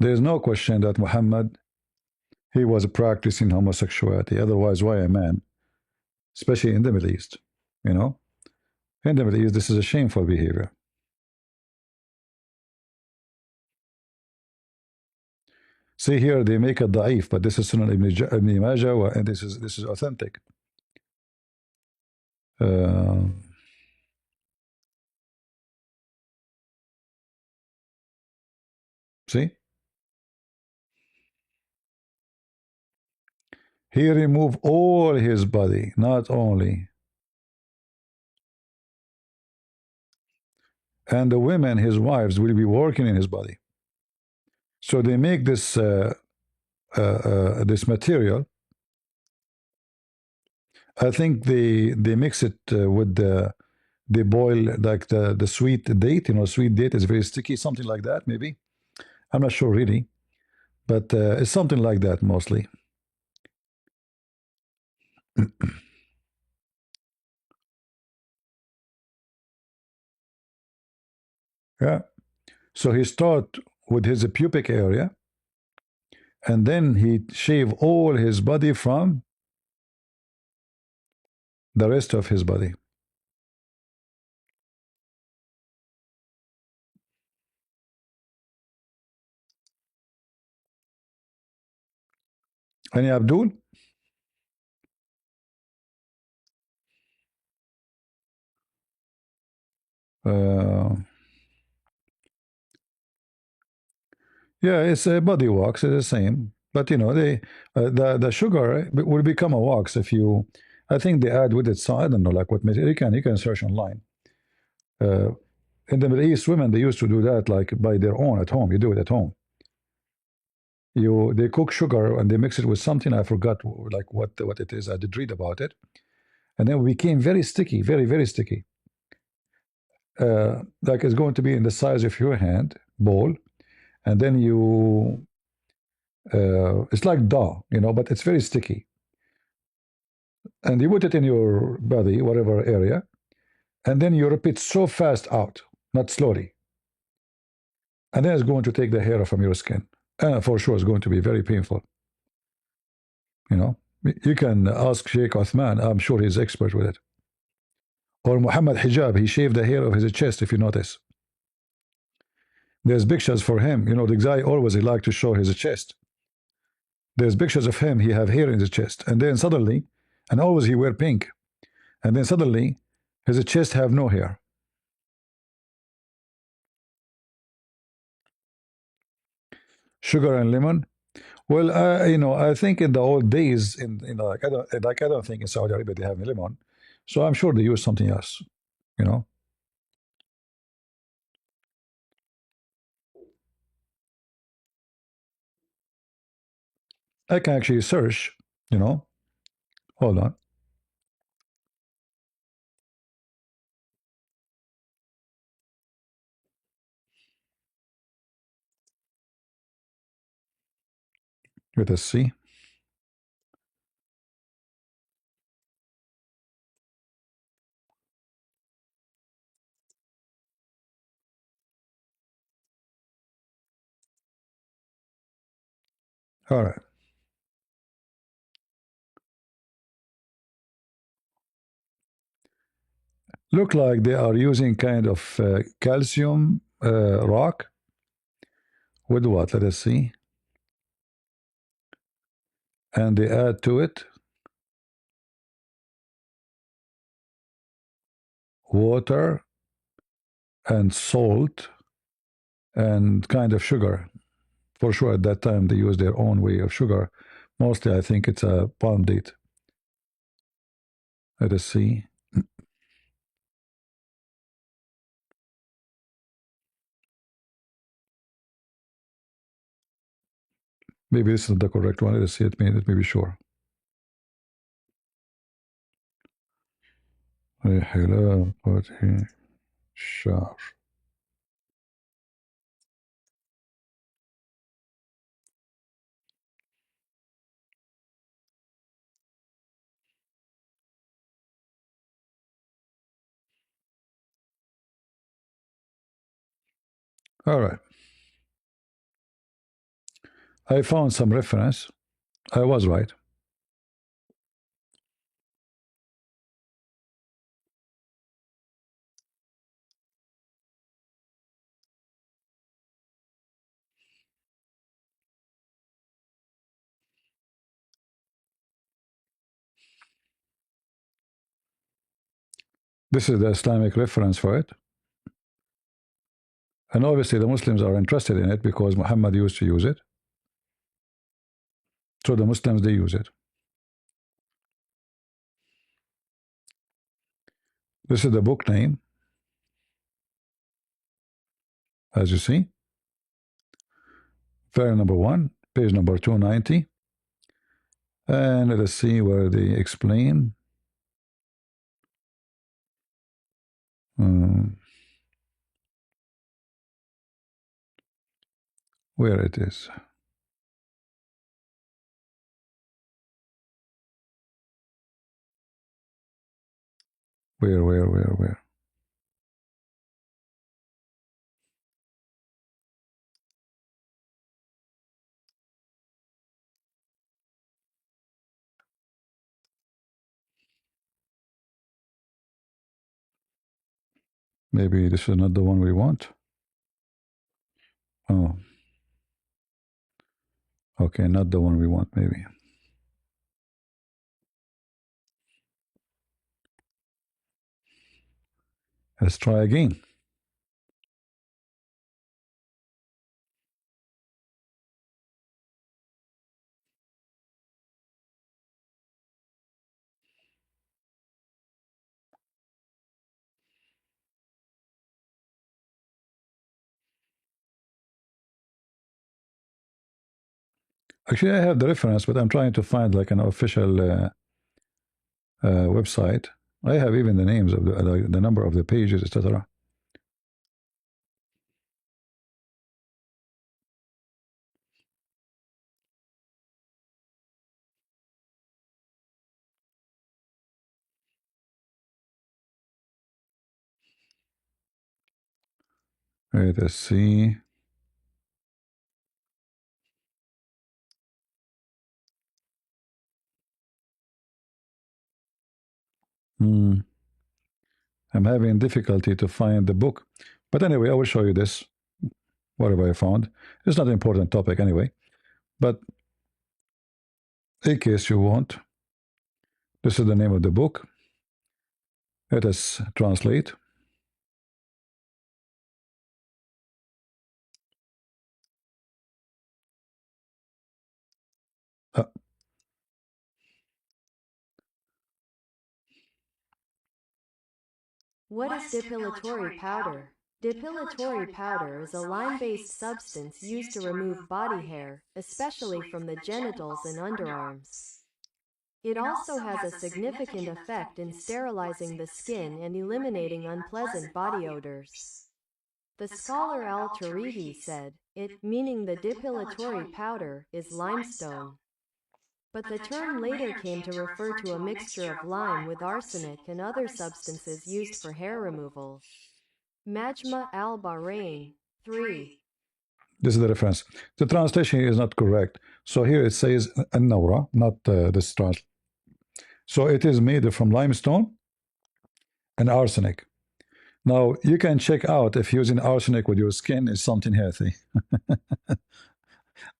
There is no question that Muhammad, he was practicing homosexuality. Otherwise, why a man? Especially in the Middle East. You know? In the Middle East, this is a shameful behavior. See here, they make a da'if, but this is Sunan Ibn Majah, and this is authentic. See? He removed all his body, not only. And the women, his wives, will be working in his body. So they make this this material. I think they mix it with they boil like the sweet date. You know, sweet date is very sticky, something like that. Maybe I'm not sure really, but it's something like that mostly. Yeah. So he start with his pubic area, and then he shave all his body from the rest of his body. Any Abdul? Uh, yeah, it's a body wax. It's the same, but you know, the sugar will become a wax if you. I think they add with it. So I don't know, like what you can search online. Uh, in the Middle East, women they used to do that like by their own at home. You do it at home. They cook sugar and they mix it with something. I forgot like what it is. I did read about it, and then it became very sticky, very sticky. Like it's going to be in the size of your hand bowl, and then it's like dough, but it's very sticky. And you put it in your body, whatever area, and then you repeat so fast out, not slowly. And then it's going to take the hair from your skin. And for sure, it's going to be very painful. You know, you can ask Sheikh Othman. I'm sure he's expert with it. Or Muhammad Hijab. He shaved the hair of his chest. If you notice, there's pictures for him. The guy always he liked to show his chest. There's pictures of him. He have hair in his chest, and then suddenly, and always he wear pink, and then suddenly, his chest have no hair. Sugar and lemon. Well, I think in the old days, I don't think in Saudi Arabia they have lemon, so I'm sure they use something else. You know, I can actually search. Hold on. Let us see. All right. Look like they are using kind of calcium rock with what? Let us see. And they add to it water and salt and kind of sugar. For sure, at that time they used their own way of sugar. Mostly, I think it's a palm date. Let us see. Maybe this is the correct one. Let us see. Let me be sure. شعر. All right. I found some reference. I was right. This is the Islamic reference for it. And obviously, the Muslims are interested in it because Muhammad used to use it. So the Muslims, they use it. This is the book name, as you see. File number 1, page number 290. And let us see where they explain. Where it is. Where? Maybe this is not the one we want. Oh. Okay, not the one we want, maybe. Let's try again. Actually, I have the reference, but I'm trying to find like an official website. I have even the names of the number of the pages, etc. Wait, let's see. I'm having difficulty to find the book. But anyway, I will show you this, whatever I found. It's not an important topic anyway. But in case you want, this is the name of the book. Let us translate. Uh, What is depilatory powder? Depilatory powder is a lime-based substance used to remove body hair, especially from the genitals and underarms. It also has a significant effect in sterilizing the skin and eliminating unpleasant body odors. The scholar Al-Tarihi said, it, meaning the depilatory powder, is limestone. But the term later came to refer to a mixture of lime with arsenic and other substances used for hair removal. Majma al-Bahrain, 3. This is the reference. The translation is not correct. So here it says an-nawra, not this trans. So it is made from limestone and arsenic. Now you can check out if using arsenic with your skin is something healthy.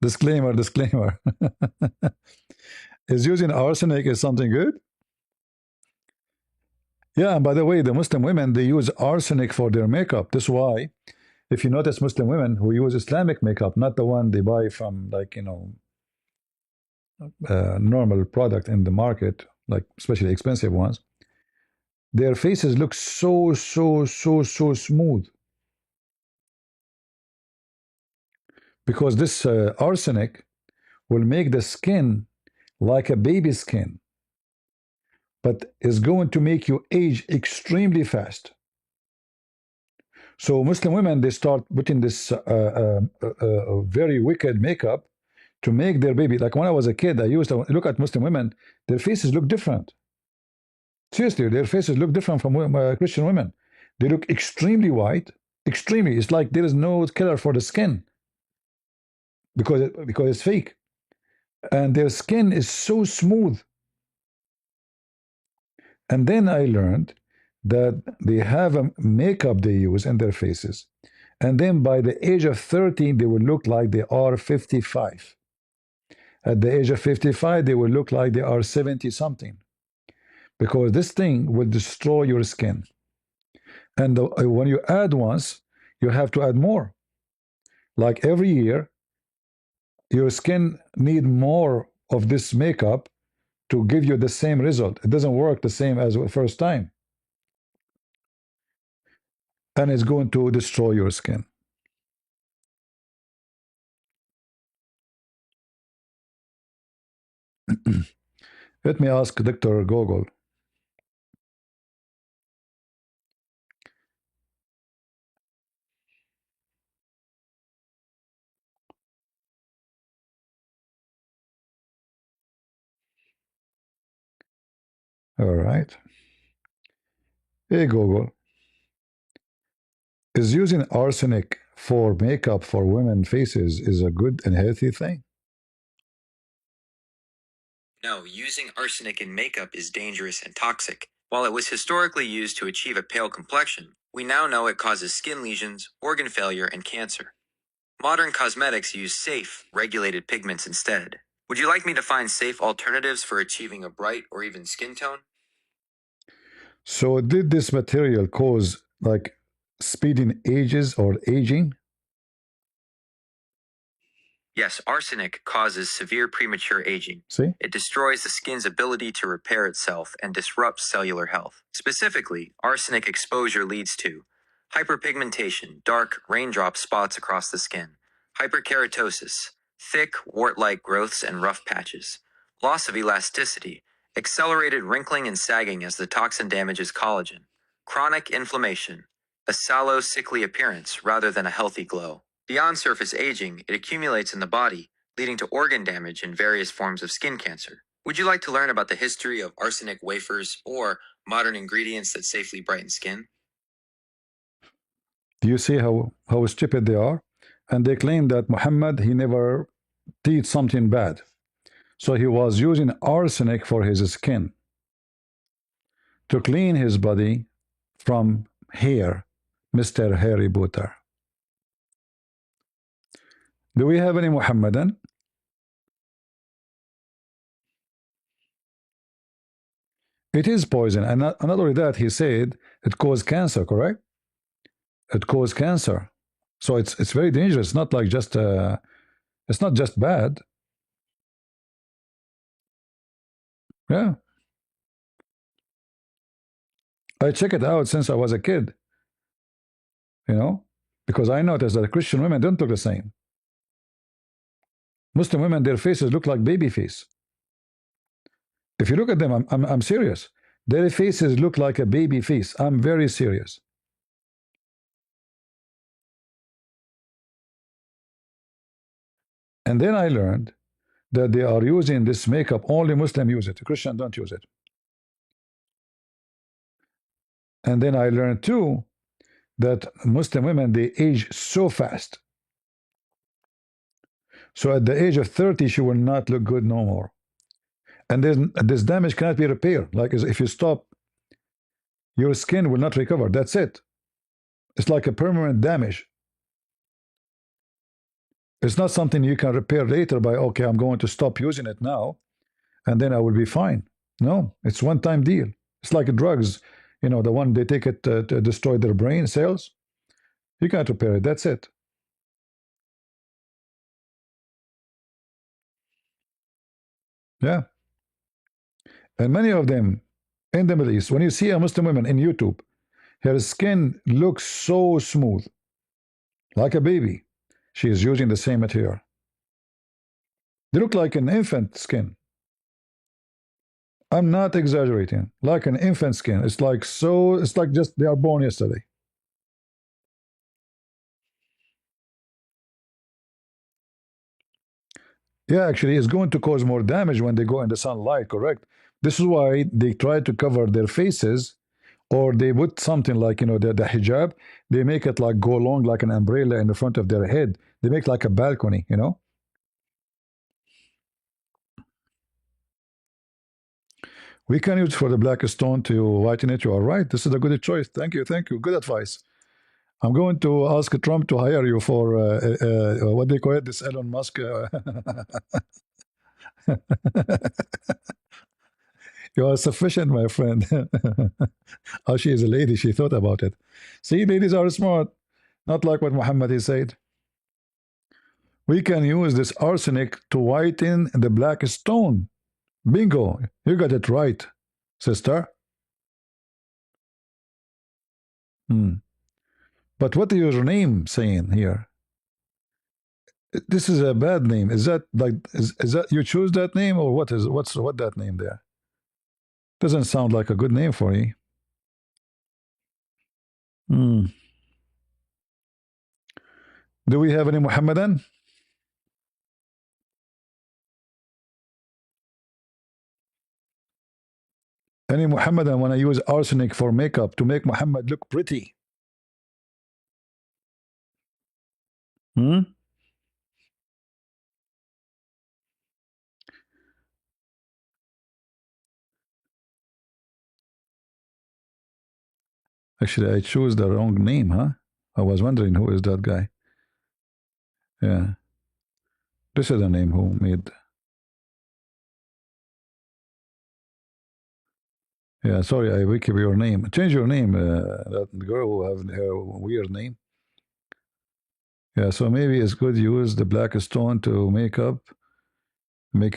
Disclaimer, disclaimer. Is using arsenic is something good? Yeah, and by the way, the Muslim women, they use arsenic for their makeup. That's why, if you notice Muslim women who use Islamic makeup, not the one they buy from, like, normal product in the market, like especially expensive ones, their faces look so, so, so, so smooth. Because this arsenic will make the skin like a baby skin, but is going to make you age extremely fast. So Muslim women, they start putting this very wicked makeup to make their baby. Like when I was a kid, I used to look at Muslim women, their faces look different. Seriously, their faces look different from Christian women. They look extremely white, extremely. It's like there is no color for the skin because it's fake. And their skin is so smooth. And then I learned that they have a makeup they use in their faces. And then by the age of 13, they will look like they are 55. At the age of 55, they will look like they are 70 something. Because this thing will destroy your skin. And when you add once, you have to add more. Like every year, your skin need more of this makeup to give you the same result. It doesn't work the same as the first time. And it's going to destroy your skin. Let me ask Dr. Gogol. All right. Hey, Gogol. Is using arsenic for makeup for women faces is a good and healthy thing? No, using arsenic in makeup is dangerous and toxic. While it was historically used to achieve a pale complexion, we now know it causes skin lesions, organ failure, and cancer. Modern cosmetics use safe, regulated pigments instead. Would you like me to find safe alternatives for achieving a bright or even skin tone? So did this material cause like speeding ages or aging? Yes, arsenic causes severe premature aging. See? It destroys the skin's ability to repair itself and disrupts cellular health. Specifically, arsenic exposure leads to hyperpigmentation, dark raindrop spots across the skin, hyperkeratosis, thick wart-like growths and rough patches, loss of elasticity, accelerated wrinkling and sagging as the toxin damages collagen, chronic inflammation, a sallow, sickly appearance rather than a healthy glow. Beyond surface aging, it accumulates in the body, leading to organ damage and various forms of skin cancer. Would you like to learn about the history of arsenic wafers or modern ingredients that safely brighten skin? Do you see how stupid they are? And they claim that Muhammad, he never did something bad. So he was using arsenic for his skin to clean his body from hair, Mr. Harry Potter. Do we have any Muhammadan? It is poison. And not only that, he said it causes cancer, correct? It causes cancer. So it's very dangerous. It's not like just it's not just bad. Yeah. I check it out since I was a kid, you know, because I noticed that Christian women don't look the same. Muslim women, their faces look like baby face. If you look at them, I'm serious. Their faces look like a baby face. I'm very serious. And then I learned that they are using this makeup. Only Muslim use it. Christian don't use it. And then I learned too that Muslim women, they age so fast. So at the age of 30, she will not look good no more. And this damage cannot be repaired. Like if you stop, your skin will not recover. That's it. It's like a permanent damage. It's not something you can repair later by, okay, I'm going to stop using it now, and then I will be fine. No, it's one-time deal. It's like drugs, you know, the one they take it to destroy their brain cells. You can't repair it. That's it. Yeah. And many of them in the Middle East, when you see a Muslim woman in YouTube, her skin looks so smooth, like a baby. She is using the same material. They look like an infant skin. I'm not exaggerating. Like an infant skin. It's like so, it's like just they are born yesterday. Yeah, actually, it's going to cause more damage when they go in the sunlight, correct? This is why they try to cover their faces, or they put something like, you know, the hijab, they make it like go long like an umbrella in the front of their head. They make like a balcony, you know? We can use for the black stone to whiten it. You are right. This is a good choice. Thank you. Thank you. Good advice. I'm going to ask Trump to hire you for what they call it, this Elon Musk. You are sufficient, my friend. Oh, she is a lady. She thought about it. See, ladies are smart. Not like what Muhammad he said. We can use this arsenic to whiten the black stone. Bingo. You got it right, sister. Hmm. But what is your name saying here? This is a bad name. Is that like is that you choose that name or what that name there? Doesn't sound like a good name for you. Hmm. Do we have any Muhammadan? Any Muhammadan want to use arsenic for makeup to make Muhammad look pretty? Hmm? Actually, I chose the wrong name, huh? I was wondering who is that guy. Yeah. This is the name who made. Yeah, sorry, I wiki your name. Change your name. That girl who have her weird name. Yeah, so maybe it's good use the black stone to make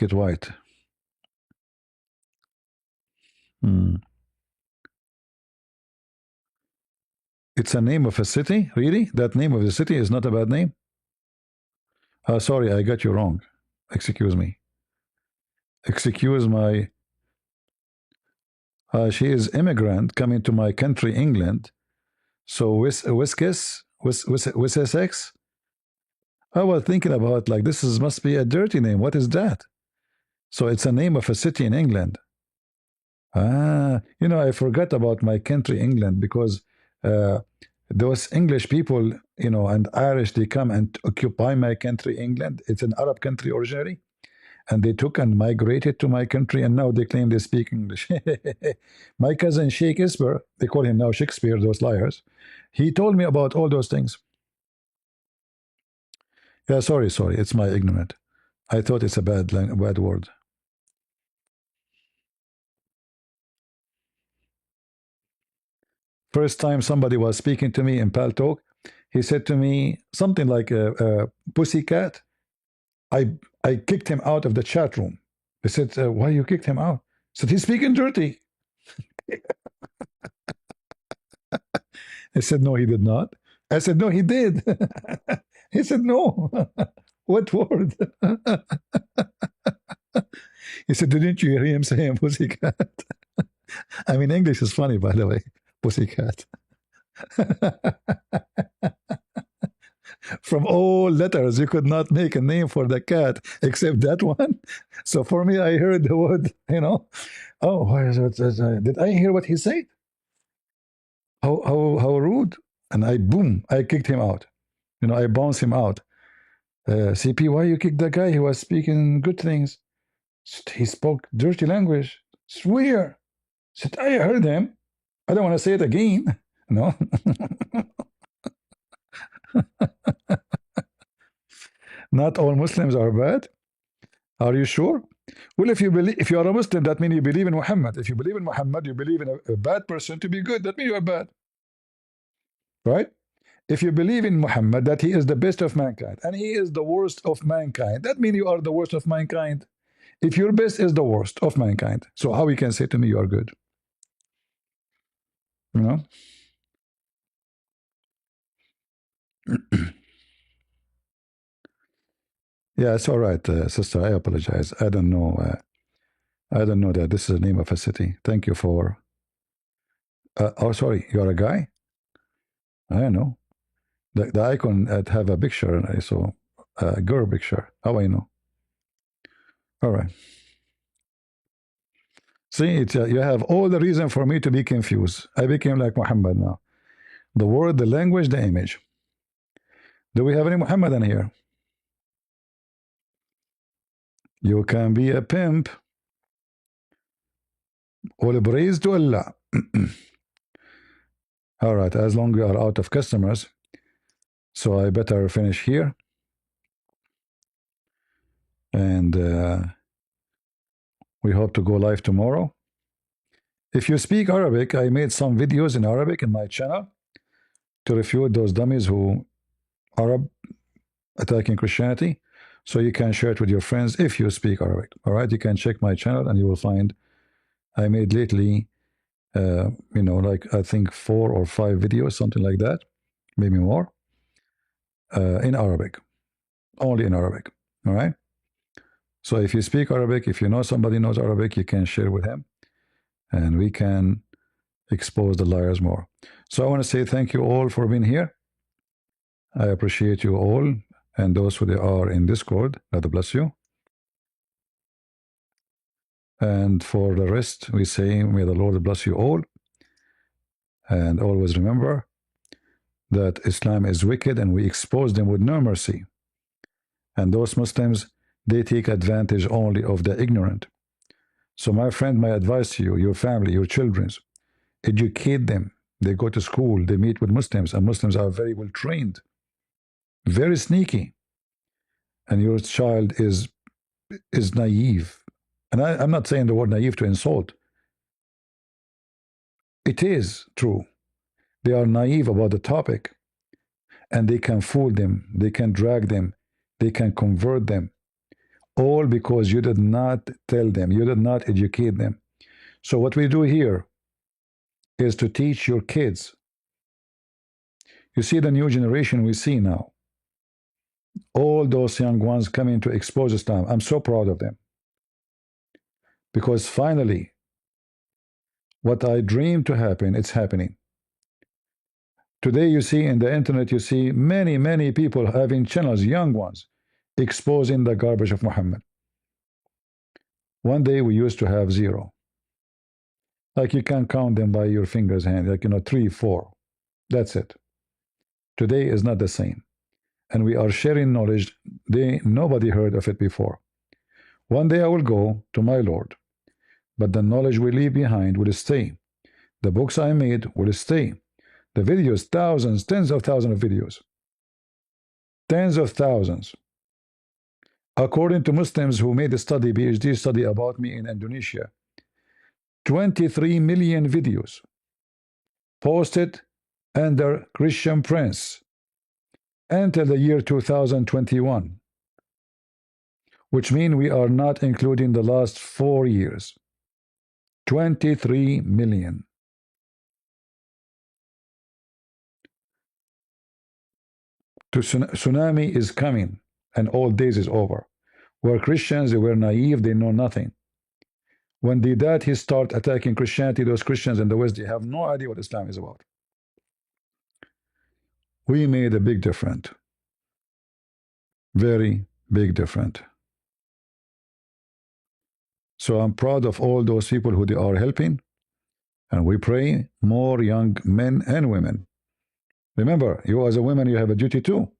it white. Hmm. It's a name of a city, really? That name of the city is not a bad name. Sorry, I got you wrong. Excuse me. Excuse my. She is immigrant coming to my country, England. So Wissessex. I was thinking about like this is must be a dirty name. What is that? So it's a name of a city in England. I forgot about my country, England, because uh, those English people, and Irish, they come and occupy my country, England. It's an Arab country originally, and they took and migrated to my country, and now they claim they speak English. My cousin Shakespeare, they call him now Shakespeare, those liars. He told me about all those things. Yeah, sorry, it's my ignorant. I thought it's a bad word. First time somebody was speaking to me in Pal Talk, he said to me something like pussycat. I kicked him out of the chat room. I said, why you kicked him out? He said, he's speaking dirty. I said, no, he did not. I said, no, he did. He said, no. What word? He said, didn't you hear him saying pussycat? I mean, English is funny, by the way. Pussycat. From all letters, you could not make a name for the cat except that one. So for me, I heard the word, did I hear what he said? How rude. And I kicked him out. I bounced him out. CP, why you kicked the guy? He was speaking good things. He spoke dirty language. Swear. Said, I heard him. I don't want to say it again. No. Not all Muslims are bad. Are you sure? Well, if you are a Muslim, that means you believe in Muhammad. If you believe in Muhammad, you believe in a bad person to be good. That means you are bad, right? If you believe in Muhammad, that he is the best of mankind and he is the worst of mankind, that means you are the worst of mankind. If your best is the worst of mankind, so how you can say to me you are good? You know? Yeah, it's all right, sister. I apologize. I don't know. I don't know that this is the name of a city. Thank you for. Oh, sorry. You are a guy. I know. The icon have a picture, and I saw a girl picture. How I know? All right. See, you have all the reason for me to be confused. I became like Muhammad now. The word, the language, the image. Do we have any Muhammadan here? You can be a pimp. All praise to Allah. All right, as long as we are out of customers, so I better finish here. And we hope to go live tomorrow. If you speak Arabic, I made some videos in Arabic in my channel to refute those dummies who Arab attacking Christianity. So you can share it with your friends if you speak Arabic. All right, you can check my channel and you will find I made lately, like I think 4 or 5 videos, something like that, maybe more, in Arabic, only in Arabic. All right. So if you speak Arabic, if you know somebody knows Arabic, you can share with him, and we can expose the liars more. So I want to say thank you all for being here. I appreciate you all, and those who are in Discord. God bless you. And for the rest, we say, may the Lord bless you all. And always remember that Islam is wicked and we expose them with no mercy. And those Muslims, they take advantage only of the ignorant. So, my friend, my advice to you, your family, your children, educate them. They go to school, they meet with Muslims, and Muslims are very well trained, very sneaky. And your child is naive. And I'm not saying the word naive to insult. It is true. They are naive about the topic, and they can fool them, they can drag them, they can convert them, all because you did not tell them, you did not educate them. So, what we do here is to teach your kids. You see, the new generation we see now, all those young ones coming to expose Islam. I'm so proud of them because finally, what I dreamed to happen, it's happening. Today, you see in the internet, you see many, many people having channels, young ones, exposing the garbage of Muhammad. One day we used to have zero. Like you can count them by your fingers hand, like 3, 4. That's it. Today is not the same. And we are sharing knowledge nobody heard of it before. One day I will go to my Lord, but the knowledge we leave behind will stay. The books I made will stay. The videos, thousands, tens of thousands of videos. Tens of thousands. According to Muslims who made a study, PhD study about me in Indonesia, 23 million videos posted under Christian Prince until the year 2021, which means we are not including the last 4 years. 23 million. Tsunami is coming, and old days is over. Where Christians, they were naive, they know nothing. When they died, he start attacking Christianity. Those Christians in the West, they have no idea what Islam is about. We made a big difference. Very big difference. So I'm proud of all those people who they are helping, and we pray more young men and women. Remember, you as a woman, you have a duty too.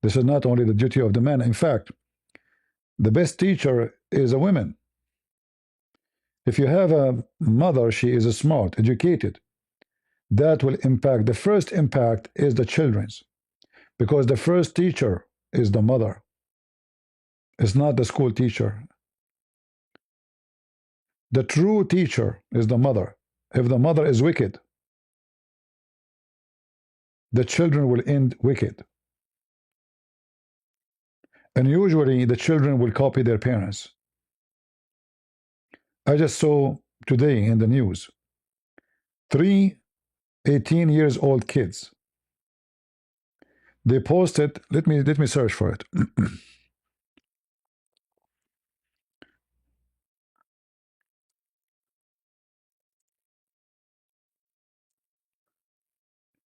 This is not only the duty of the man. In fact, the best teacher is a woman. If you have a mother, she is smart, educated. That will impact. The first impact is the children's, because the first teacher is the mother. It's not the school teacher. The true teacher is the mother. If the mother is wicked, the children will end wicked. And usually the children will copy their parents. I just saw today in the news 3 18 years old kids. They posted, let me search for it.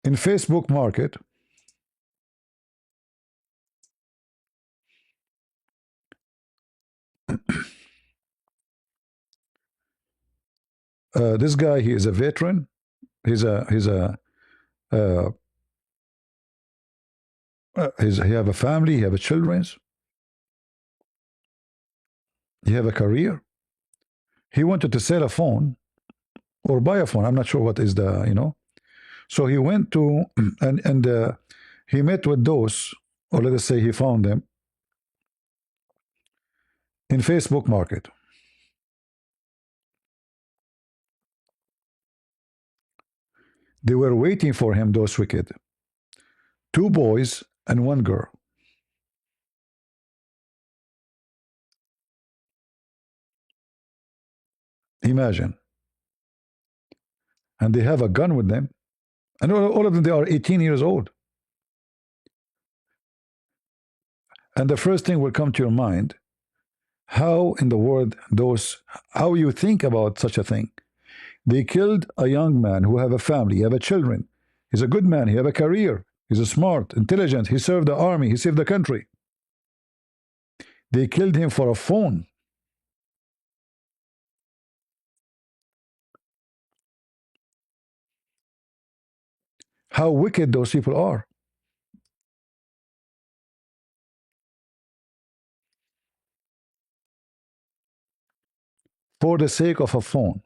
In Facebook Market, this guy, he is a veteran. He have a family, he have a children, he have a career. He wanted to sell a phone or buy a phone. I'm not sure what is the. So he went to and he met with those, or let us say he found them in Facebook Market. They were waiting for him, those wicked. 2 boys and 1 girl. Imagine. And they have a gun with them. And all of them, they are 18 years old. And the first thing will come to your mind, how in the world how you think about such a thing. They killed a young man who have a family, he have a children. He's a good man, he have a career. He's a smart, intelligent, he served the army, he saved the country. They killed him for a phone. How wicked those people are. For the sake of a phone.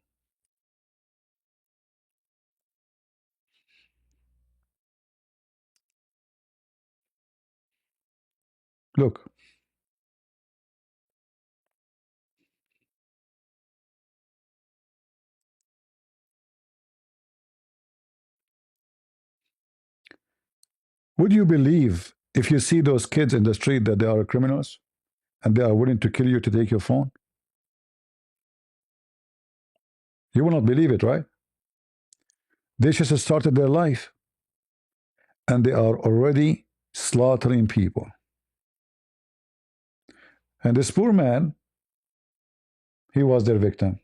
Look. Would you believe if you see those kids in the street that they are criminals and they are willing to kill you to take your phone? You will not believe it, right? They just started their life and they are already slaughtering people. And this poor man, he was their victim.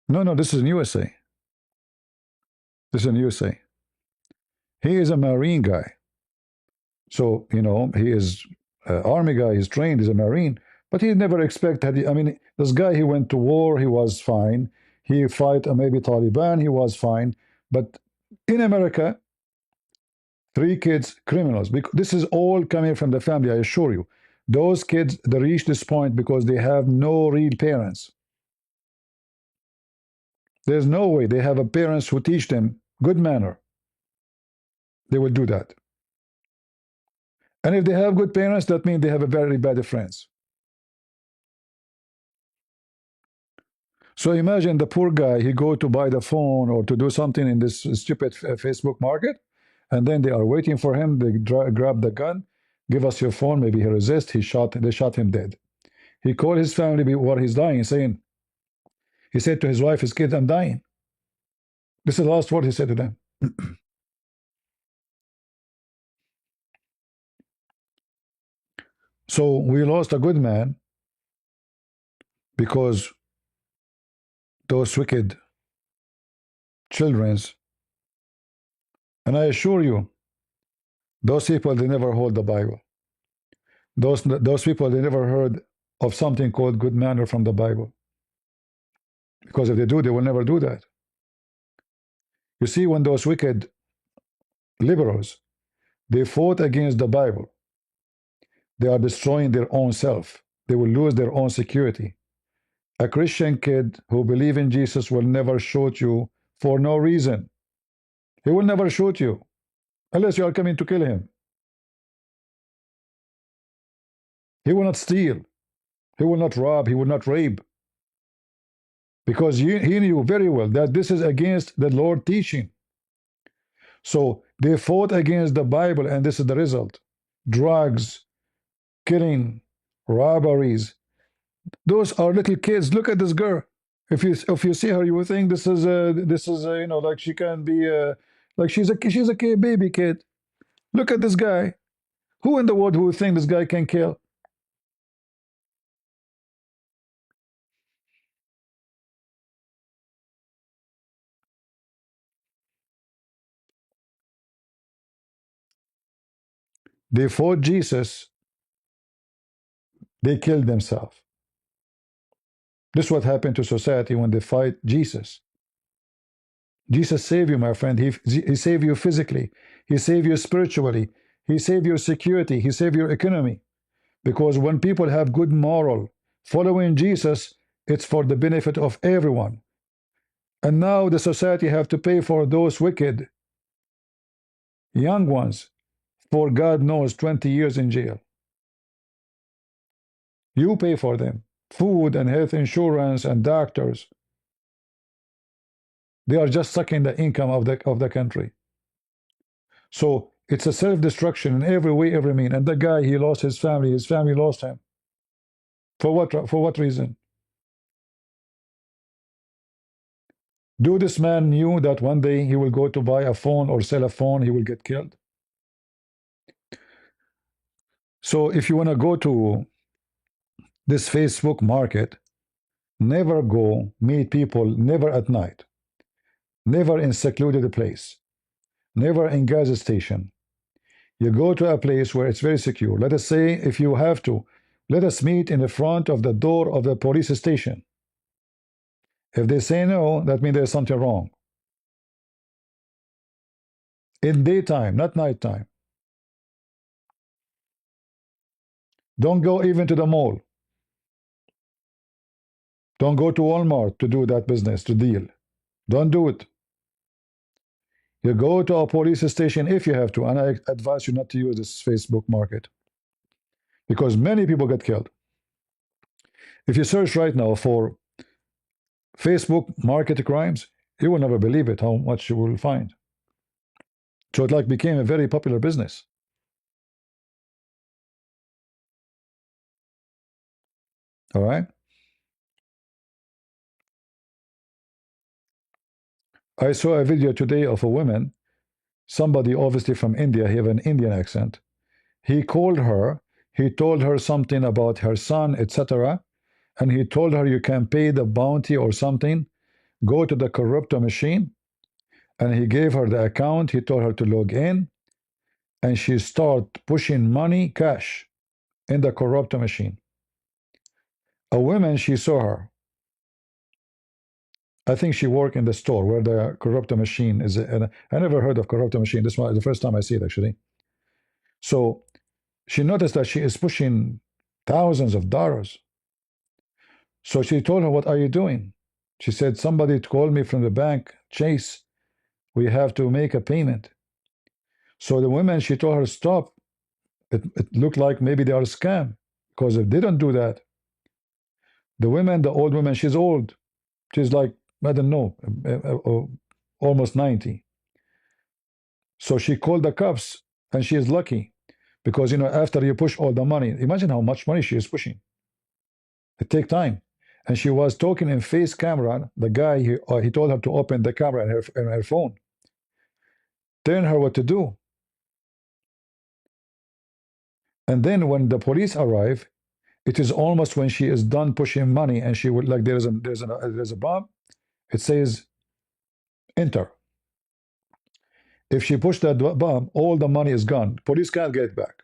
No, this is in USA. This is in USA. He is a Marine guy. So, you know, he is an Army guy, he's trained, he's a Marine, but he never expected, I mean, this guy, he went to war, he was fine. He fight maybe Taliban, he was fine. But in America, 3 kids, criminals. Because this is all coming from the family, I assure you. Those kids, they reach this point because they have no real parents. There's no way they have a parents who teach them good manner. They will do that. And if they have good parents, that means they have a very bad friends. So imagine the poor guy, he go to buy the phone or to do something in this stupid Facebook market, and then they are waiting for him. They grab the gun, give us your phone. Maybe he resists. They shot him dead. He called his family before he's dying, saying, he said to his wife, his kids, I'm dying. This is the last word he said to them. So we lost a good man because those wicked children's, and I assure you, those people, they never hold the Bible. Those people, they never heard of something called good manner from the Bible. Because if they do, they will never do that. You see, when those wicked liberals, they fought against the Bible, they are destroying their own self. They will lose their own security. A Christian kid who believes in Jesus will never shoot you for no reason. He will never shoot you unless you are coming to kill him. He will not steal. He will not rob. He will not rape. Because he knew very well that this is against the Lord teaching. So they fought against the Bible, and this is the result. Drugs, killing, robberies. Those are little kids. Look at this girl. If you see her, you will think this is you know, like she can be like she's a kid, baby kid. Look at this guy. Who in the world who would think this guy can kill? They fought Jesus. They killed themselves. This is what happened to society when they fight Jesus. Jesus saved you, my friend. He saved you physically. He saved you spiritually. He saved your security. He saved your economy. Because when people have good moral, following Jesus, it's for the benefit of everyone. And now the society have to pay for those wicked young ones for God knows 20 years in jail. You pay for them. Food and health insurance and doctors. They are just sucking the income of the country. So it's a self-destruction in every way, every mean. And the guy, he lost his family lost him. For what reason? Do this man knew that one day he will go to buy a phone or sell a phone, he will get killed? So if you want to go to this Facebook market, never go meet people, never at night, never in secluded place, never in gas station. You go to a place where it's very secure. Let us say, if you have to, let us meet in the front of the door of the police station. If they say no, that means there's something wrong. In daytime, not nighttime. Don't go even to the mall. Don't go to Walmart to do that business, to deal. Don't do it. You go to a police station if you have to, and I advise you not to use this Facebook market because many people get killed. If you search right now for Facebook market crimes, you will never believe it how much you will find. So it like became a very popular business. All right. I saw a video today of a woman, somebody obviously from India, he have an Indian accent. He called her, he told her something about her son, etc. And he told her you can pay the bounty or something, go to the corrupto machine. And he gave her the account, he told her to log in, and she started pushing money, cash, in the corrupto machine. A woman, she saw her. I think she worked in the store where the corrupto machine is. And I never heard of corrupto machine. This was the first time I see it, actually. So she noticed that she is pushing thousands of dollars. So she told her, what are you doing? She said, somebody called me from the bank, Chase, we have to make a payment. So the woman, she told her, stop. It looked like maybe they are a scam. Because if they don't do that, the woman, the old woman, she's old. She's like, I don't know, almost 90. So she called the cops, and she is lucky. Because, after you push all the money, imagine how much money she is pushing. It takes time. And she was talking in face camera. The guy, he told her to open the camera in her phone. Telling her what to do. And then when the police arrive, it is almost when she is done pushing money, and she would like there's a bomb. It says enter. If she pushed that bomb, all the money is gone. Police can't get it back.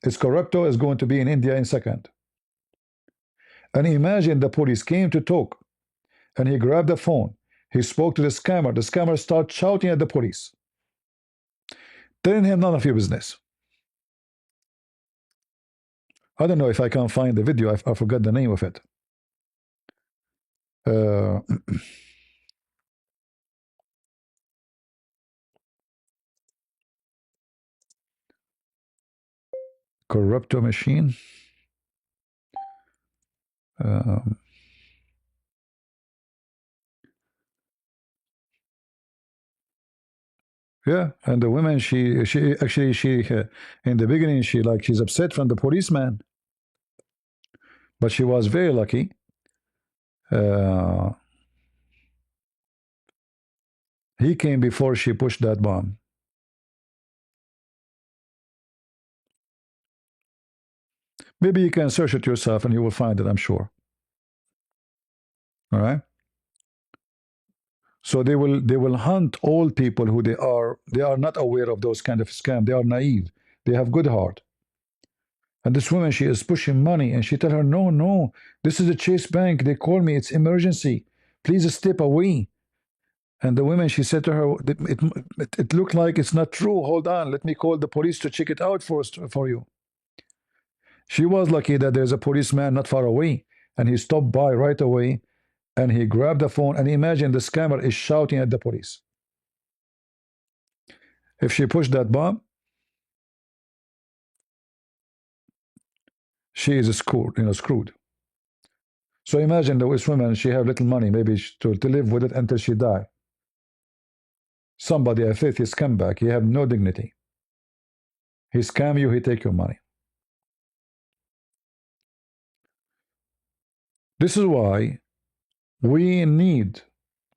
Its corrupto is going to be in India in second. And imagine the police came to talk, and he grabbed the phone. He spoke to the scammer. The scammer started shouting at the police, telling him none of your business. I don't know if I can find the video. I forgot the name of it. Corrupto machine. Yeah, and the woman, she actually, in the beginning, she's upset from the policeman, but she was very lucky. He came before she pushed that bomb. Maybe you can search it yourself and you will find it, I'm sure. All right. So they will hunt all people who they are not aware of those kind of scam. They are naive. They have good heart. And this woman, she is pushing money, and she tell her, no, this is a Chase Bank. They call me. It's emergency. Please step away. And the woman, she said to her, it looked like it's not true. Hold on. Let me call the police to check it out for you. She was lucky that there's a policeman not far away, and he stopped by right away, and he grabbed the phone, and imagine the scammer is shouting at the police. If she pushed that bomb, she is screwed. So imagine this woman, she have little money, maybe to live with it until she die. Somebody, a filthy scumbag, he have no dignity. He scam you, he take your money. This is why we need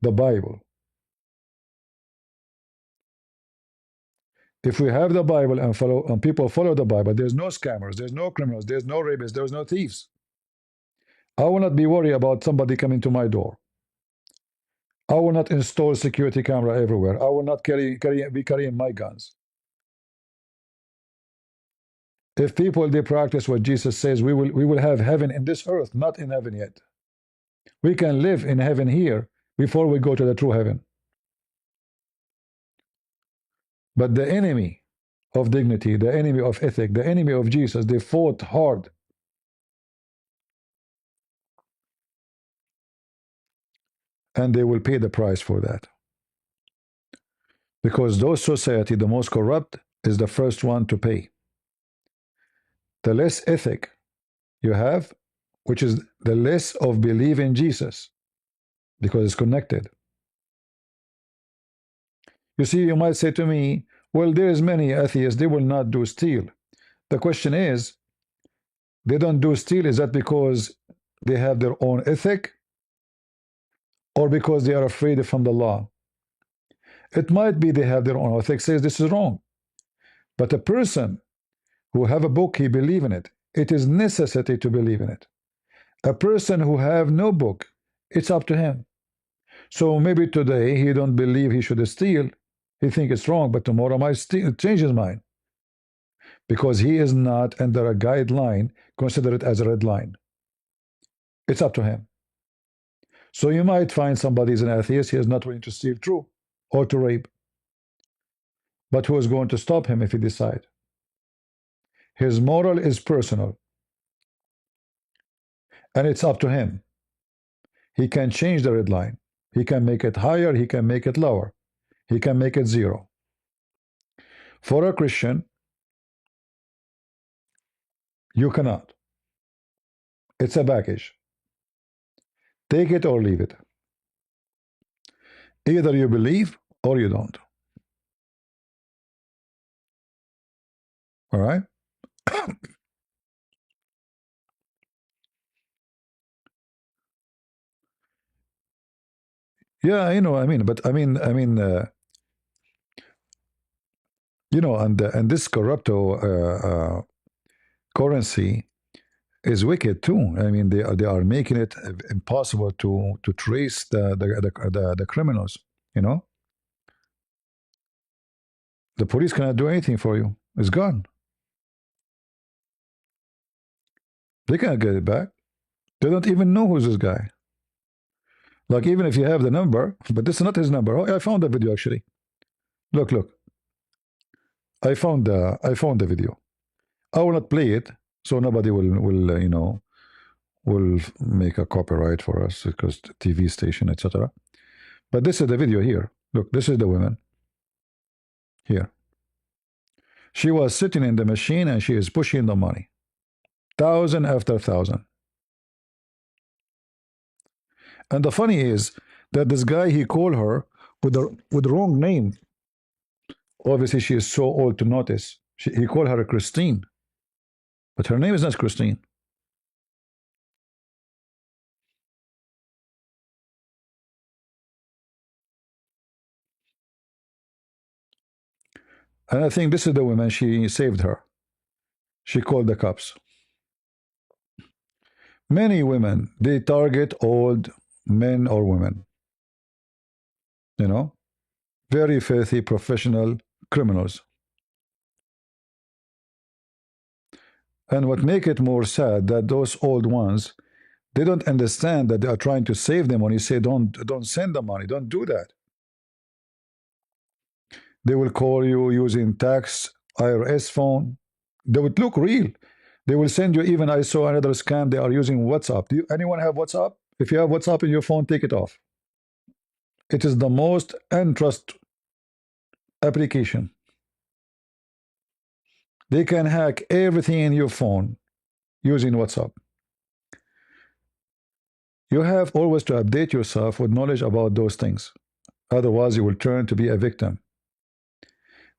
the Bible. If we have the Bible and people follow the Bible, there's no scammers, there's no criminals, there's no rapists, there's no thieves. I will not be worried about somebody coming to my door. I will not install security camera everywhere. I will not be carrying my guns. If people, they practice what Jesus says, we will have heaven in this earth, not in heaven yet. We can live in heaven here before we go to the true heaven. But the enemy of dignity, the enemy of ethic, the enemy of Jesus, they fought hard. And they will pay the price for that. Because those society, the most corrupt, is the first one to pay. The less ethic you have, which is the less of belief in Jesus, because it's connected. You see, you might say to me, well, there's many atheists, they will not do steal. The question is, they don't do steal, is that because they have their own ethic or because they are afraid from the law? It might be they have their own ethic, says this is wrong. But a person who have a book, he believe in it. It is necessity to believe in it. A person who have no book, it's up to him. So maybe today he don't believe he should steal. He think it's wrong, but tomorrow might change his mind because he is not under a guideline. Consider it as a red line. It's up to him. So you might find somebody is an atheist. He is not willing to steal, true, or to rape. But who is going to stop him if he decide? His moral is personal, and it's up to him. He can change the red line. He can make it higher. He can make it lower. He can make it zero. For a Christian, you cannot. It's a baggage. Take it or leave it. Either you believe or you don't. All right? Yeah, I know. I mean, but and this corrupto currency is wicked too. I mean, they are making it impossible to trace the criminals. You know, the police cannot do anything for you. It's gone. They cannot get it back. They don't even know who's this guy. Like even if you have the number, but this is not his number. Oh, I found the video actually. Look, look. I found the video. I will not play it, so nobody will make a copyright for us because TV station, etc. But this is the video here. Look, this is the woman here. She was sitting in the machine and she is pushing the money, thousand after thousand. And the funny is that this guy he called her with the wrong name. Obviously, she is so old to notice. He called her Christine, but her name is not Christine. And I think this is the woman, she saved her. She called the cops. Many women, they target old men or women. You know, very filthy professional criminals. And what make it more sad that those old ones, they don't understand that they are trying to save them. When you say don't send the money, don't do that. They will call you using tax IRS phone. They would look real. They will send you, even I saw another scam, they are using WhatsApp. Do anyone have WhatsApp? If you have WhatsApp in your phone, take it off. It is the most untrust application. They can hack everything in your phone using WhatsApp. You have always to update yourself with knowledge about those things. Otherwise, you will turn to be a victim.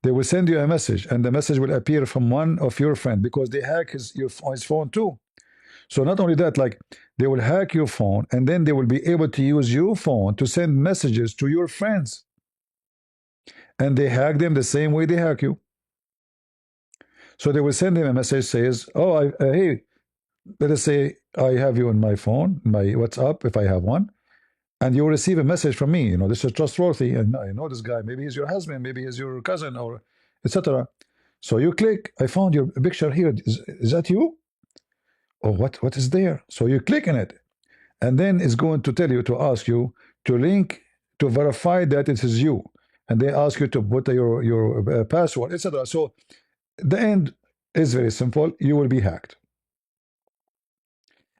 They will send you a message, and the message will appear from one of your friends because they hack his phone too. So not only that, like they will hack your phone, and then they will be able to use your phone to send messages to your friends. And they hack them the same way they hack you. So they will send him a message says, "Oh, hey, let us say I have you on my phone, my WhatsApp, if I have one, and you will receive a message from me. You know, this is trustworthy, and I know this guy. Maybe he's your husband, maybe he's your cousin, or etc." So you click. I found your picture here. Is that you? Or what is there? So you click on it, and then it's going to tell you to ask you to link to verify that it is you, and they ask you to put your password, etc. So the end is very simple. You will be hacked.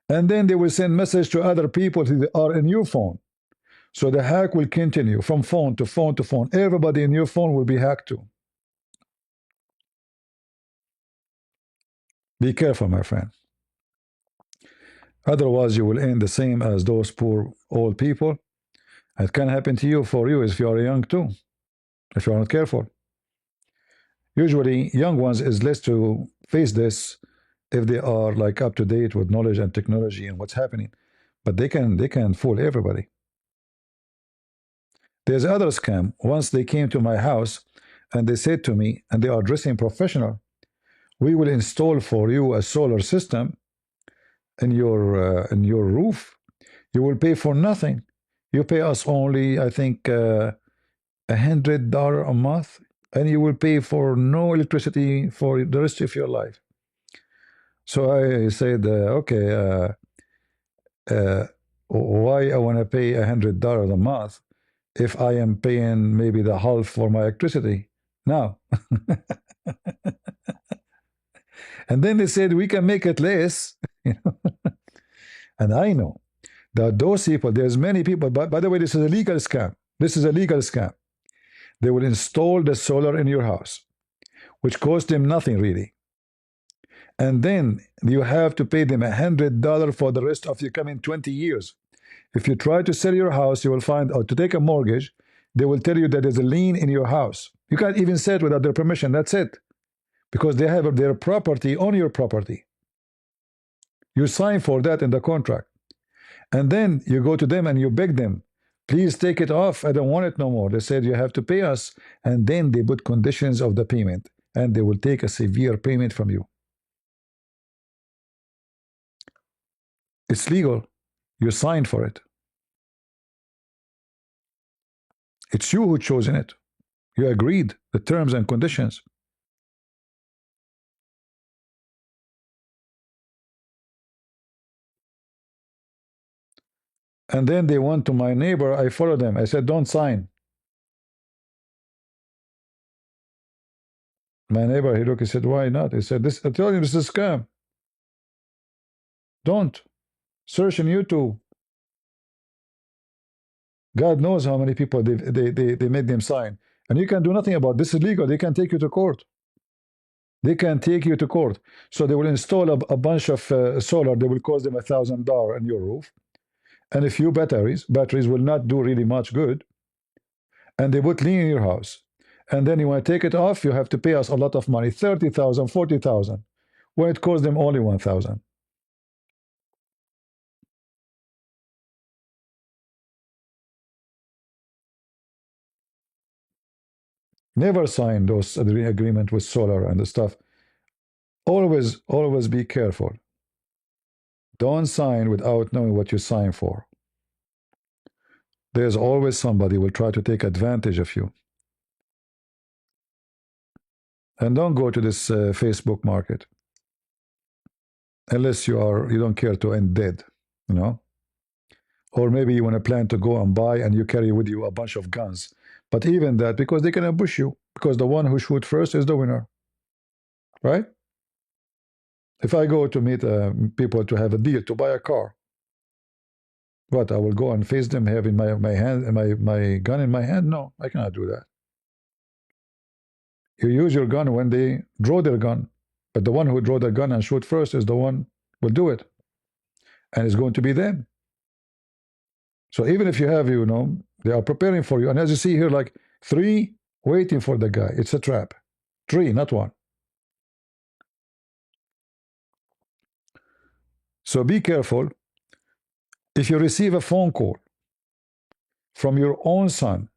And then they will send message to other people who are in your phone. So the hack will continue from phone to phone to phone. Everybody in your phone will be hacked too. Be careful, my friend. Otherwise, you will end the same as those poor old people. It can happen to you for you if you are young too, if you are not careful. Usually, young ones is less to face this if they are like up to date with knowledge and technology and what's happening. But they can fool everybody. There's other scam. Once they came to my house and they said to me, and they are dressing professional, we will install for you a solar system in your roof. You will pay for nothing. You pay us only, I think, $100 a month, and you will pay for no electricity for the rest of your life. So I said, okay, why I want to pay $100 a month if I am paying maybe the half for my electricity now? And then they said we can make it less. And I know that those people, there's many people, but by the way, this is a legal scam. This is a legal scam. They will install the solar in your house, which costs them nothing really. And then you have to pay them $100 for the rest of your coming 20 years. If you try to sell your house, you will find, or to take a mortgage, they will tell you that there's a lien in your house. You can't even sell it without their permission. That's it. Because they have their property on your property. You sign for that in the contract. And then you go to them and you beg them, please take it off. I don't want it no more. They said you have to pay us. And then they put conditions of the payment. And they will take a severe payment from you. It's legal. You signed for it. It's you who chosen it. You agreed the terms and conditions. And then they went to my neighbor. I followed them. I said, don't sign. My neighbor, he looked, he said, why not? He said, I told you this is a scam. Don't. Search on YouTube. God knows how many people they make them sign. And you can do nothing about it. This is legal. They can take you to court. They can take you to court. So they will install a bunch of solar. They will cost them $1,000 on your roof. And a few batteries will not do really much good. And they put lien in your house. And then you want to take it off, you have to pay us a lot of money, 30,000, 40,000, when it costs them only 1,000. Never sign those agreement with solar and the stuff. Always be careful. Don't sign without knowing what you sign for. There's always somebody who will try to take advantage of you. And don't go to this Facebook market unless you don't care to end dead, you know. Or maybe you want to plan to go and buy and you carry with you a bunch of guns. But even that, because they can ambush you, because the one who shoots first is the winner, right? If I go to meet people to have a deal to buy a car, what, I will go and face them having my hand my gun in my hand? No, I cannot do that. You use your gun when they draw their gun, but the one who draw the gun and shoot first is the one will do it, and it's going to be them. So even if you have, they are preparing for you, and as you see here, like 3 waiting for the guy. It's a trap. 3, not 1. So be careful. If you receive a phone call from your own son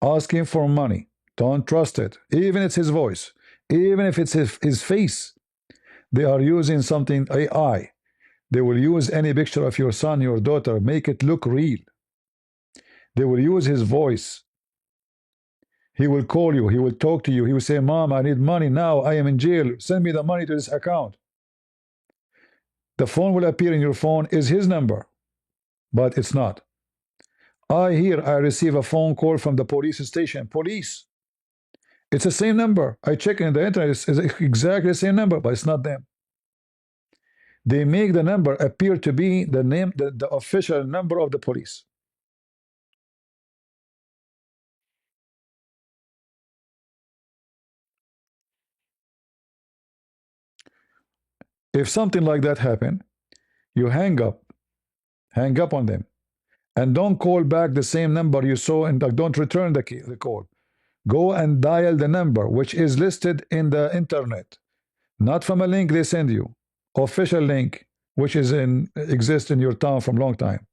asking for money, don't trust it. Even if it's his voice, even if it's his face, they are using something AI. They will use any picture of your son, your daughter, make it look real. They will use his voice. He will call you. He will talk to you. He will say, Mom, I need money now. I am in jail. Send me the money to this account. The phone will appear in your phone is his number, but it's not. I receive a phone call from the police station. Police. It's the same number. I check in the internet. It's exactly the same number, but it's not them. They make the number appear to be the official number of the police. If something like that happen, you hang up on them, And don't call back the same number you saw and don't return the call. Go and dial the number which is listed in the internet, not from a link they send you, official link which is in exists in your town from long time.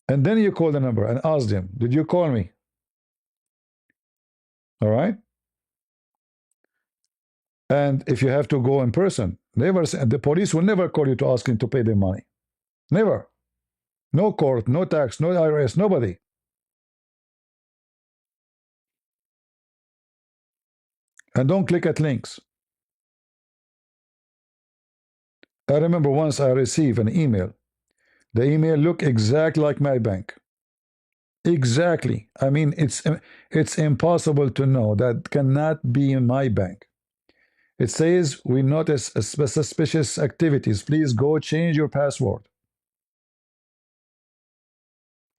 And then you call the number and ask them, did you call me? All right. And if you have to go in person, never, the police will never call you to ask you to pay them money. Never. No court, no tax, no IRS, nobody. And don't click at links. I remember once I received an email. The email looked exactly like my bank. Exactly. I mean, it's impossible to know. That cannot be my bank. It says we notice suspicious activities. Please go change your password.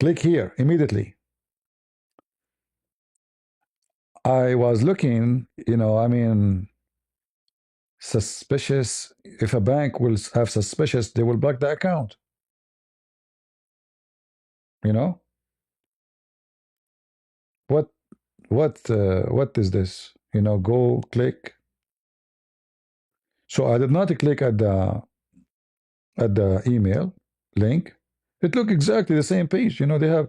Click here immediately. I was looking, I mean, suspicious. If a bank will have suspicious, they will block the account. You know what? What is this? Go click. So I did not click at the email link. It looked exactly the same page. They have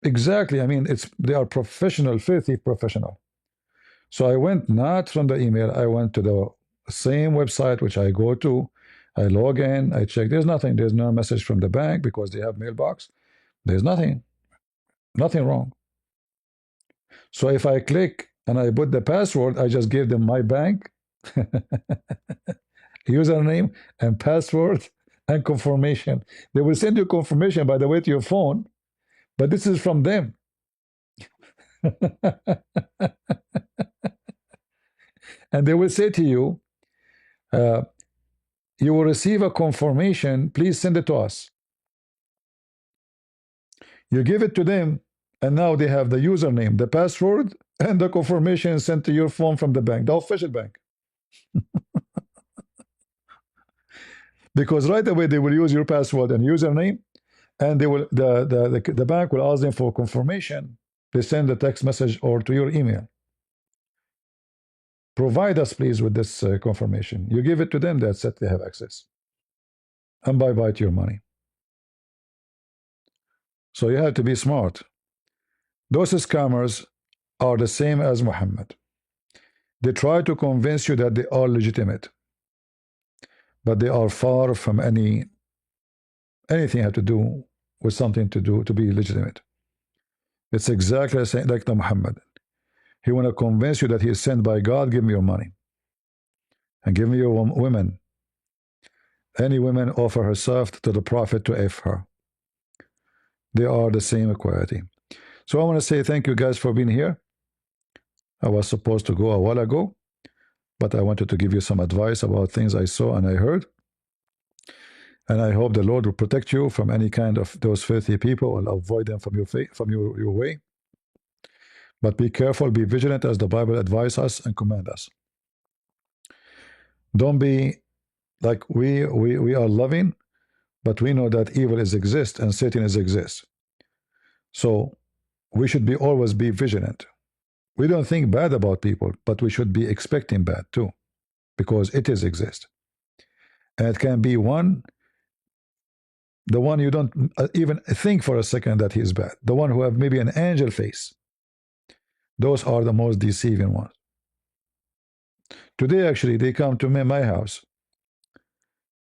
exactly. I mean, they are professional, filthy professional. So I went not from the email. I went to the same website which I go to. I log in. I check. There's nothing. There's no message from the bank because they have mailbox. There's nothing. Nothing wrong. So if I click and I put the password, I just give them my bank username and password and confirmation. They will send you confirmation, by the way, to your phone, but this is from them. And they will say to you, you will receive a confirmation. Please send it to us. You give it to them, and now they have the username, the password, and the confirmation sent to your phone from the bank, the official bank. Because right away they will use your password and username, and they will the bank will ask them for confirmation. They send a text message or to your email. Provide us, please, with this confirmation. You give it to them, that's it, they have access. And bye-bye to your money. So you have to be smart. Those scammers are the same as Muhammad. They try to convince you that they are legitimate, but they are far from anything have to do with something to be legitimate. It's exactly the same like the Muhammad. He want to convince you that he is sent by God. Give me your money and give me your women. Any woman offer herself to the Prophet to F her. They are the same equality. So I want to say thank you guys for being here. I was supposed to go a while ago, but I wanted to give you some advice about things I saw and I heard. And I hope the Lord will protect you from any kind of those filthy people and avoid them from your way. But be careful, be vigilant as the Bible advises us and commands us. Don't be like we are loving, but we know that evil is exist and Satan is exist. So we should be always be vigilant. We don't think bad about people, but we should be expecting bad too, because it is exist. And it can be the one you don't even think for a second that he is bad. The one who have maybe an angel face. Those are the most deceiving ones. Today, actually, they come to my house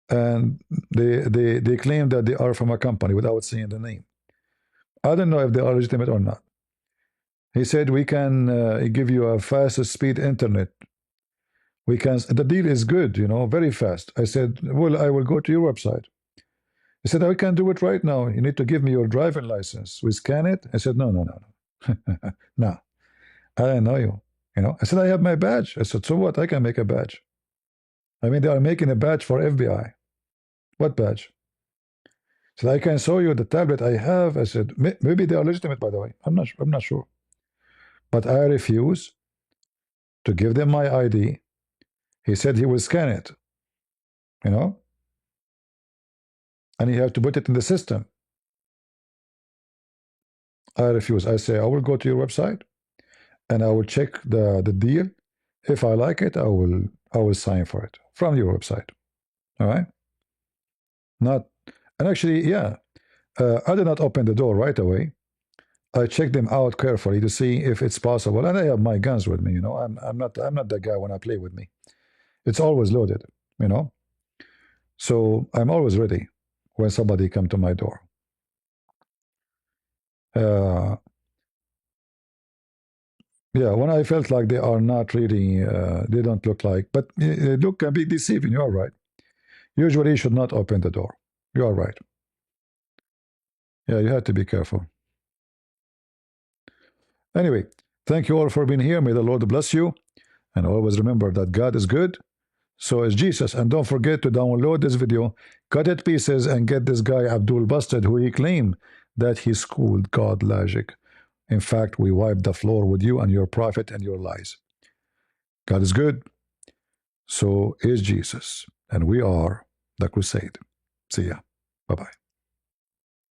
and they claim that they are from a company without saying the name. I don't know if they are legitimate or not. He said, we can give you a fastest speed internet. The deal is good, very fast. I said, well, I will go to your website. He said, I can do it right now. You need to give me your driving license. We scan it. I said, no. No, I don't know you. I said, I have my badge. I said, so what? I can make a badge. I mean, they are making a badge for FBI. What badge? I said, I can show you the tablet I have. I said, maybe they are legitimate, by the way. I'm not sure. But I refuse to give them my ID. He said he will scan it. and you have to put it in the system. I refuse. I say, I will go to your website and I will check the deal. If I like it, I will sign for it from your website. All right? Not, and actually, yeah, I did not open the door right away. I check them out carefully to see if it's possible, and I have my guns with me. You know, I'm not that guy when I play with me. It's always loaded. You know, so I'm always ready when somebody come to my door. Uh, yeah, when I felt like they are not really, they don't look like, but look can be deceiving. You are right. Usually, you should not open the door. You are right. Yeah, you have to be careful. Anyway, thank you all for being here. May the Lord bless you. And always remember that God is good. So is Jesus. And don't forget to download this video, cut it pieces, and get this guy Abdul busted, who he claimed that he schooled GodLogic. In fact, we wiped the floor with you and your prophet and your lies. God is good. So is Jesus. And we are the crusade. See ya. Bye-bye.